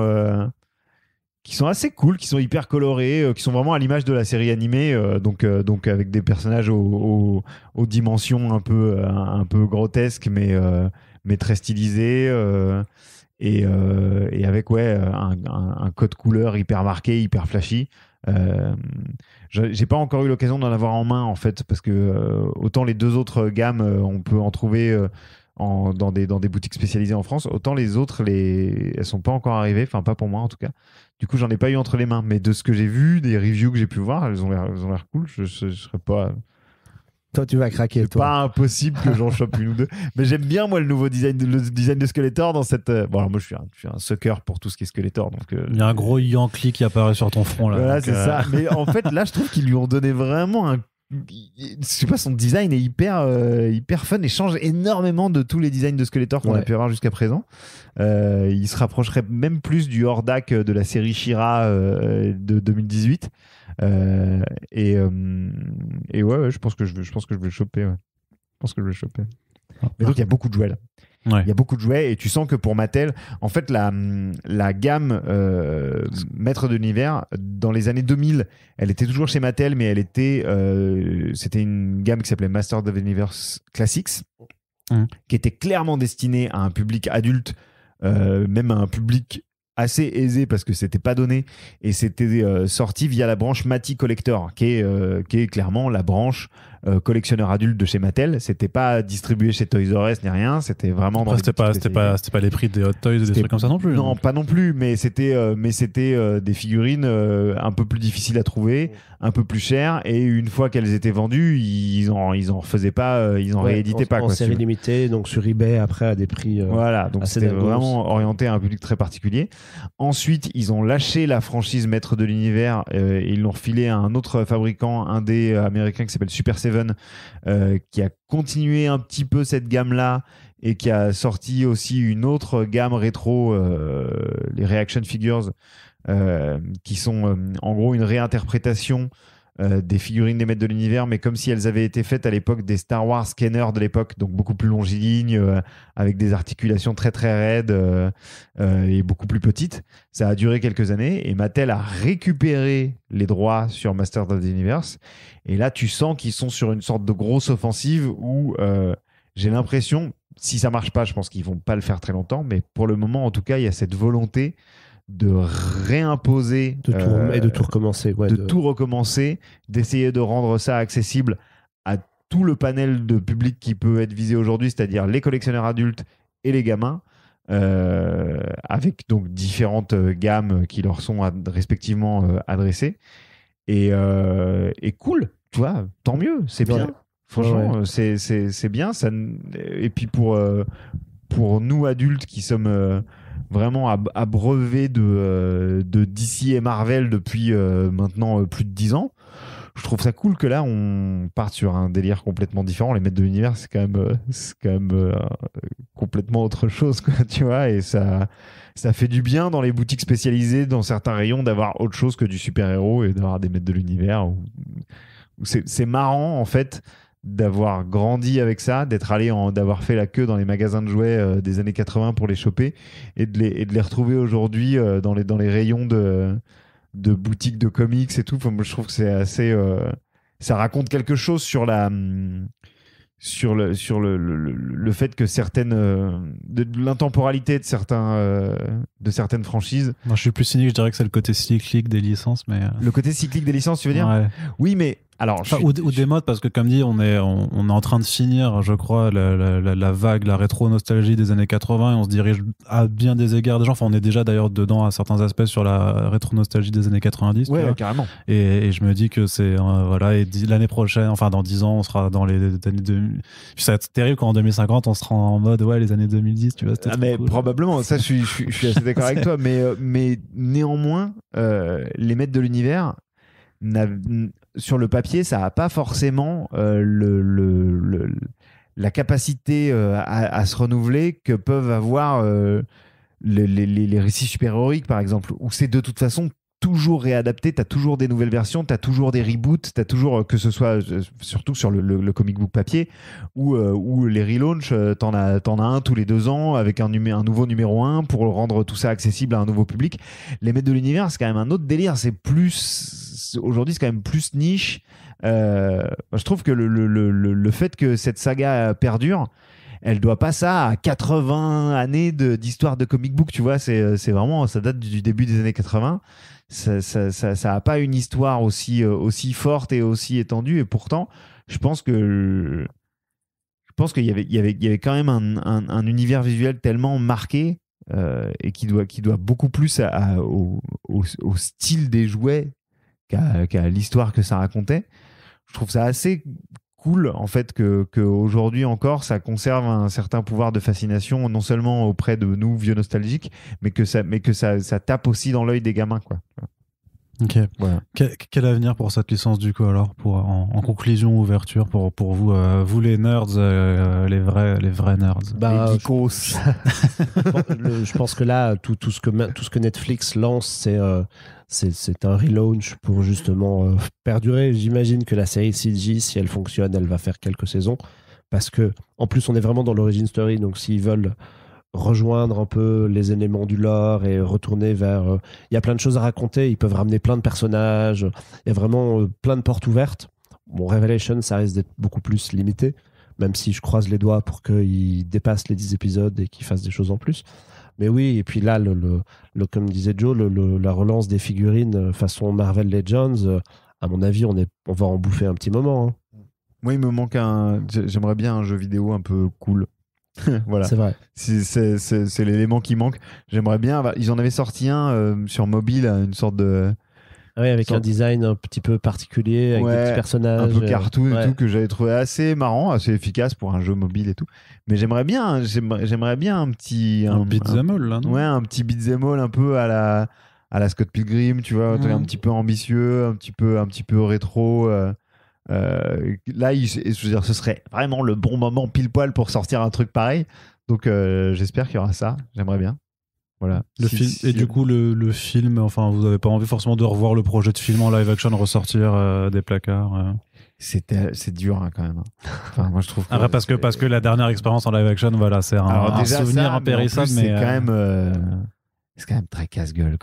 assez cool, qui sont hyper colorés, qui sont vraiment à l'image de la série animée, donc avec des personnages aux dimensions un peu grotesques, mais très stylisés, et avec un code couleur hyper marqué, hyper flashy. J'ai pas encore eu l'occasion d'en avoir en main en fait, parce que autant les 2 autres gammes on peut en trouver dans des boutiques spécialisées en France, autant les autres elles sont pas encore arrivées, enfin pas pour moi en tout cas. Du coup, j'en ai pas eu entre les mains, mais de ce que j'ai vu, des reviews que j'ai pu voir, elles ont l'air cool. Je serais pas... Toi, tu vas craquer. C'est pas impossible que j'en chope une ou deux. Mais j'aime bien, moi, le nouveau design de Skeletor dans cette... Bon, alors moi, je suis un sucker pour tout ce qui est Skeletor. Donc, il y a un gros Yankee qui apparaît sur ton front, là. Voilà, c'est ça. Mais en fait, là, je trouve qu'ils lui ont donné vraiment je sais pas, son design est hyper fun et change énormément de tous les designs de Skeletor qu'on a pu avoir jusqu'à présent. Il se rapprocherait même plus du Hordak de la série She-Ra de 2018. Et ouais, je pense que je vais le choper. Ouais. Je pense que je vais le choper. Mais donc il y a beaucoup de jouets là. Ouais. Il y a beaucoup de jouets, et tu sens que pour Mattel, en fait, la gamme Maître de l'Univers, dans les années 2000, elle était toujours chez Mattel, mais c'était une gamme qui s'appelait Masters of the Universe Classics, qui était clairement destinée à un public adulte, même à un public assez aisé parce que c'était pas donné et c'était sorti via la branche Matty Collector qui est clairement la branche collectionneur adulte de chez Mattel. C'était pas distribué chez Toys R Us ni rien, c'était vraiment Après, c'était pas les prix des Hot Toys et des trucs comme ça non plus. Non, pas non plus, mais c'était des figurines un peu plus difficiles à trouver, un peu plus chères, et une fois qu'elles étaient vendues, ils en refaisaient pas, ils en rééditaient pas en quoi. série limitée, donc sur eBay après à des prix voilà, donc assez c'était dingues. vraiment orienté à un public très particulier. Ensuite, ils ont lâché la franchise Maître de l'Univers et ils l'ont refilé à un autre fabricant indé américain qui s'appelle Super Seven, qui a continué un petit peu cette gamme-là et qui a sorti aussi une autre gamme rétro, les Reaction Figures, qui sont en gros une réinterprétation des figurines des Maîtres de l'Univers, mais comme si elles avaient été faites à l'époque des Star Wars Scanners de l'époque, donc beaucoup plus longilignes, avec des articulations très très raides et beaucoup plus petites. Ça a duré quelques années et Mattel a récupéré les droits sur Masters of the Universe. Et là, tu sens qu'ils sont sur une sorte de grosse offensive où j'ai l'impression, si ça marche pas, je pense qu'ils vont pas le faire très longtemps, mais pour le moment, en tout cas, il y a cette volonté de réimposer et de tout recommencer, tout recommencer, d'essayer de rendre ça accessible à tout le panel de public qui peut être visé aujourd'hui, c'est-à-dire les collectionneurs adultes et les gamins, avec donc différentes gammes qui leur sont respectivement adressées, et cool, tu vois, tant mieux, c'est bien. Franchement, c'est bien. Ça, et puis pour nous adultes qui sommes vraiment abreuvés de DC et Marvel depuis maintenant plus de 10 ans, je trouve ça cool que là on parte sur un délire complètement différent. Les Maîtres de l'Univers, c'est quand même complètement autre chose, quoi, tu vois, et ça fait du bien dans les boutiques spécialisées, dans certains rayons, d'avoir autre chose que du super-héros et d'avoir des Maîtres de l'Univers. C'est marrant en fait d'avoir grandi avec ça, d'avoir fait la queue dans les magasins de jouets des années 80 pour les choper et de les retrouver aujourd'hui dans les rayons de boutiques de comics et tout. Enfin, moi, je trouve que c'est assez ça raconte quelque chose sur le fait que de l'intemporalité de certaines franchises. Moi, je suis plus cynique, je dirais que c'est le côté cyclique des licences, mais le côté cyclique des licences, tu veux dire? Ouais. Oui, mais alors ou des modes, parce que comme dit, on est en train de finir, je crois, la vague, la rétro nostalgie des années 80, et on se dirige à bien des égards déjà. Enfin, on est déjà d'ailleurs dedans à certains aspects sur la rétro nostalgie des années 90. Ouais, carrément. Et je me dis que c'est voilà, et l'année prochaine, enfin dans 10 ans, on sera dans les années 2000. Puis ça va être terrible quand en 2050 on sera en mode les années 2010, tu vois. Mais cool. Probablement, ça je suis assez d'accord avec toi, mais néanmoins les Maîtres de l'Univers, sur le papier, ça n'a pas forcément la capacité à se renouveler que peuvent avoir les récits super-héroïques, par exemple, où c'est de toute façon toujours réadapté, t'as toujours des nouvelles versions, t'as toujours des reboots, t'as toujours, que ce soit surtout sur le comic book papier ou les relaunchs, t'en as un tous les 2 ans avec un nouveau numéro 1 pour rendre tout ça accessible à un nouveau public. Les Maîtres de l'Univers, c'est quand même un autre délire, aujourd'hui c'est quand même plus niche. Je trouve que le fait que cette saga perdure, elle doit pas ça à 80 années d'histoire de comic book, tu vois, c'est vraiment, ça date du début des années 80. Ça a pas une histoire aussi forte et aussi étendue, et pourtant je pense qu'il y avait quand même un univers visuel tellement marqué et qui doit beaucoup plus au style des jouets qu'à l'histoire que ça racontait. Je trouve ça assez cool en fait que aujourd'hui encore ça conserve un certain pouvoir de fascination, non seulement auprès de nous vieux nostalgiques, mais que ça tape aussi dans l'œil des gamins, quoi. Ok. Voilà. Quel avenir pour cette licence du coup alors, en conclusion, ouverture pour vous, vous les nerds, les vrais nerds, les geekos. Je pense que là tout ce que Netflix lance, c'est un relaunch pour justement perdurer. J'imagine que la série CG, si elle fonctionne, elle va faire quelques saisons, parce que en plus on est vraiment dans l'origin story, donc s'ils veulent rejoindre un peu les éléments du lore et retourner vers... Il y a plein de choses à raconter, ils peuvent ramener plein de personnages, il y a vraiment plein de portes ouvertes. Bon, Revelation, ça risque d'être beaucoup plus limité, même si je croise les doigts pour qu'ils dépassent les 10 épisodes et qu'ils fassent des choses en plus. Mais oui, et puis là, comme disait Joe, la relance des figurines façon Marvel Legends, à mon avis, on va en bouffer un petit moment. Hein. Moi, il me manque j'aimerais bien un jeu vidéo un peu cool. Voilà. C'est vrai. C'est l'élément qui manque. J'aimerais bien. Ils en avaient sorti un sur mobile, une sorte de. Oui, avec un design un petit peu particulier, avec des petits personnages. Un peu cartoon et tout, que j'avais trouvé assez marrant, assez efficace pour un jeu mobile et tout. Mais j'aimerais bien un petit. Un beat'em all, là, non ? Ouais, un petit beat'em all un peu à la Scott Pilgrim, tu vois, un truc un petit peu ambitieux, un petit peu rétro. Là, je veux dire, ce serait vraiment le bon moment pile poil pour sortir un truc pareil. Donc, j'espère qu'il y aura ça. J'aimerais bien. Voilà. Et du coup, le film, enfin, vous n'avez pas envie forcément de revoir le projet de film en live action ressortir des placards C'est dur hein, quand même. Enfin, moi, je trouve que parce que la dernière expérience en live action, voilà, c'est un souvenir impérissable. Mais c'est quand même très casse-gueule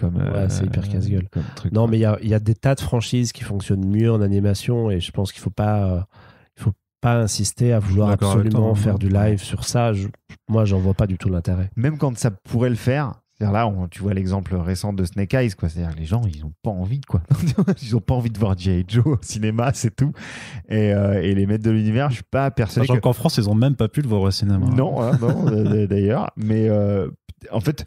c'est hyper casse-gueule. Truc, non, mais il y a des tas de franchises qui fonctionnent mieux en animation et je pense qu'il faut pas insister à vouloir absolument faire du live sur ça. Moi, j'en vois pas du tout l'intérêt. Même quand ça pourrait le faire. C'est-à-dire là, tu vois l'exemple récent de Snake Eyes, quoi. C'est-à-dire les gens, ils n'ont pas envie, quoi. Ils n'ont pas envie de voir G.I. Joe au cinéma, c'est tout. Et les maîtres de l'univers, je suis pas persuadé. Sachant qu'en France, ils n'ont même pas pu le voir au cinéma. Non, d'ailleurs. Mais en fait,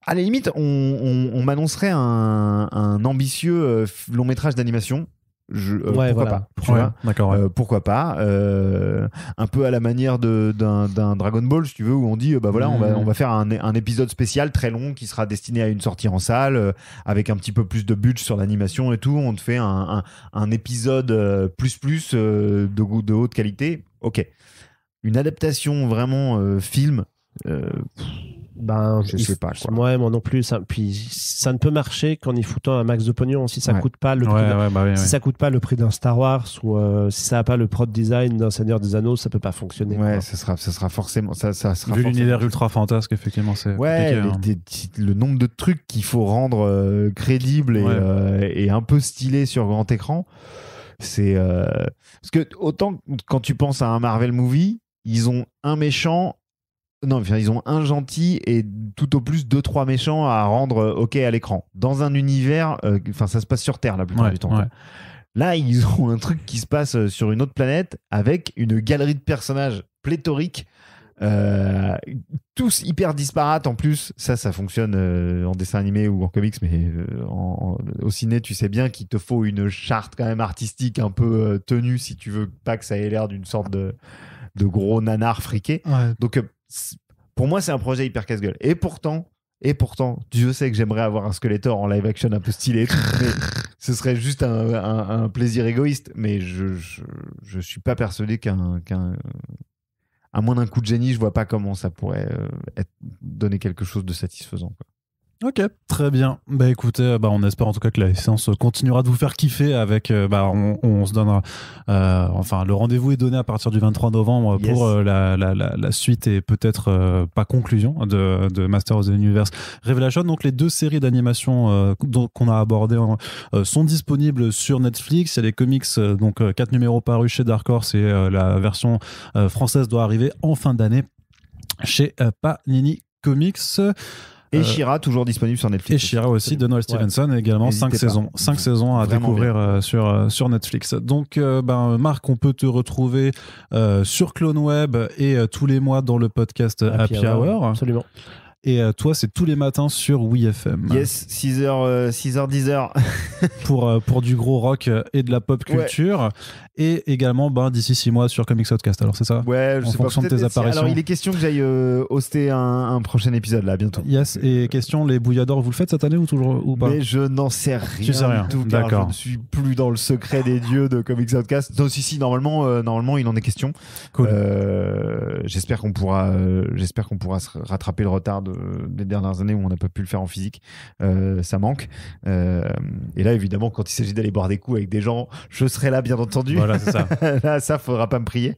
à la limite, on m'annoncerait un ambitieux long métrage d'animation. Pourquoi pas, pourquoi pas un peu à la manière d'un Dragon Ball, si tu veux, où on dit on va faire un épisode spécial très long qui sera destiné à une sortie en salle avec un petit peu plus de budget sur l'animation et tout. On te fait un épisode plus de haute qualité. Ok, une adaptation vraiment film. Je sais pas quoi. Ouais, moi non plus. Puis ça ne peut marcher qu'en y foutant un max de pognon. Si ça coûte pas le prix ça coûte pas le prix d'un Star Wars ou si ça a pas le prod design d'un Seigneur des Anneaux, ça peut pas fonctionner. Ouais, ça sera forcément. Ça sera vu l'univers ultra fantasque, effectivement, c'est le nombre de trucs qu'il faut rendre crédibles et un peu stylés sur grand écran. C'est parce que autant quand tu penses à un Marvel movie, ils ont un méchant. Non, ils ont un gentil et tout au plus 2-3 méchants à rendre OK à l'écran. Dans un univers, ça se passe sur Terre la plupart du temps. Ouais. Là, ils ont un truc qui se passe sur une autre planète avec une galerie de personnages pléthoriques, tous hyper disparates en plus. Ça fonctionne en dessin animé ou en comics, mais au ciné, tu sais bien qu'il te faut une charte quand même artistique un peu tenue si tu veux pas que ça ait l'air d'une sorte de gros nanar friqué. Ouais. Donc, pour moi, c'est un projet hyper casse-gueule. Et pourtant, Dieu sait que j'aimerais avoir un Skeletor en live action un peu stylé. Mais ce serait juste un plaisir égoïste. Mais je suis pas persuadé à moins d'un coup de génie, je vois pas comment ça pourrait donner quelque chose de satisfaisant, quoi. Ok, très bien. Écoutez, on espère en tout cas que la séance continuera de vous faire kiffer avec. On se donnera. Le rendez-vous est donné à partir du 23 novembre pour la suite et peut-être pas conclusion de Master of the Universe Revelation. Donc les deux séries d'animation qu'on a abordées sont disponibles sur Netflix. Il y a les comics, 4 numéros parus chez Dark Horse et la version française doit arriver en fin d'année chez Panini Comics. Et She-Ra, toujours disponible sur Netflix. Et She-Ra aussi, de Noel Stevenson, également 5 saisons. 5 saisons à découvrir sur Netflix. Donc, Marc, on peut te retrouver sur CloneWeb et tous les mois dans le podcast Happy Hour. Absolument. Et toi, c'est tous les matins sur WeFM. Yes, 6h, 10h. pour du gros rock et de la pop culture. Ouais. Et également, d'ici 6 mois sur Comics Outcast. Alors, c'est ça ? Ouais, en fonction de tes apparitions. Alors, il est question que j'aille hoster un prochain épisode, là, bientôt. Yes, et question, les bouilladors, vous le faites cette année ou pas ? Mais je n'en sais rien. Tu sais rien. Du tout, d'accord. Je ne suis plus dans le secret des dieux de Comics Outcast. Non, si, normalement, il en est question. Cool. J'espère qu'on pourra se rattraper le retard des dernières années où on n'a pas pu le faire en physique. Ça manque. Et là, évidemment, quand il s'agit d'aller boire des coups avec des gens, je serai là, bien entendu. Voilà, c'est ça. Là, ça, faudra pas me prier.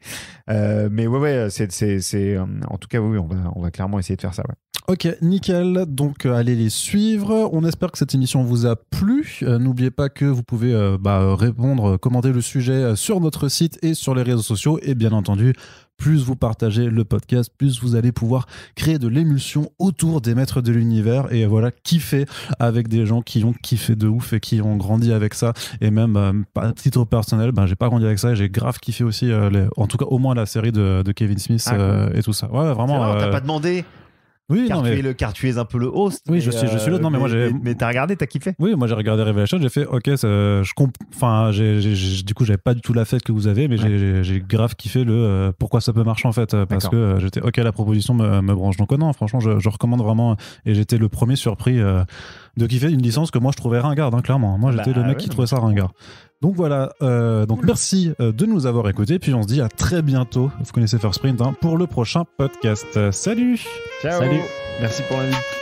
Mais c'est en tout cas, oui, on va clairement essayer de faire ça. Ouais. Ok, nickel. Donc, allez les suivre. On espère que cette émission vous a plu. N'oubliez pas que vous pouvez répondre, commenter le sujet sur notre site et sur les réseaux sociaux. Et bien entendu, plus vous partagez le podcast, plus vous allez pouvoir créer de l'émulsion autour des maîtres de l'univers et voilà, kiffer avec des gens qui ont kiffé de ouf et qui ont grandi avec ça. Et même à titre personnel, j'ai pas grandi avec ça et j'ai grave kiffé aussi en tout cas au moins la série de Kevin Smith et tout ça. Ouais, vraiment. T'as pas demandé. Oui, car tu es un peu le host. Oui, je suis l'autre. Non, mais moi mais t'as regardé, t'as kiffé. Oui, moi j'ai regardé Revelation, j'ai fait OK, du coup j'avais pas du tout la fête que vous avez, mais j'ai grave kiffé le pourquoi ça peut marcher en fait, parce que j'étais OK, la proposition me branche. Donc non, franchement, je recommande vraiment et j'étais le premier surpris de kiffer une licence que moi je trouvais ringarde, clairement. Moi j'étais le mec qui trouvait ça ringard. Donc voilà, donc merci de nous avoir écoutés, puis on se dit à très bientôt, vous connaissez First Print, pour le prochain podcast. Salut. Ciao. Salut. Merci pour l'invite.